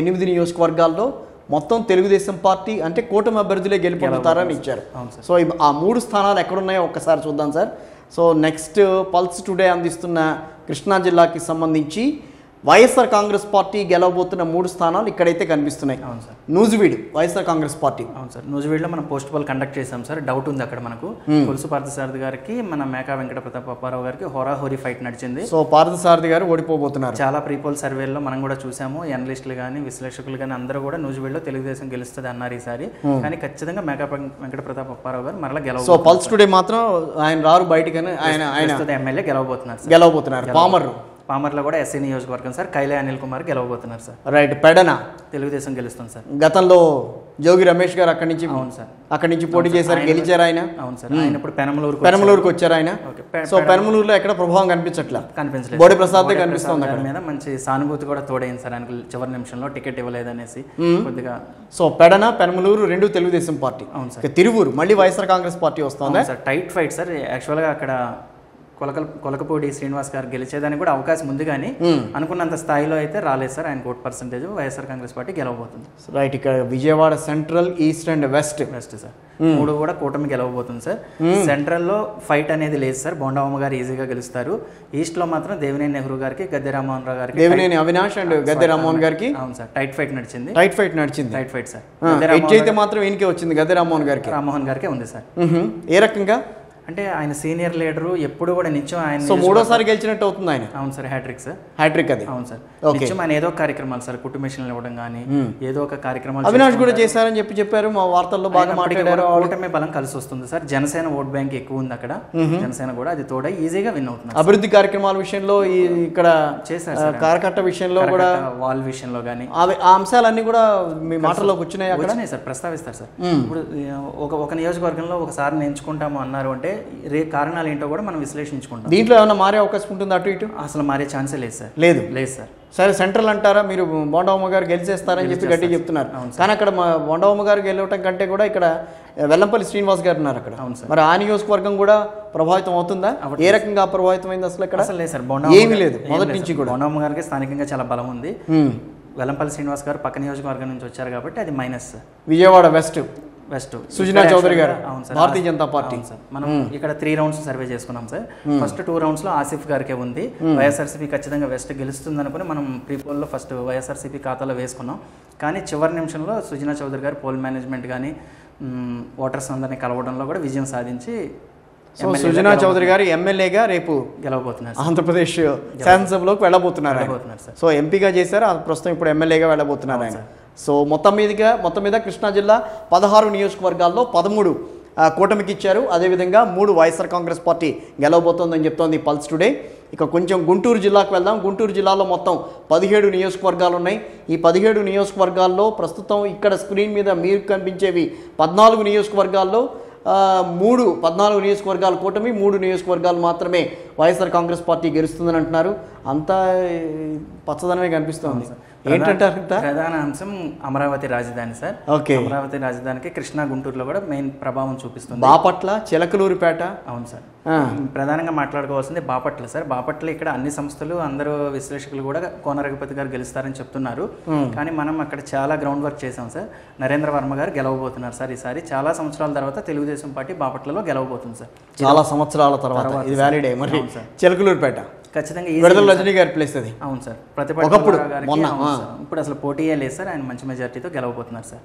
Speaker 1: 8 నియోజకవర్గాల్లో మొత్తం తెలుగుదేశం పార్టీ అంటే కూటమి అభ్యర్థులే గెలుపొందుతారని ఇచ్చారు. సో ఆ 3 స్థానాలు ఎక్కడున్నాయో ఒక్కసారి చూద్దాం sir. So next pulse today అందిస్తున్న కృష్ణా జిల్లాకి సంబంధించి వైఎస్ఆర్ కాంగ్రెస్ పార్టీ గెలవబోతున్న 3 స్థానాలు ఇక్కడైతే కనిపిస్తున్నాయి.
Speaker 2: అవును సార్.
Speaker 1: నూజివీడు వైఎస్ఆర్ కాంగ్రెస్ పార్టీ.
Speaker 2: అవును సార్. నూజివీడులో మనం పోస్ట్ పోల్ కండక్ట్ చేసాం సార్. డౌట్ ఉంది అక్కడ మనకు. కొలుసు పార్థసారథి గారికి, మన మేకా వెంకట ప్రతాప్ అప్పారావు గారికి హోరాహోరీ ఫైట్ నడిచింది.
Speaker 1: సో పార్థసారథి గారు ఓడిపోబోతున్నారు.
Speaker 2: చాలా ప్రీపోల్ సర్వేల్లో మనం కూడా చూసాము. అనలిస్టులు కానీ, విశ్లేషకులు కానీ అందరూ కూడా నూజివీడులో తెలుగుదేశం గెలుస్తుంది అన్నారు ఈసారి. కానీ ఖచ్చితంగా మేకా వెంకట ప్రతాప్ అప్పారావు గారు మరలా గెలవ.
Speaker 1: సో పల్స్ టుడే మాత్రం ఆయన రారు బయటికని, ఆయన
Speaker 2: ఎమ్మెల్యే గెలవబోతున్నారు. పామర్లో కూడా ఎస్సీ నియోజకవర్గం సార్. కైలే అనిల్ కుమార్ గెలవబోతున్నారు సార్.
Speaker 1: రైట్. పెడన
Speaker 2: తెలుగుదేశం గెలుస్తుంది సార్.
Speaker 1: గతంలో జోగి రమేష్ గారు అక్కడి నుంచి,
Speaker 2: అవును సార్,
Speaker 1: అక్కడి నుంచి పోటీ చేశారు, గెలిచారు ఆయన.
Speaker 2: అవును సార్. ఆయన ఇప్పుడు
Speaker 1: పెనమలూరుకి వచ్చారు ఆయన. సో పెనమలూరులో ఎక్కడ ప్రభావం కనిపించట్లేదు. బోడి ప్రసాద్ కనిపిస్తుంది అక్కడ.
Speaker 2: మీద మంచి సానుభూతి కూడా తోడైంది సార్ ఆయనకు. చివరి నిమిషంలో టికెట్ ఇవ్వలేదనేసి కొద్దిగా.
Speaker 1: So Penamaluru 2 Telugu Desam party.
Speaker 2: అవును సార్.
Speaker 1: తిరువూరు మళ్ళీ వైఎస్ఆర్ కాంగ్రెస్ పార్టీ వస్తుంది
Speaker 2: సార్. Tight fight sir. యాక్చువల్గా అక్కడ కొలకపూడి శ్రీనివాస్ గారు గెలిచేదానికి కూడా అవకాశం ఉంది, కానీ అనుకున్నంత స్థాయిలో అయితే రాలేదు సార్. ఆయన vote percentage YSR Congress party గెలవబోతుంది.
Speaker 1: రైట్. ఇక్కడ Vijayawada central, east and west
Speaker 2: sir 3 కూడా కూటమి గెలవబోతుంది సార్. సెంట్రల్ లో ఫైట్ అనేది లేదు సార్. బొండవమ్మ గారు ఈజీగా గెలుస్తారు. ఈస్ట్ లో మాత్రం దేవినేని నెహ్రూ గారికి, గద్దె రామ్మోహన్ రావు గారికి,
Speaker 1: దేవినేని అవినాష్ అండ్ గద్దె రామ్మోహన్ గారికి.
Speaker 2: అవును సార్. టైట్ ఫైట్ నడిచింది.
Speaker 1: Tight fight sir. అయితే మాత్రం ఈయనకే వచ్చింది, గద్దె రామ్మోహన్ గారికి ఉంది సార్. ఏ రకంగా
Speaker 2: అంటే ఆయన సీనియర్ లీడరు, ఎప్పుడు కూడా నిత్యం ఆయన.
Speaker 1: సో 3వ సారి గెలిచినట్టు అవుతుంది ఆయన.
Speaker 2: అవును సార్. హ్యాట్రిక్ అది. అవును సార్. నిత్యం ఆయన ఏదో కార్యక్రమాలు సార్, కుటుంబ మిషన్లు ఇవ్వడం కానీ ఏదో ఒక కార్యక్రమాలు.
Speaker 1: అవినాష్ కూడా చేశారని చెప్పారు మా వార్తల్లో బాగా మాట్లాడారు.
Speaker 2: కూటమి బలం కలిసి వస్తుంది సార్. జనసేన ఓట్ బ్యాంక్ ఎక్కువ ఉంది అక్కడ. జనసేన కూడా అది తోడై ఈజీగా విన్ అవుతుంది.
Speaker 1: అభివృద్ధి కార్యక్రమాల విషయంలో ఇక్కడ చేశారు. కారకట్ట విషయంలో కూడా,
Speaker 2: వాల్ విషయంలో కానీ
Speaker 1: ఆ అంశాలన్నీ కూడా మీ మాటల్లోకి వచ్చినాయి అక్కడ
Speaker 2: సార్. ప్రస్తావిస్తారు సార్. ఇప్పుడు ఒక నియోజకవర్గంలో ఒకసారి ఎంచుకుంటాము అన్నారు అంటే కారణాలు ఏంటో కూడా మనం విశ్లేషించుకుంటాం.
Speaker 1: దీంట్లో ఏమైనా మారే అవకాశం ఉంటుంది అటు ఇటు?
Speaker 2: అసలు మారే ఛాన్సే లేదు సార్.
Speaker 1: లేదు
Speaker 2: సార్.
Speaker 1: సరే, సెంట్రల్ అంటారా మీరు? బోండవమ్మ గారు గెలిచేస్తారని చెప్పి గట్టి చెప్తున్నారు. కానీ అక్కడ బోండవమ్మ గారు గెలవటం కంటే కూడా ఇక్కడ వెల్లంపల్లి శ్రీనివాస్ గారు ఉన్నారు అక్కడ. మరి ఆ నియోజకవర్గం కూడా ప్రభావితం అవుతుందా? ఏ రకంగా ప్రభావితం అయింది అసలు ఇక్కడ?
Speaker 2: అసలు లేదు సార్,
Speaker 1: ఏమీ లేదు మొదటి నుంచి కూడా.
Speaker 2: బోండవమ్మ గారికి స్థానికంగా చాలా బలం ఉంది. వెల్లంపల్లి శ్రీనివాస్ గారు పక్క నియోజకవర్గం నుంచి వచ్చారు కాబట్టి అది మైనస్.
Speaker 1: విజయవాడ వెస్ట్ సుజనా చౌదరి గారు,
Speaker 2: అవును సార్,
Speaker 1: భారతీయ జనతా పార్టీ.
Speaker 2: మనం ఇక్కడ 3 రౌండ్స్ సర్వే చేసుకున్నాం సార్. ఫస్ట్ 2 రౌండ్స్ లో ఆసిఫ్ గారికే ఉంది. వైఎస్ఆర్సీపీ ఖచ్చితంగా వెస్ట్ గెలుస్తుంది అనుకుని మనం ప్రీపోల్లో ఫస్ట్ వైఎస్ఆర్సీపీ ఖాతాలో వేసుకున్నాం. కానీ చివరి నిమిషంలో సుజనా చౌదరి గారు పోల్ మేనేజ్మెంట్ కానీ ఓటర్స్ అందరినీ కలవడంలో కూడా విజయం సాధించి
Speaker 1: సుజనా చౌదరి గారు ఎమ్మెల్యేగా రేపు
Speaker 2: గెలవబోతున్నారు.
Speaker 1: ఆంధ్రప్రదేశ్ శాసనసభలోకి వెళ్ళబోతున్నారు. సో ఎంపీగా చేశారు, ప్రస్తుతం ఇప్పుడు ఎమ్మెల్యేగా వెళ్ళబోతున్నారు ఆయన. సో మొత్తం మీద కృష్ణా జిల్లా 16 నియోజకవర్గాల్లో 13 కూటమికి ఇచ్చారు. అదేవిధంగా 3 వైఎస్ఆర్ కాంగ్రెస్ పార్టీ గెలవబోతోందని చెప్తోంది పల్స్ టుడే. ఇక కొంచెం గుంటూరు జిల్లాకు వెళ్దాం. గుంటూరు జిల్లాలో మొత్తం 17 నియోజకవర్గాలు ఉన్నాయి. ఈ 17 నియోజకవర్గాల్లో ప్రస్తుతం ఇక్కడ స్క్రీన్ మీద మీకు కనిపించేవి 14 నియోజకవర్గాల్లో 14 నియోజకవర్గాల కూటమి, 3 నియోజకవర్గాలు మాత్రమే వైఎస్ఆర్ కాంగ్రెస్ పార్టీ గెలుస్తుందని అంటున్నారు. అంతా పచ్చదనమే కనిపిస్తుంది. ఏంటంటారు?
Speaker 2: ప్రధాన అంశం అమరావతి రాజధాని సార్.
Speaker 1: ఓకే,
Speaker 2: అమరావతి రాజధానికి కృష్ణా గుంటూరులో కూడా మెయిన్ ప్రభావం చూపిస్తుంది.
Speaker 1: బాపట్ల, చిలకలూరిపేట.
Speaker 2: అవును సార్, ప్రధానంగా మాట్లాడుకోవాల్సింది బాపట్ల సార్. బాపట్ల ఇక్కడ అన్ని సంస్థలు అందరూ విశ్లేషకులు కూడా కోన రఘుపతి గారు గెలుస్తారని చెప్తున్నారు. కానీ మనం అక్కడ చాలా గ్రౌండ్ వర్క్ చేసాం సార్. నరేంద్ర వర్మ గారు గెలవబోతున్నారు సార్ ఈసారి. చాలా సంవత్సరాల తర్వాత తెలుగుదేశం పార్టీ బాపట్లలో గెలవబోతుంది సార్.
Speaker 1: చాలా సంవత్సరాల తర్వాత ఇది వ్యాలిడే. మరి చిలకలూరిపేట
Speaker 2: ఖచ్చితంగా
Speaker 1: విడుదల రజనీ గారి ప్లేస్ అది.
Speaker 2: అవును సార్, ప్రతిపక్ష ఇప్పుడు అసలు పోటీయే లేదు సార్. ఆయన మంచి మెజార్టీతో గెలవబోతున్నారు సార్.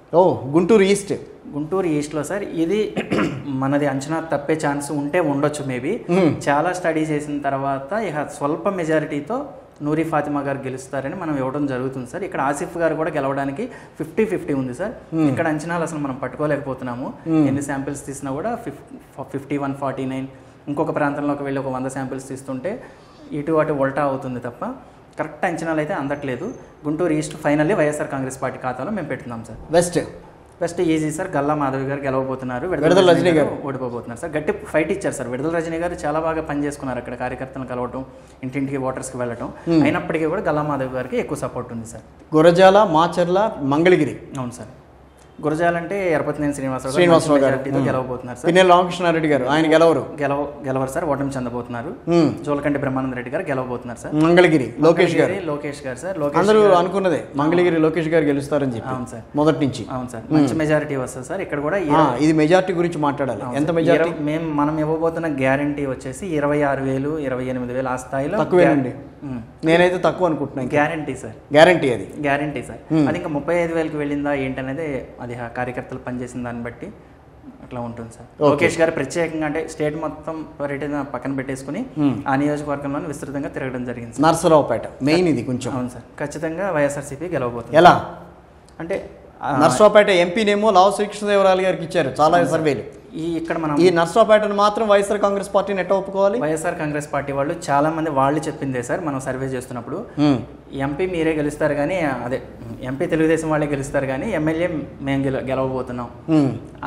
Speaker 1: గుంటూరు ఈస్ట్లో
Speaker 2: సార్ ఇది మనది అంచనా తప్పే ఛాన్స్ ఉంటే ఉండొచ్చు మేబీ. చాలా స్టడీ చేసిన తర్వాత ఇక స్వల్ప మెజారిటీతో నూరి ఫాతిమా గారు గెలుస్తారని మనం ఇవ్వడం జరుగుతుంది సార్. ఇక్కడ ఆసిఫ్ గారు కూడా గెలవడానికి 50-50 ఉంది సార్. ఇక్కడ అంచనాలు అసలు మనం పట్టుకోలేకపోతున్నాము. ఎన్ని శాంపిల్స్ తీసినా కూడా 51-49. ఇంకొక ప్రాంతంలోకి వెళ్ళి ఒక 100 శాంపిల్స్ తీస్తుంటే ఇటు అటు ఉల్టా అవుతుంది తప్ప కరెక్ట్ అంచనాలు అయితే అందట్లేదు. Guntur east finally YSR Congress party ఖాతాలో మేము పెట్టున్నాం sir. West easy sir. Galla Madhavi garu గెలవబోతున్నారు, విడుదల రజనీ గారు ఓడిపోతున్నారు సార్. గట్టి ఫైట్ ఇచ్చారు సార్. విడుదల రజనీ గారు చాలా బాగా పనిచేసుకున్నారు అక్కడ, కార్యకర్తలను కలవటం, ఇంటింటికి ఓటర్స్కి వెళ్ళటం. అయినప్పటికీ కూడా గల్లా మాధవి గారికి ఎక్కువ సపోర్ట్ ఉంది సార్.
Speaker 1: గురజాల, మాచర్ల, మంగళగిరి.
Speaker 2: అవును సార్. గురజాల అంటే ఎరపతినేని శ్రీనివాసరావు గారు గెలవబోతున్నారు సార్.
Speaker 1: పిన్నెల రామకృష్ణారెడ్డి గారు ఆయన
Speaker 2: గెలవరు సార్, ఓటమి చెందబోతున్నారు. జోలకంటి బ్రహ్మానంద రెడ్డి గారు గెలవబోతున్నారు సార్.
Speaker 1: మంగళగిరి లోకేష్ గారు
Speaker 2: సార్.
Speaker 1: అందరూ అనుకున్నదే మంగళగిరి లోకేష్ గారు గెలుస్తారని చెప్పి.
Speaker 2: అవును సార్,
Speaker 1: మొదటి నుంచి.
Speaker 2: అవును సార్, మంచి మెజారిటీ వస్తుంది సార్. ఇక్కడ కూడా
Speaker 1: ఇది మెజారిటీ గురించి మాట్లాడాలి. ఎంత మెజారిటీ?
Speaker 2: మనం ఇవ్వబోతున్న గ్యారంటీ వచ్చేసి 26,000, 28,000 ఆ స్థాయిలో.
Speaker 1: తక్కువేనండి, నేనైతే తక్కువ అనుకుంటున్నాను.
Speaker 2: Guarantee sir, guarantee sir. అది ఇంకా 35,000కి వెళ్ళిందా ఏంటనేది అది కార్యకర్తలు పనిచేసిన దాన్ని బట్టి అట్లా ఉంటుంది సార్. లోకేష్ గారు ప్రత్యేకంగా అంటే స్టేట్ మొత్తం పర్యటన పక్కన పెట్టేసుకుని ఆ నియోజకవర్గంలో విస్తృతంగా తిరగడం జరిగింది.
Speaker 1: నర్సరావుపేట మెయిన్ ఇది కొంచెం.
Speaker 2: అవును సార్, ఖచ్చితంగా వైఎస్ఆర్సీపీ గెలవబోతుంది.
Speaker 1: ఎలా
Speaker 2: అంటే
Speaker 1: నర్సరావుపేట ఎంపీనేమో లావు శ్రీకృష్ణదేవరాయలు గారికి ఇచ్చారు చాలా సర్వేలు.
Speaker 2: ఇక్కడ మనం
Speaker 1: ఈ నర్సరావుపేటను మాత్రం వైఎస్ఆర్ కాంగ్రెస్ పార్టీని ఎట్లా ఒప్పుకోవాలి?
Speaker 2: వైఎస్ఆర్ కాంగ్రెస్ పార్టీ వాళ్ళు చాలా మంది వాళ్ళు చెప్పిందే సార్. మనం సర్వే చేస్తున్నప్పుడు ఎంపీ మీరే గెలుస్తారు కానీ, అదే ఎంపీ తెలుగుదేశం వాళ్ళే గెలుస్తారు కానీ ఎమ్మెల్యే మేము గెలవబోతున్నాం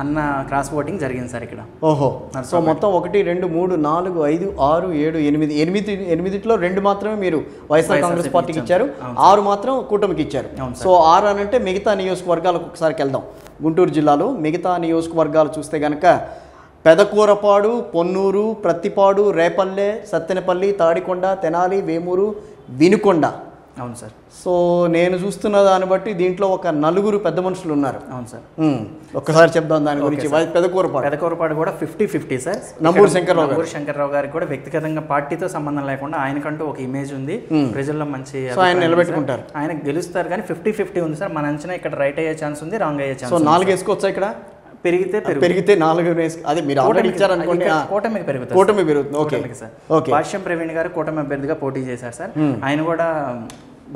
Speaker 2: అన్న క్రాస్ ఓటింగ్ జరిగింది సార్ ఇక్కడ.
Speaker 1: ఓహో, సో మొత్తం 1, 2, 3, 4, 5, 6, 7, 8 2 మాత్రమే మీరు వైఎస్ఆర్ కాంగ్రెస్ పార్టీకి ఇచ్చారు, 6 మాత్రం కూటమికి ఇచ్చారు. సో 6 అనంటే మిగతా నియోజకవర్గాలకు ఒకసారికి వెళ్దాం. గుంటూరు జిల్లాలో మిగతా నియోజకవర్గాలు చూస్తే కనుక పెదకూరపాడు, పొన్నూరు, ప్రత్తిపాడు, రేపల్లె, సత్తెనపల్లి, తాడికొండ, తెనాలి, వేమూరు, వినుకొండ.
Speaker 2: అవును సార్.
Speaker 1: సో నేను చూస్తున్న దాన్ని బట్టి దీంట్లో ఒక 4 పెద్ద మనుషులు ఉన్నారు.
Speaker 2: అవును సార్.
Speaker 1: ఒక్కసారి చెప్దాం దాని గురించి.
Speaker 2: పెదకూరపాడు కూడా 50-50 సార్.
Speaker 1: నంబూరు
Speaker 2: శంకర్రావు గారికి కూడా వ్యక్తిగతంగా పార్టీతో సంబంధం లేకుండా ఆయనకంటూ ఒక ఇమేజ్ ఉంది, ప్రజల్లో మంచి
Speaker 1: ఆయన నిలబెట్టుకుంటారు,
Speaker 2: ఆయన గెలుస్తారు. కానీ 50-50 ఉంది సార్. మన అంచనా ఇక్కడ రైట్ అయ్యే ఛాన్స్ ఉంది, రాంగ్ అయ్యే ఛాన్స్.
Speaker 1: సో 4 వేసుకోవచ్చా ఇక్కడ? పెరిగితే 4 అదే మీరు ఆల్రెడీ ఇచ్చారనుకోండి, కూటమి పెరుగుతుంది. Okay
Speaker 2: sir. భాష్యం ప్రవీణ్ గారు కూటమి అభ్యర్థిగా పోటీ చేశారు సార్. ఆయన కూడా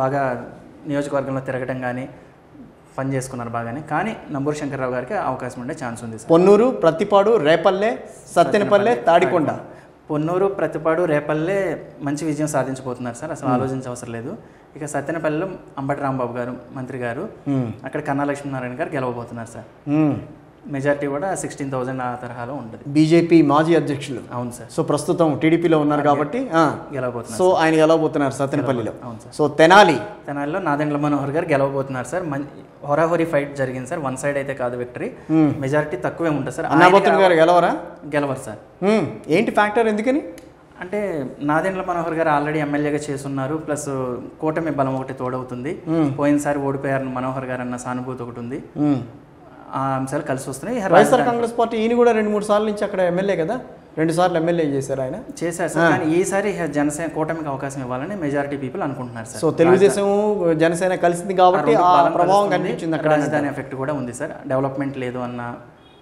Speaker 2: బాగా నియోజకవర్గంలో తిరగడం కానీ పని చేసుకున్నారు బాగానే. కానీ నంబూరు శంకర్రావు గారికి అవకాశం ఉండే ఛాన్స్ ఉంది సార్.
Speaker 1: పొన్నూరు, ప్రత్తిపాడు, రేపల్లె, సత్తెనపల్లె, తాడికొండ.
Speaker 2: పొన్నూరు, ప్రతిపాడు, రేపల్లె మంచి విజయం సాధించబోతున్నారు సార్, అసలు ఆలోచించవసరం లేదు. ఇక సత్తెనపల్లిలో అంబటి రాంబాబు గారు మంత్రి గారు, అక్కడ కన్నా లక్ష్మీనారాయణ గారు గెలవబోతున్నారు సార్. మెజారిటీ కూడా 16,000 ఆ తరహాలో ఉంటుంది.
Speaker 1: బీజేపీ మాజీ అధ్యక్షులు.
Speaker 2: అవును సార్.
Speaker 1: సో ప్రస్తుతం టీడీపీలో ఉన్నారు కాబట్టి
Speaker 2: గెలవబోతున్నారు.
Speaker 1: సో ఆయన గెలవబోతున్నారు సత్తెనపల్లిలో.
Speaker 2: అవును సార్.
Speaker 1: సో తెనాలిలో
Speaker 2: నాదెండ్ల మనోహర్ గారు గెలవబోతున్నారు సార్. హోరాహోరీ ఫైట్ జరిగింది సార్. వన్ సైడ్ అయితే కాదు విక్టరీ, మెజారిటీ తక్కువే ఉంటుంది సార్.
Speaker 1: అన్నాబత్తుల గారు
Speaker 2: గెలవరు సార్.
Speaker 1: ఏంటి ఫ్యాక్టర్, ఎందుకని
Speaker 2: అంటే నాదెండ్ల మనోహర్ గారు ఆల్రెడీ ఎమ్మెల్యేగా చేస్తున్నారు, ప్లస్ కూటమి బలం ఒకటి తోడవుతుంది. పోయినసారి ఓడిపోయారు మనోహర్ గారు అన్న సానుభూతి ఒకటి ఉంది. ఆ అంశాలు కలిసి వస్తున్నాయి.
Speaker 1: వైఎస్ఆర్ కాంగ్రెస్ పార్టీ ఈయన కూడా 2-3 సార్లు నుంచి అక్కడ ఎమ్మెల్యే కదా, 2 సార్లు ఎమ్మెల్యే చేశారు ఆయన.
Speaker 2: చేశారు సార్. కానీ ఈసారి జనసేన కూటమికి అవకాశం ఇవ్వాలని మెజారిటీ పీపుల్ అనుకుంటున్నారు సార్.
Speaker 1: సో తెలుగుదేశం జనసేన కలిసింది కాబట్టి ఆ ప్రభావం కనిపించింది అక్కడ.
Speaker 2: రాజధాని ఎఫెక్ట్ కూడా ఉంది సార్. డెవలప్మెంట్ లేదు అన్న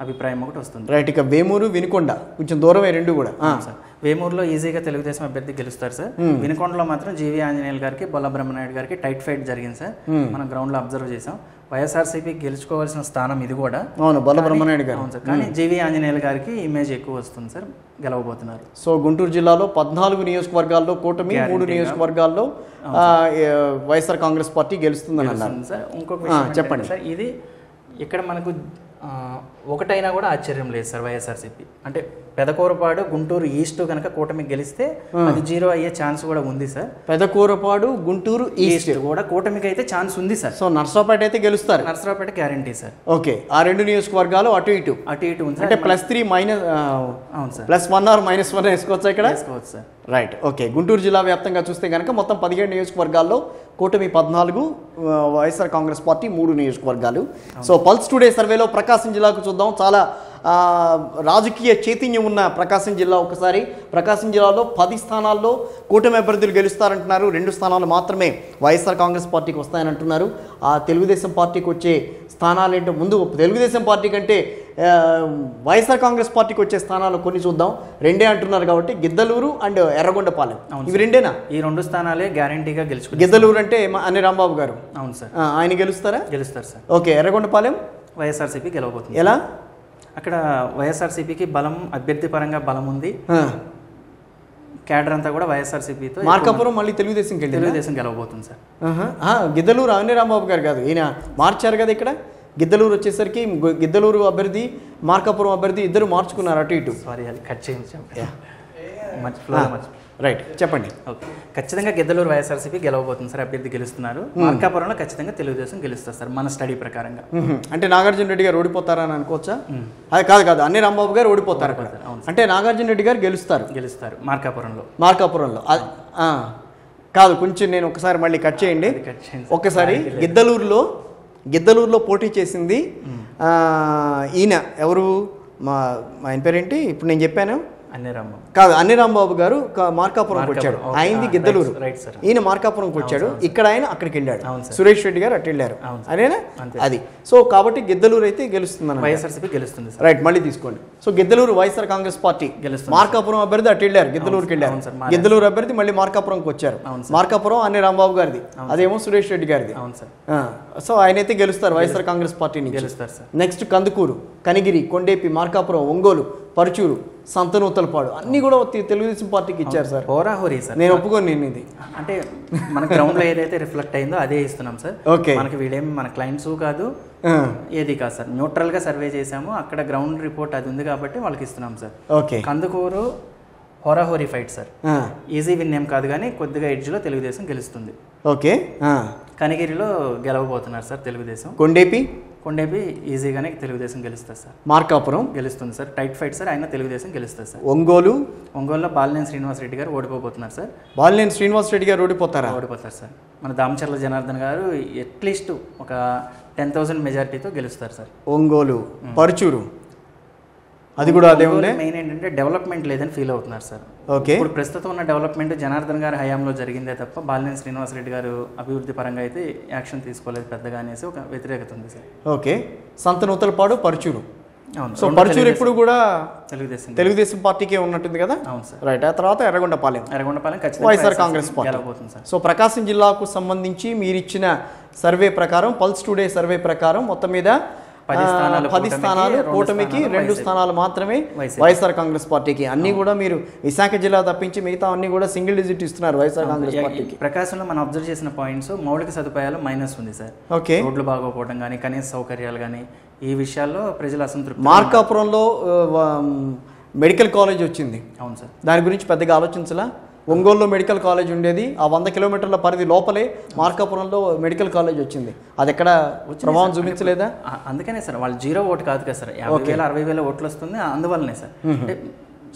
Speaker 2: అభిప్రాయం ఒకటి వస్తుంది.
Speaker 1: రైట్. ఇక వేమూరు వినుకొండ కొంచెం దూరమే, 2 కూడా.
Speaker 2: సార్ వేమూరులో ఈజీగా తెలుగుదేశం అభ్యర్థి గెలుస్తారు సార్. వినుకొండలో మాత్రం జీవీ ఆంజనేయులు గారికి బొల్ల బ్రహ్మనాయుడు గారికి టైట్ ఫైట్ జరిగింది సార్. మనం గ్రౌండ్ లో అబ్జర్వ్ చేసాం. వైఎస్ఆర్సీపీ గెలుచుకోవాల్సిన స్థానం ఇది కూడా.
Speaker 1: అవును, బొల్ల బ్రహ్మనాయుడు గారు.
Speaker 2: అవును సార్. కానీ జీవీ ఆంజనేయులు గారికి ఇమేజ్ ఎక్కువ వస్తుంది సార్, గెలవబోతున్నారు.
Speaker 1: సో గుంటూరు జిల్లాలో 14 నియోజకవర్గాల్లో కూటమి, 3 నియోజకవర్గాల్లో వైఎస్ఆర్ కాంగ్రెస్ పార్టీ గెలుస్తుందని అన్నారు
Speaker 2: సార్. ఇంకొక విషయం చెప్పండి సార్, ఇది ఇక్కడ మనకు ఒకటైనా కూడా ఆశ్చర్యం లేదు సార్. వైఎస్ఆర్సీపీ అంటే పెదకూరపాడు గుంటూరు ఈస్ట్ కనుక కూటమి గెలిస్తే అది 0 అయ్యే ఛాన్స్ కూడా ఉంది సార్.
Speaker 1: పెదకూరపాడు గుంటూరు ఈస్ట్ కూడా
Speaker 2: కూటమికి అయితే ఛాన్స్ ఉంది సార్.
Speaker 1: సో నర్సరావుపేట అయితే గెలుస్తారు.
Speaker 2: Narasaraopet guarantee sir.
Speaker 1: ఓకే, ఆ 2 నియోజకవర్గాలు అటు ఇటు
Speaker 2: ఉంది
Speaker 1: అంటే +3 మైనస్. అవును సార్. +1 ఆర్ -1 వేసుకోవచ్చా ఇక్కడ?
Speaker 2: వేసుకోవచ్చు సార్.
Speaker 1: రైట్. ఓకే, గుంటూరు జిల్లా వ్యాప్తంగా చూస్తే కనుక మొత్తం 17 నియోజకవర్గాల్లో కూటమి 14, వైఎస్ఆర్ కాంగ్రెస్ పార్టీ 3 నియోజకవర్గాలు. సో పల్స్ టుడే సర్వేలో ప్రకాశం జిల్లాకు చూద్దాం. చాలా రాజకీయ చైతన్యం ఉన్న ప్రకాశం జిల్లా. ఒకసారి ప్రకాశం జిల్లాలో 10 స్థానాల్లో కూటమి అభ్యర్థులు గెలుస్తారంటున్నారు. 2 స్థానాలు మాత్రమే వైఎస్ఆర్ కాంగ్రెస్ పార్టీకి వస్తాయని అంటున్నారు. ఆ తెలుగుదేశం పార్టీకి వచ్చే స్థానాలు ఏంటో ముందు తెలుగుదేశం పార్టీ కంటే వైఎస్ఆర్ కాంగ్రెస్ పార్టీకి వచ్చే స్థానాలు కొన్ని చూద్దాం. 2 అంటున్నారు కాబట్టి గిద్దలూరు అండ్ ఎర్రగొండపాలెం, ఇవి 2
Speaker 2: ఈ 2 స్థానాలే గ్యారంటీగా గెలుచుకుంటారు.
Speaker 1: గిద్దలూరు అంటే అన్ని రాంబాబు గారు.
Speaker 2: అవును సార్.
Speaker 1: ఆయన గెలుస్తారా?
Speaker 2: గెలుస్తారు సార్.
Speaker 1: ఓకే, ఎర్రగొండపాలెం
Speaker 2: వైఎస్ఆర్సీపీ గెలవబోతుంది.
Speaker 1: ఎలా?
Speaker 2: అక్కడ వైఎస్ఆర్సీపీకి బలం, అభ్యర్థి పరంగా బలం ఉంది. క్యాడర్ అంతా కూడా వైఎస్ఆర్సీపీతో.
Speaker 1: మార్కాపురం మళ్ళీ తెలుగుదేశం
Speaker 2: గెలవబోతుంది సార్.
Speaker 1: గిద్దలూరు అన్ని రాంబాబు గారు కాదు, ఈయన మార్చారు కదా. ఇక్కడ గిద్దలూరు వచ్చేసరికి గిద్దలూరు అభ్యర్థి, మార్కాపురం అభ్యర్థి ఇద్దరు మార్చుకున్నారు అటు ఇటు.
Speaker 2: సారీ, అది కట్ చేయించాం.
Speaker 1: రైట్, చెప్పండి.
Speaker 2: ఓకే, ఖచ్చితంగా గిద్దలూరు వైఎస్ఆర్సీపీ గెలవబోతుంది సార్. అభ్యర్థి గెలుస్తున్నారు. మార్కాపురంలో ఖచ్చితంగా తెలుగుదేశం గెలుస్తారు సార్, మన స్టడీ ప్రకారంగా.
Speaker 1: అంటే నాగార్జున రెడ్డి గారు ఓడిపోతారని అనుకోవచ్చా? అది కాదు, అన్ని రాంబాబు గారు ఓడిపోతారు. అంటే నాగార్జున రెడ్డి గారు గెలుస్తారు మార్కాపురంలో. కాదు, కొంచెం నేను ఒకసారి మళ్ళీ కట్ చేయండి. ఒక్కసారి గిద్దలూరులో పోటీ చేసింది ఈయన ఎవరు, ఆయన పేరేంటి ఇప్పుడు నేను చెప్పాను? అన్ని రాంబాబు గారు మార్కాపురంకి వచ్చాడు. ఆయనది గిద్దలూరు, ఈయన మార్కాపురంకి వచ్చాడు. ఇక్కడ ఆయన అక్కడికి వెళ్ళాడు. సురేష్ రెడ్డి గారు అటు వెళ్ళారు. అదేనా? అది. సో కాబట్టి గిద్దలూరు అయితే గెలుస్తుంది,
Speaker 2: వైఎస్ఆర్సీపీ గెలుస్తుంది.
Speaker 1: రైట్, మళ్ళీ తీసుకోండి. సో గిద్దలూరు వైఎస్ఆర్ కాంగ్రెస్ పార్టీ గెలుస్తుంది. మార్కాపురం అభ్యర్థి అటు వెళ్ళారు, గిద్దలూరుకి వెళ్ళారు. గిద్దలూరు అభ్యర్థి మళ్ళీ మార్కాపురంకి వచ్చారు. మార్కాపురం అన్ని రాంబాబు గారిది, అదేమో సురేష్ రెడ్డి గారిది. సో ఆయన అయితే గెలుస్తారు వైఎస్ఆర్ కాంగ్రెస్ పార్టీని.
Speaker 2: గెలుస్తారు సార్.
Speaker 1: నెక్స్ట్ కందుకూరు, కనిగిరి, కొండేపి, మార్కాపురం, ఒంగోలు, పరుచూరు, సంతనూతలపాడు అన్ని కూడా తెలుగుదేశం పార్టీకి ఇచ్చారు సార్.
Speaker 2: హోరాహోరీ సార్.
Speaker 1: నేను ఒప్పుకోను. ఇది
Speaker 2: అంటే మన గ్రౌండ్ లో ఏదైతే రిఫ్లెక్ట్ అయిందో అదే ఇస్తున్నాం సార్.
Speaker 1: ఓకే,
Speaker 2: మనకి వీడేమి మన క్లయింట్స్ కాదు, ఏది కాదు సార్. న్యూట్రల్ గా సర్వే చేసాము, అక్కడ గ్రౌండ్ రిపోర్ట్ అది ఉంది కాబట్టి వాళ్ళకి ఇస్తున్నాం సార్.
Speaker 1: ఓకే,
Speaker 2: కందుకూరు హోరాహోరీ ఫైట్ సార్. ఈజీ విన్ ఏం కాదు, కానీ కొద్దిగా ఎడ్జ్ లో తెలుగుదేశం గెలుస్తుంది.
Speaker 1: ఓకే,
Speaker 2: కనిగిరిలో గెలవబోతున్నారు సార్ తెలుగుదేశం. కొండేపి ఈజీగానే తెలుగుదేశం గెలుస్తారు సార్.
Speaker 1: మార్కాపురం
Speaker 2: గెలుస్తుంది సార్. టైట్ ఫైట్ సార్, అయినా తెలుగుదేశం గెలుస్తారు సార్.
Speaker 1: ఒంగోలులో
Speaker 2: బాలినేని శ్రీనివాస్ రెడ్డి గారు ఓడిపోతున్నారు సార్.
Speaker 1: బాలినేని శ్రీనివాస్ రెడ్డి గారు ఓడిపోతారు
Speaker 2: సార్. మన దామచర్ల జనార్దన్ గారు అట్లీస్ట్ ఒక 10,000 మెజారిటీతో గెలుస్తారు సార్.
Speaker 1: ఒంగోలు, పరుచూరు అది కూడా అదే ఉంది.
Speaker 2: మెయిన్ ఏంటంటే డెవలప్మెంట్ లేదని ఫీల్ అవుతున్నారు సార్.
Speaker 1: ఓకే,
Speaker 2: ఇప్పుడు ప్రస్తుతం ఉన్న డెవలప్మెంట్ జనార్దన్ గారి హయాంలో జరిగిందే తప్ప బాలినేని శ్రీనివాస్ రెడ్డి గారు అభివృద్ధి పరంగా అయితే యాక్షన్ తీసుకోలేదు పెద్దగా అనేసి ఒక వ్యతిరేకత ఉంది sir.
Speaker 1: Okay, Santhanuthalapadu, Paruchuru. So Paruchuru ఎప్పుడు కూడా తెలుగుదేశం పార్టీకే ఉన్నట్టుంది కదా.
Speaker 2: అవును సార్.
Speaker 1: రైట్. ఆ తర్వాత ఎర్రగొండపాలెం
Speaker 2: ఖచ్చితంగా
Speaker 1: వైఎస్ఆర్ కాంగ్రెస్ పార్టీ గెలవబోతుంది సార్. సో ప్రకాశం జిల్లాకు సంబంధించి మీరు ఇచ్చిన సర్వే ప్రకారం, పల్స్ టుడే సర్వే ప్రకారం మొత్తం మీద
Speaker 2: 10 స్థానాలు
Speaker 1: 10 స్థానాలు కూటమికి, 2 స్థానాలు మాత్రమే వైఎస్ఆర్ కాంగ్రెస్ పార్టీకి. అన్ని కూడా మీరు విశాఖ జిల్లా తప్పించి మిగతా అన్ని కూడా సింగిల్ డిజిట్ ఇస్తున్నారు వైఎస్ఆర్ కాంగ్రెస్ పార్టీకి.
Speaker 2: ప్రకాశంలో మనం అబ్జర్వ్ చేసిన పాయింట్స్ మౌలిక సదుపాయాలు మైనస్ ఉంది సార్.
Speaker 1: ఓకే,
Speaker 2: రోడ్లు బాగోపోవడం కానీ, కనీస సౌకర్యాలు కానీ, ఈ విషయాల్లో ప్రజలు అసంతృప్తి.
Speaker 1: మార్కాపురంలో మెడికల్ కాలేజ్ వచ్చింది.
Speaker 2: అవును సార్,
Speaker 1: దాని గురించి పెద్దగా ఆలోచించలా. ఒంగోలులో మెడికల్ కాలేజ్ ఉండేది, ఆ 100 కిలోమీటర్ల పరిధి లోపలే మార్కాపురంలో మెడికల్ కాలేజ్ వచ్చింది. అది ఎక్కడ ప్రభావం చూపించలేదా?
Speaker 2: అందుకనే సార్ వాళ్ళు 0 ఓటు కాదు కదా సార్, 50,000 60,000 ఓట్లు వస్తుంది, అందువల్లనే సార్.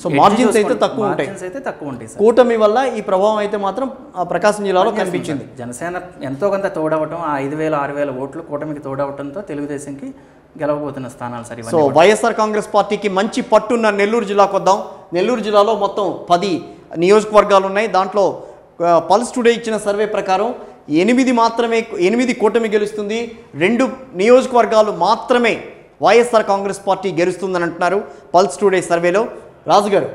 Speaker 1: సో మార్జిన్స్ అయితే తక్కువ ఉంటాయి,
Speaker 2: సార్.
Speaker 1: కూటమి వల్ల ఈ ప్రభావం అయితే మాత్రం ప్రకాశం జిల్లాలో కనిపించింది.
Speaker 2: జనసేన ఎంతో కొంత తోడవటం, ఆ 5,000 6,000 ఓట్లు కూటమికి తోడవటంతో తెలుగుదేశంకి గెలవబోతున్న స్థానాలు సార్.
Speaker 1: సో వైఎస్ఆర్ కాంగ్రెస్ పార్టీకి మంచి పట్టున్న నెల్లూరు జిల్లాకు వద్దాం. నెల్లూరు జిల్లాలో మొత్తం 10 నియోజకవర్గాలు ఉన్నాయి. దాంట్లో పల్స్ టుడే ఇచ్చిన సర్వే ప్రకారం 8 కూటమి గెలుస్తుంది, 2 నియోజకవర్గాలు మాత్రమే వైఎస్ఆర్ కాంగ్రెస్ పార్టీ గెలుస్తుందని అంటున్నారు పల్స్ టుడే సర్వేలో. Raju garu,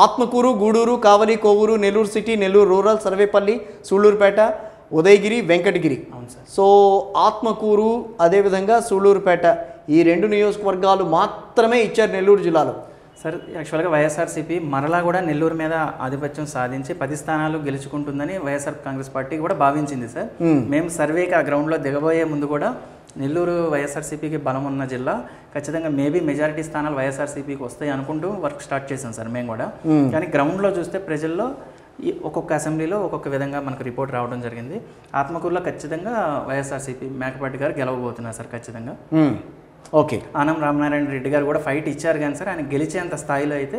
Speaker 1: Atmakur, Gudur, Kavali, Kovur, Nellore city, Nellore rural, Sarvepalli, Sullurpeta, Udayagiri, Venkatagiri. So Atmakur అదేవిధంగా సూళ్లూరుపేట ఈ 2 నియోజకవర్గాలు మాత్రమే ఇచ్చారు నెల్లూరు జిల్లాలో.
Speaker 2: సార్ యాక్చువల్గా వైఎస్ఆర్సీపీ మరలా కూడా నెల్లూరు మీద ఆధిపత్యం సాధించి 10 స్థానాలు గెలుచుకుంటుందని వైఎస్ఆర్ కాంగ్రెస్ పార్టీ కూడా భావించింది సార్. మేము సర్వేకి ఆ గ్రౌండ్లో దిగబోయే ముందు కూడా నెల్లూరు వైఎస్ఆర్సీపీకి బలం ఉన్న జిల్లా, ఖచ్చితంగా మేబీ మెజారిటీ స్థానాలు వైఎస్ఆర్సీపీకి వస్తాయి అనుకుంటూ వర్క్ స్టార్ట్ చేసాం సార్ మేము కూడా. కానీ గ్రౌండ్లో చూస్తే ప్రజల్లో ఒక్కొక్క అసెంబ్లీలో ఒక్కొక్క విధంగా మనకు రిపోర్ట్ రావడం జరిగింది. ఆత్మకూరులో ఖచ్చితంగా వైఎస్ఆర్సీపీ మేకపాటి గారు గెలవబోతున్నారు సార్ ఖచ్చితంగా.
Speaker 1: ఓకే,
Speaker 2: ఆనం రామనారాయణ రెడ్డి గారు కూడా ఫైట్ ఇచ్చారు కానీ సార్ ఆయన గెలిచేంత స్థాయిలో అయితే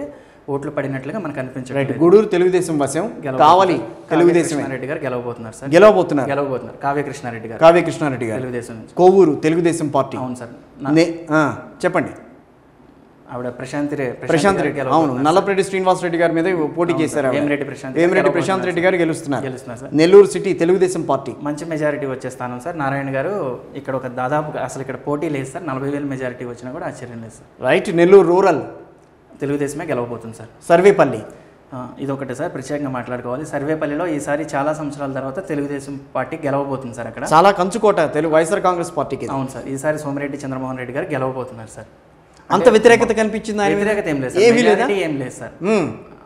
Speaker 2: ఓట్లు పడినట్లుగా మనకు అనిపించలేదు.
Speaker 1: గూడూరు తెలుగుదేశం వశం, కావలి తెలుగుదేశం
Speaker 2: రెడ్డి గారు గెలవబోతున్నారు సార్.
Speaker 1: గెలవబోతున్నారు
Speaker 2: కావ్యకృష్ణారెడ్డి గారు తెలుగుదేశం నుంచి.
Speaker 1: కోవూరు తెలుగుదేశం పార్టీ.
Speaker 2: అవును సార్,
Speaker 1: చెప్పండి.
Speaker 2: ఆవిడ ప్రశాంత్ రెడ్డి,
Speaker 1: అవును, నల్లపరెడ్డి శ్రీనివాస్ రెడ్డి గారి మీద పోటీ చేశారు. వేమిరెడ్డి ప్రశాంత్ రెడ్డి గారు గెలుస్తున్నారు sir. Nellore city Telugu Desam party
Speaker 2: మంచి మెజారిటీ వచ్చే స్థానం సార్. నారాయణ గారు ఇక్కడ ఒక దాదాపు అసలు ఇక్కడ పోటీ లేదు సార్, 40,000 మెజారిటీ వచ్చినా కూడా ఆశ్చర్యం లేదు సార్.
Speaker 1: రైట్, నెల్లూరు రూరల్
Speaker 2: తెలుగుదేశమే గెలవబోతుంది సార్.
Speaker 1: సర్వేపల్లి
Speaker 2: ఇదొకటి సార్ ప్రత్యేకంగా మాట్లాడుకోవాలి. సర్వేపల్లిలో ఈసారి చాలా సంవత్సరాల తర్వాత తెలుగుదేశం పార్టీ గెలవబోతుంది సార్. అక్కడ
Speaker 1: చాలా కంచుకోట వైఎస్ఆర్ కాంగ్రెస్ పార్టీకి.
Speaker 2: అవును సార్, ఈసారి సోమిరెడ్డి చంద్రమోహన్ రెడ్డి గారు గెలవబోతున్నారు సార్.
Speaker 1: అంత వ్యతిరేకత కనిపించింది?
Speaker 2: వ్యతిరేకత ఏం లేదు సార్, ఏం లేదు సార్.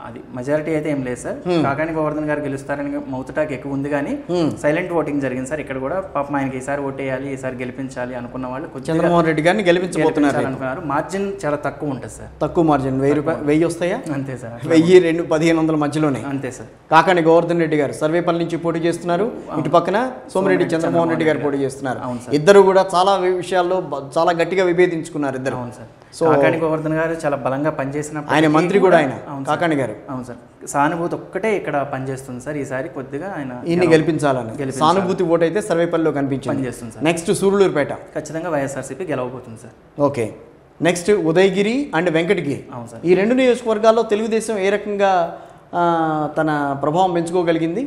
Speaker 2: అది మెజారిటీ అయితే ఏం లేదు సార్. కాకాని గోవర్ధన్ గారు గెలుస్తారని మౌత్ టాక్ ఎక్కువ ఉంది కానీ సైలెంట్ ఓటింగ్ జరిగింది సార్. ఇక్కడ కూడా పాపం ఆయనకి ఈసారి ఓటేయాలి, ఈసారి గెలిపించాలి అనుకున్న వాళ్ళు
Speaker 1: చంద్రమోహన్ రెడ్డి గారిని గెలిపించబోతున్నారు
Speaker 2: అనుకున్నారు. మార్జిన్ చాలా తక్కువ ఉంటుంది సార్,
Speaker 1: తక్కువ మార్జిన్, 1000 వస్తాయా?
Speaker 2: అంతే సార్,
Speaker 1: 1000-1500 మధ్యలోనే.
Speaker 2: అంతే సార్.
Speaker 1: కాకాని గోవర్ధన్ రెడ్డి గారు సర్వేపల్లి నుంచి పోటీ చేస్తున్నారు, ఇటు పక్కన సోమిరెడ్డి చంద్రమోహన్ రెడ్డి గారు పోటీ చేస్తున్నారు. ఇద్దరు కూడా చాలా విషయాల్లో చాలా గట్టిగా విభేదించుకున్నారు ఇద్దరు.
Speaker 2: అవును సార్. సో కాకాని గోవర్ధన్ గారు చాలా బలంగా పనిచేసిన
Speaker 1: ఆయన మంత్రి కూడా ఆయన కాకాని గారు.
Speaker 2: అవును సార్, సానుభూతి ఒక్కటే ఇక్కడ పనిచేస్తుంది సార్. ఈసారి కొద్దిగా ఆయన
Speaker 1: ఈయన్ని గెలిపించాలని సానుభూతి ఓటు అయితే సర్వేపల్లిలో పనిచేస్తుంది సార్. నెక్స్ట్ సూళ్లూరుపేట
Speaker 2: ఖచ్చితంగా వైఎస్ఆర్సీపీ గెలవబోతుంది sir.
Speaker 1: Okay, next Udayagiri and Venkatagiri.
Speaker 2: అవును సార్,
Speaker 1: ఈ 2 నియోజకవర్గాల్లో తెలుగుదేశం ఏ రకంగా తన ప్రభావం పెంచుకోగలిగింది?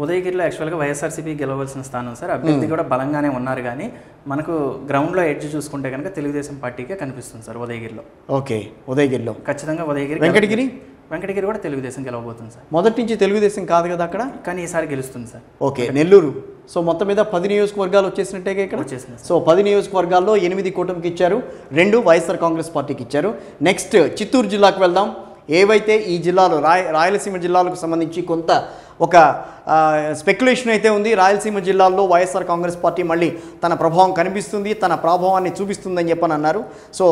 Speaker 2: ఉదయగిరిలో యాక్చువల్గా వైఎస్ఆర్సీపీ గెలవలసిన స్థానం సార్. అభ్యర్థి కూడా బలంగానే ఉన్నారు కానీ మనకు గ్రౌండ్లో ఎడ్జ్ చూసుకుంటే కనుక తెలుగుదేశం పార్టీకే కనిపిస్తుంది సార్ ఉదయగిరిలో.
Speaker 1: ఓకే, ఉదయగిరిలో
Speaker 2: ఖచ్చితంగా ఉదయగిరి. వెంకటగిరి కూడా తెలుగుదేశం గెలవబోతుంది సార్.
Speaker 1: మొదటి నుంచి తెలుగుదేశం కాదు కదా అక్కడ,
Speaker 2: కానీ ఈసారి గెలుస్తుంది సార్.
Speaker 1: ఓకే, నెల్లూరు. సో మొత్తం మీద 10 నియోజకవర్గాలు వచ్చేసినట్టేగా ఇక్కడ
Speaker 2: వచ్చేసింది.
Speaker 1: సో 10 నియోజకవర్గాల్లో 8 కూటమికి ఇచ్చారు, 2 వైఎస్ఆర్ కాంగ్రెస్ పార్టీకి ఇచ్చారు. నెక్స్ట్ చిత్తూరు జిల్లాకు వెళ్దాం. ఏవైతే ఈ జిల్లాలో రాయలసీమ జిల్లాలకు సంబంధించి కొంత ఒక స్పెక్యులేషన్ అయితే ఉంది. రాయలసీమ జిల్లాల్లో వైఎస్ఆర్ కాంగ్రెస్ పార్టీ మళ్ళీ తన ప్రభావం కనిపిస్తుంది, తన ప్రభావాన్ని చూపిస్తుందని చెప్పని అన్నారు. సో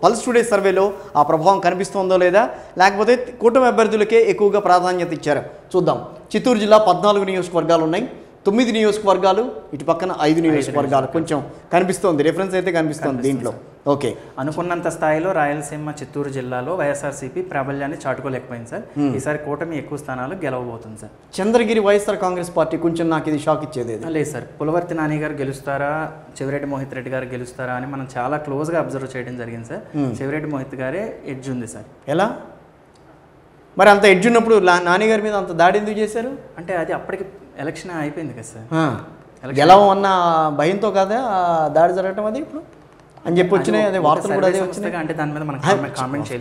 Speaker 1: పల్స్ టుడే సర్వేలో ఆ ప్రభావం కనిపిస్తుందో లేదా, లేకపోతే కూటమి అభ్యర్థులకే ఎక్కువగా ప్రాధాన్యత ఇచ్చారు చూద్దాం. చిత్తూరు జిల్లా 14 నియోజకవర్గాలు ఉన్నాయి, 9 నియోజకవర్గాలు, ఇటు పక్కన 5 నియోజకవర్గాలు. కొంచెం కనిపిస్తోంది, డిఫరెన్స్ అయితే కనిపిస్తుంది దీంట్లో. ఓకే,
Speaker 2: అనుకున్నంత స్థాయిలో రాయలసీమ చిత్తూరు జిల్లాలో వైఎస్ఆర్సీపీ ప్రాబల్యాన్ని చాటుకోలేకపోయింది సార్. ఈసారి కూటమి ఎక్కువ స్థానాలు గెలవబోతుంది సార్.
Speaker 1: చంద్రగిరి వైఎస్ఆర్ కాంగ్రెస్ పార్టీ కొంచెం నాకు ఇది షాక్ ఇచ్చేది.
Speaker 2: లేదు సార్, పులవర్తి నాని గారు గెలుస్తారా, చెవిరెడ్డి మోహిత్ రెడ్డి గారు గెలుస్తారా అని మనం చాలా క్లోజ్గా అబ్జర్వ్ చేయడం జరిగింది సార్. చెవిరెడ్డి మోహిత్ గారే ఎడ్జ్ ఉంది సార్.
Speaker 1: ఎలా మరి అంత ఎడ్జ్ ఉన్నప్పుడు నాని గారి మీద అంత దాడి ఎందుకు చేశారు?
Speaker 2: అంటే అది అప్పటికి ఎలక్షన్ అయిపోయింది కదా సార్.
Speaker 1: గెలవం అన్న భయంతో కాదా దాడి జరగటం? అది ఇప్పుడు అని చెప్పి వచ్చినాయి. అదే వార్తలు కూడా అదే వచ్చినాయి.
Speaker 2: అంటే దాని మీద మనం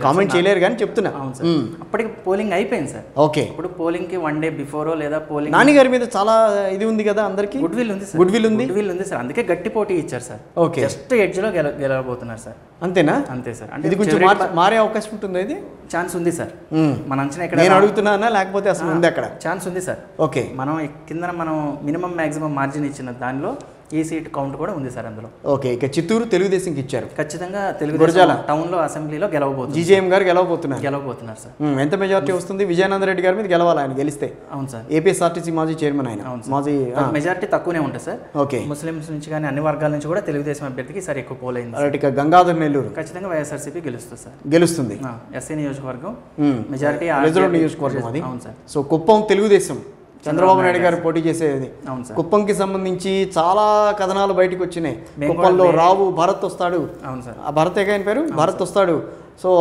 Speaker 1: కామెంట్ చేయలేరు కానీ చెప్తున్నా.
Speaker 2: అవును సార్. అప్పటికి పోలింగ్ అయిపోయింది సార్.
Speaker 1: ఓకే.
Speaker 2: ఇప్పుడు పోలింగ్ కి 1 డే బిఫోరో లేదా పోలింగ్
Speaker 1: నాని గారి మీద చాలా ఇది ఉంది కదా, అందరికి
Speaker 2: గుడ్ విల్ ఉంది సార్.
Speaker 1: గుడ్ విల్ ఉంది
Speaker 2: సార్. అందుకే గట్టి పోటీ ఇచ్చారు సార్.
Speaker 1: ఓకే.
Speaker 2: జస్ట్ ఎడ్జ్ లో గెలవబోతున్నారు సార్.
Speaker 1: అంతేనా?
Speaker 2: అంతే సార్. అంటే
Speaker 1: ఇది కొంచెం మారే అవకాశం ఉంటుంది. ఇది
Speaker 2: ఛాన్స్ ఉంది సార్. మన అంచనా ఇక్కడ
Speaker 1: నేను అడుగుతున్నానా లేకపోతే అసలు ఉంది అక్కడ?
Speaker 2: ఛాన్స్ ఉంది సార్.
Speaker 1: ఓకే.
Speaker 2: మనం కింద మనం మినిమం మాక్సిమం మార్జిన్ ఇచ్చిన దానిలో ఈ సీట్ కౌంట్ కూడా ఉంది సార్ అందులో.
Speaker 1: ఓకే. ఇక చిత్తూరు తెలుగుదేశంకి ఇచ్చారు.
Speaker 2: ఖచ్చితంగా తెలుగుదేశం టౌన్ లో అసెంబ్లీలో గెలవబోతున్నారు.
Speaker 1: జీజేఎం గారు గెలవబోతున్నారు
Speaker 2: సార్.
Speaker 1: ఎంత మెజారిటీ వస్తుంది? విజయానంద రెడ్డి గారి మీద గెలవాలి ఆయన గెలిస్తే.
Speaker 2: అవును సార్.
Speaker 1: ఏపీఎస్ఆర్టీసీ మాజీ చైర్మన్ ఆయన. మాజీ
Speaker 2: మెజారిటీ తక్కువనే ఉంటుంది సార్.
Speaker 1: ఓకే.
Speaker 2: ముస్లిమ్స్ నుంచి కానీ అన్ని వర్గాల నుంచి కూడా తెలుగుదేశం అభ్యర్థికి సరే ఎక్కువ పోలైంది.
Speaker 1: ఇక గంగాధర్ నెల్లూరు
Speaker 2: ఖచ్చితంగా వైఎస్ఆర్సీపీ గెలుస్తుంది సార్.
Speaker 1: గెలుస్తుంది.
Speaker 2: ఎస్సీ నియోజకవర్గం మెజారిటీ
Speaker 1: రిజర్వ్ నియోజకవర్గం అది.
Speaker 2: అవును సార్.
Speaker 1: సో కుప్పం తెలుగుదేశం చంద్రబాబు నాయుడు గారు పోటీ చేసేది.
Speaker 2: అవును సార్.
Speaker 1: కుప్పంకి సంబంధించి చాలా కథనాలు బయటకు వచ్చినాయి. కుప్పంలో రావు భరత్ వస్తాడు.
Speaker 2: అవును సార్.
Speaker 1: ఆ భరత్ ఆయన పేరు భరత్ వస్తాడు. సో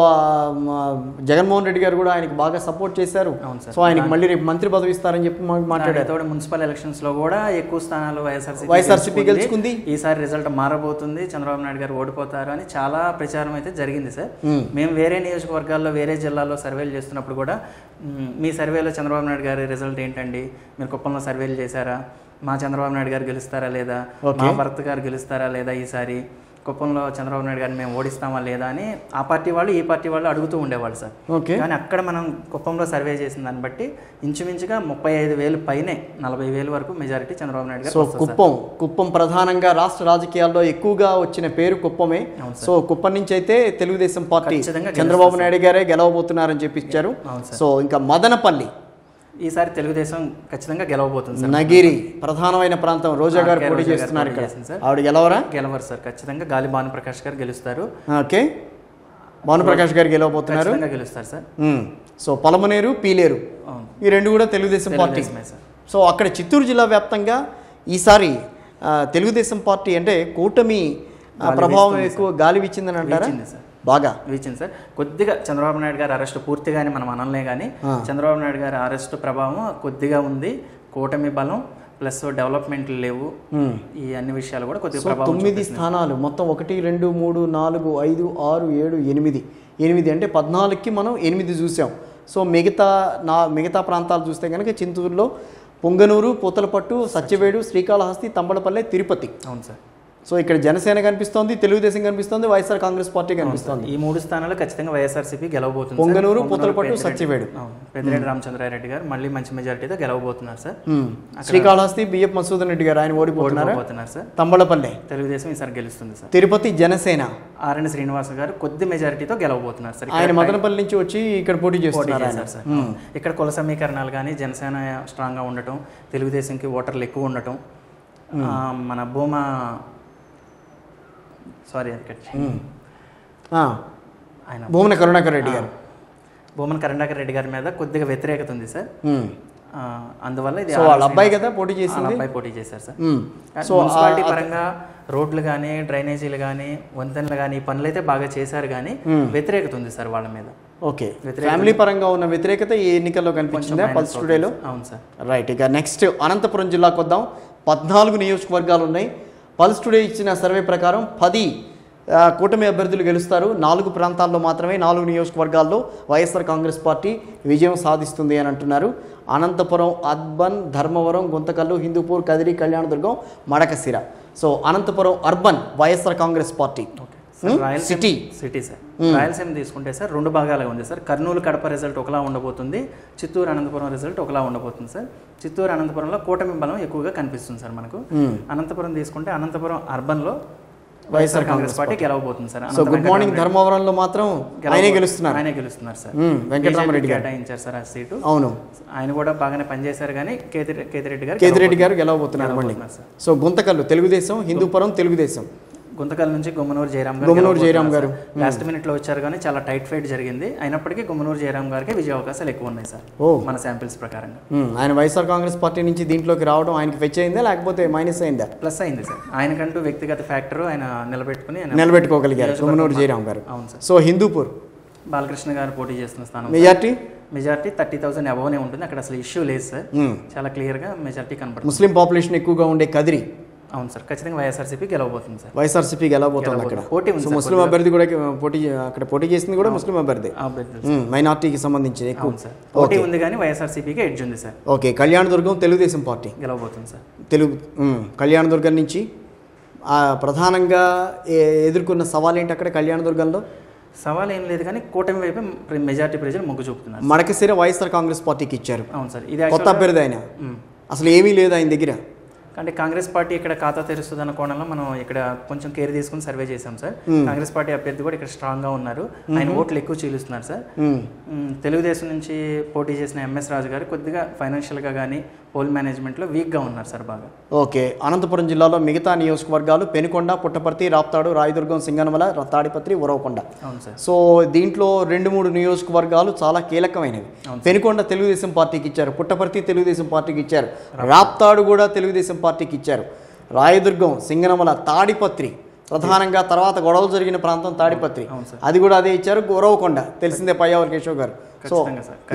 Speaker 1: జగన్మోహన్ రెడ్డి గారు కూడా ఆయనకి బాగా సపోర్ట్ చేశారు. సో ఆయనకి మళ్ళీ రేపు మంత్రి పదవి ఇస్తారని చెప్పి మాట్లాడారు.
Speaker 2: మున్సిపల్ ఎలక్షన్స్ లో కూడా ఎక్కువ స్థానాలు
Speaker 1: వైఎస్ఆర్సీపీ గెలుచుకుంది.
Speaker 2: ఈసారి రిజల్ట్ మారబోతుంది, చంద్రబాబు నాయుడు గారు ఓడిపోతారు అని చాలా ప్రచారం అయితే జరిగింది సార్. మేము వేరే నియోజకవర్గాల్లో వేరే జిల్లాల్లో సర్వేలు చేస్తున్నప్పుడు కూడా మీ సర్వేలో చంద్రబాబు నాయుడు గారి రిజల్ట్ ఏంటండి, మీరు కుప్పంలో సర్వేలు చేశారా, మా చంద్రబాబు నాయుడు గారు గెలుస్తారా లేదా, మా భరత్ గారు గెలుస్తారా లేదా, ఈసారి కుప్పంలో చంద్రబాబు నాయుడు గారిని మేము ఓడిస్తామా లేదా అని ఆ పార్టీ వాళ్ళు ఈ పార్టీ వాళ్ళు అడుగుతూ ఉండేవాళ్ళు సార్.
Speaker 1: ఓకే.
Speaker 2: కానీ అక్కడ మనం కుప్పంలో సర్వే చేసిన దాన్ని బట్టి ఇంచుమించుగా 35,000 పైనే 40,000 వరకు మెజారిటీ చంద్రబాబు నాయుడు గారు.
Speaker 1: సో కుప్పం ప్రధానంగా రాష్ట్ర రాజకీయాల్లో ఎక్కువగా వచ్చిన పేరు కుప్పమే. సో కుప్పం నుంచి అయితే తెలుగుదేశం పార్టీ చంద్రబాబు నాయుడు గారే గెలవబోతున్నారని చెప్పి ఇచ్చారు. సో ఇంకా మదనపల్లి
Speaker 2: ఈసారి తెలుగుదేశం ఖచ్చితంగా గెలవబోతుంది సార్.
Speaker 1: నగిరి ప్రధానమైన ప్రాంతం, రోజా గారు పోటీ చేస్తున్నారు ఇక్కడ. ఆవిడ గెలవరు
Speaker 2: సార్. ఖచ్చితంగా గాలి భానుప్రకాష్ గారు గెలుస్తారు.
Speaker 1: ఓకే. భానుప్రకాష్ గారు గెలవబోతున్నారు.
Speaker 2: గెలుస్తారు సార్.
Speaker 1: సో పలమనేరు పీలేరు ఈ రెండు కూడా తెలుగుదేశం పార్టీ. సో అక్కడ చిత్తూరు జిల్లా వ్యాప్తంగా ఈసారి తెలుగుదేశం పార్టీ అంటే కూటమి ప్రభావం ఎక్కువ గాలి వీచిందని అంటారా? బాగా
Speaker 2: వీచింది సార్. కొద్దిగా చంద్రబాబు నాయుడు గారి అరెస్ట్ పూర్తిగానే మనం అనలే కానీ చంద్రబాబు నాయుడు గారి అరెస్ట్ ప్రభావం కొద్దిగా ఉంది. కూటమి బలం ప్లస్ డెవలప్మెంట్లు లేవు, ఈ అన్ని విషయాలు కూడా కొద్దిగా ప్రభావం.
Speaker 1: 9 స్థానాలు మొత్తం 1 2 3 4 5 6 7 8 అంటే 14కి మనం 8 చూసాం. సో మిగతా ప్రాంతాలు చూస్తే కనుక చిత్తూరులో పొంగనూరు, పూతలపట్టు, సత్యవేడు, శ్రీకాళహస్తి, తంబడపల్లె, తిరుపతి.
Speaker 2: అవును సార్.
Speaker 1: సో ఇక్కడ జనసేన కనిపిస్తోంది, తెలుగుదేశం కనిపిస్తోంది, వైఎస్ఆర్ కాంగ్రెస్ పార్టీ కనిపిస్తోంది.
Speaker 2: ఈ 3 స్థానాలు ఖచ్చితంగా వైఎస్ఆర్సీపీ గెలవబోతుంది.
Speaker 1: పొంగనూరు, పూతలపట్టు, సత్యవేడు.
Speaker 2: పెద్దిరెడ్డి రామచంద్రారెడ్డి గారు మళ్ళీ మంచి మెజారిటీతో గెలవబోతున్నారు సార్.
Speaker 1: శ్రీకాళహస్తి బిఎఫ్ మసూదన్ రెడ్డి గారు ఆయన ఓడిపోతున్నారు సార్. తంబళపల్లె
Speaker 2: తెలుగుదేశం ఈసారి గెలుస్తుంది సార్.
Speaker 1: తిరుపతి జనసేన
Speaker 2: ఆర్ఎన్ శ్రీనివాస్ గారు కొద్ది మెజారిటీతో గెలవబోతున్నారు సార్.
Speaker 1: ఆయన మదనపల్లి నుంచి వచ్చి ఇక్కడ పోటీ చేస్తున్నారు
Speaker 2: సార్. ఇక్కడ కుల సమీకరణాలు కానీ జనసేన స్ట్రాంగ్ గా ఉండటం, తెలుగుదేశంకి ఓటర్లు ఎక్కువ ఉండటం, మన భూమా
Speaker 1: భూమన కరుణాకర్ రెడ్డి గారు
Speaker 2: భూమన కరుణాకర్ రెడ్డి గారి మీద కొద్దిగా వ్యతిరేకత ఉంది సార్. అందువల్ల ఇది
Speaker 1: వాళ్ళ అబ్బాయి కదా పోటీ చేసింది.
Speaker 2: అబ్బాయి పోటీ చేశారు సార్. సో మున్సిపాలిటీ పరంగా రోడ్లు కానీ డ్రైనేజీలు కానీ వంతెనలు కానీ పనులు అయితే బాగా చేశారు కానీ వ్యతిరేకత ఉంది సార్ వాళ్ళ మీద.
Speaker 1: ఓకే. ఫ్యామిలీ పరంగా ఉన్న వ్యతిరేకత ఈ ఎన్నికల్లో కనిపించిందా పల్స్ టుడేలో?
Speaker 2: అవును సార్.
Speaker 1: రైట్. ఇక నెక్స్ట్ అనంతపురం జిల్లాకు వద్దాం. 14 నియోజకవర్గాలు ఉన్నాయి. పల్స్ టుడే ఇచ్చిన సర్వే ప్రకారం 10 కూటమి అభ్యర్థులు గెలుస్తారు. 4 ప్రాంతాల్లో మాత్రమే 4 నియోజకవర్గాల్లో వైఎస్ఆర్ కాంగ్రెస్ పార్టీ విజయం సాధిస్తుంది అని అంటున్నారు. Anantapuram, urban, Dharmavaram, Guntakal, Hindupur, Kadiri, Kalyandurg, Madakasira. So Anantapuram urban YSR Congress party.
Speaker 2: City sir. Rayalaseema తీసుకుంటే సార్ 2 భాగాలుగా ఉంది సార్. కర్నూలు, కడప రిజల్ట్ ఒకలా ఉండబోతుంది, చిత్తూరు, అనంతపురం రిజల్ట్ ఒకలా ఉండబోతుంది సార్. చిత్తూరు, అనంతపురంలో కూటమి బలం ఎక్కువగా కనిపిస్తుంది సార్ మనకు. అనంతపురం తీసుకుంటే అనంతపురం అర్బన్లో వైఎస్ఆర్ కాంగ్రెస్ పార్టీ గెలవబోతుంది సార్.
Speaker 1: సో గుడ్ మార్నింగ్ ధర్మవరంలో మాత్రం ఆయనే గెలుస్తున్నారు
Speaker 2: సార్.
Speaker 1: వెంకటరామరెడ్డి గారు
Speaker 2: కేటాయించారు సార్ ఆ సీటు.
Speaker 1: అవును,
Speaker 2: ఆయన కూడా బాగానే పనిచేశారు కానీ
Speaker 1: కేతిరెడ్డి గారు గెలవబోతున్నారు మళ్ళీ. సో గుంతకల్లు తెలుగుదేశం, హిందూపురం తెలుగుదేశం.
Speaker 2: గుంతకల్ నుంచి గుమ్మనూరు జయరామ్ గారు లాస్ట్ మినిట్ లో వచ్చారు కానీ చాలా టైట్ ఫైట్ జరిగింది. అయినప్పటికీ గుమ్మనూరు జయరామ్ గారికి విజయ అవకాశాలు ఎక్కువ ఉన్నాయి సార్ మన శాంపిల్స్ ప్రకారంగా.
Speaker 1: ఆయన వైఎస్ఆర్ కాంగ్రెస్ పార్టీ నుంచి దీంట్లోకి రావడం ఆయనకి ఫెచ్ అయిందా లేకపోతే మైనస్ అయిందా?
Speaker 2: ప్లస్ అయింది సార్. ఆయనకంటూ వ్యక్తిగత ఫ్యాక్టర్ ఆయన
Speaker 1: నిలబెట్టుకోగలిగారు గుమ్మనూరు జయరామ్ గారు.
Speaker 2: అవును సార్.
Speaker 1: సో హిందూపూర్
Speaker 2: బాలకృష్ణ గారు పోటీ చేస్తున్న స్థానం మెజార్టీ 30,000 అబోనే ఉంటుంది. అక్కడ అసలు ఇష్యూ లేదు సార్. చాలా క్లియర్ గా మెజార్టీ కనబడుతుంది.
Speaker 1: ముస్లిం పాపులేషన్ ఎక్కువగా ఉండే కదిరి
Speaker 2: అవును సార్, ఖచ్చితంగా వైఎస్ఆర్సీపీ గెలవబోతుంది సార్.
Speaker 1: వైఎస్ఆర్సీపీ గెలవబోతుంది అక్కడ.
Speaker 2: పోటీ ఉంది
Speaker 1: సో
Speaker 2: సార్,
Speaker 1: ముస్లిం అభ్యర్థి కూడా పోటీ చేసింది కూడా ముస్లిం అభ్యర్థి, మైనార్టీకి సంబంధించి ఎక్కువ.
Speaker 2: అవును సార్, పోటీ ఉంది కానీ వైఎస్ఆర్సీపీకి ఎడ్జ్ ఉంది sir.
Speaker 1: Okay, Kalyandurg Telugu Desam party
Speaker 2: గెలవబోతుంది సార్.
Speaker 1: కళ్యాణదుర్గం నుంచి ప్రధానంగా ఎదుర్కొన్న సవాల్ ఏంటి అక్కడ కళ్యాణదుర్గంలో?
Speaker 2: సవాల్ ఏం లేదు కానీ కూటమి వైపు మెజార్టీ ప్రజలు మొగ్గు చూపుతున్నారు.
Speaker 1: మడకసిర వైఎస్ఆర్ కాంగ్రెస్ పార్టీకి ఇచ్చారు.
Speaker 2: అవును సార్, ఇది
Speaker 1: కొత్త అభ్యర్థి ఆయన, అసలు ఏమీ లేదు ఆయన దగ్గర.
Speaker 2: అంటే కాంగ్రెస్ పార్టీ ఇక్కడ ఖాతా తెరుస్తుంది అన్న కోణంలో మనం ఇక్కడ కొంచెం కేర్ తీసుకుని సర్వే చేశాం సార్. కాంగ్రెస్ పార్టీ అభ్యర్థి కూడా ఇక్కడ స్ట్రాంగ్ గా ఉన్నారు, ఆయన ఓట్లు ఎక్కువ చీలుస్తున్నారు సార్. తెలుగుదేశం నుంచి పోటీ చేసిన ఎంఎస్ రాజు గారు కొద్దిగా ఫైనాన్షియల్ గా కానీ పోల్ మేనేజ్మెంట్ లో వీక్ గా ఉన్నారు సార్ బాగా.
Speaker 1: ఓకే, అనంతపురం జిల్లాలో మిగతా నియోజకవర్గాలు పెనుకొండ, పుట్టపర్తి, రాప్తాడు, రాయదుర్గం, సింగనమల, తాడిపత్రి, ఉరవకొండ.
Speaker 2: అవును సార్.
Speaker 1: సో దీంట్లో 2-3 నియోజకవర్గాలు చాలా కీలకమైనవి. పెనుకొండ తెలుగుదేశం పార్టీకి ఇచ్చారు, పుట్టపర్తి తెలుగుదేశం పార్టీకి ఇచ్చారు, రాప్తాడు కూడా తెలుగుదేశం పార్టీకి ఇచ్చారు, రాయదుర్గం, సింగనమల, తాడిపత్రి ప్రధానంగా తర్వాత గొడవలు జరిగిన ప్రాంతం తాడిపత్రి, అది కూడా అదే ఇచ్చారు. ఉరవకొండ తెలిసిందే పయ్యావల కేశవ్ గారు. సో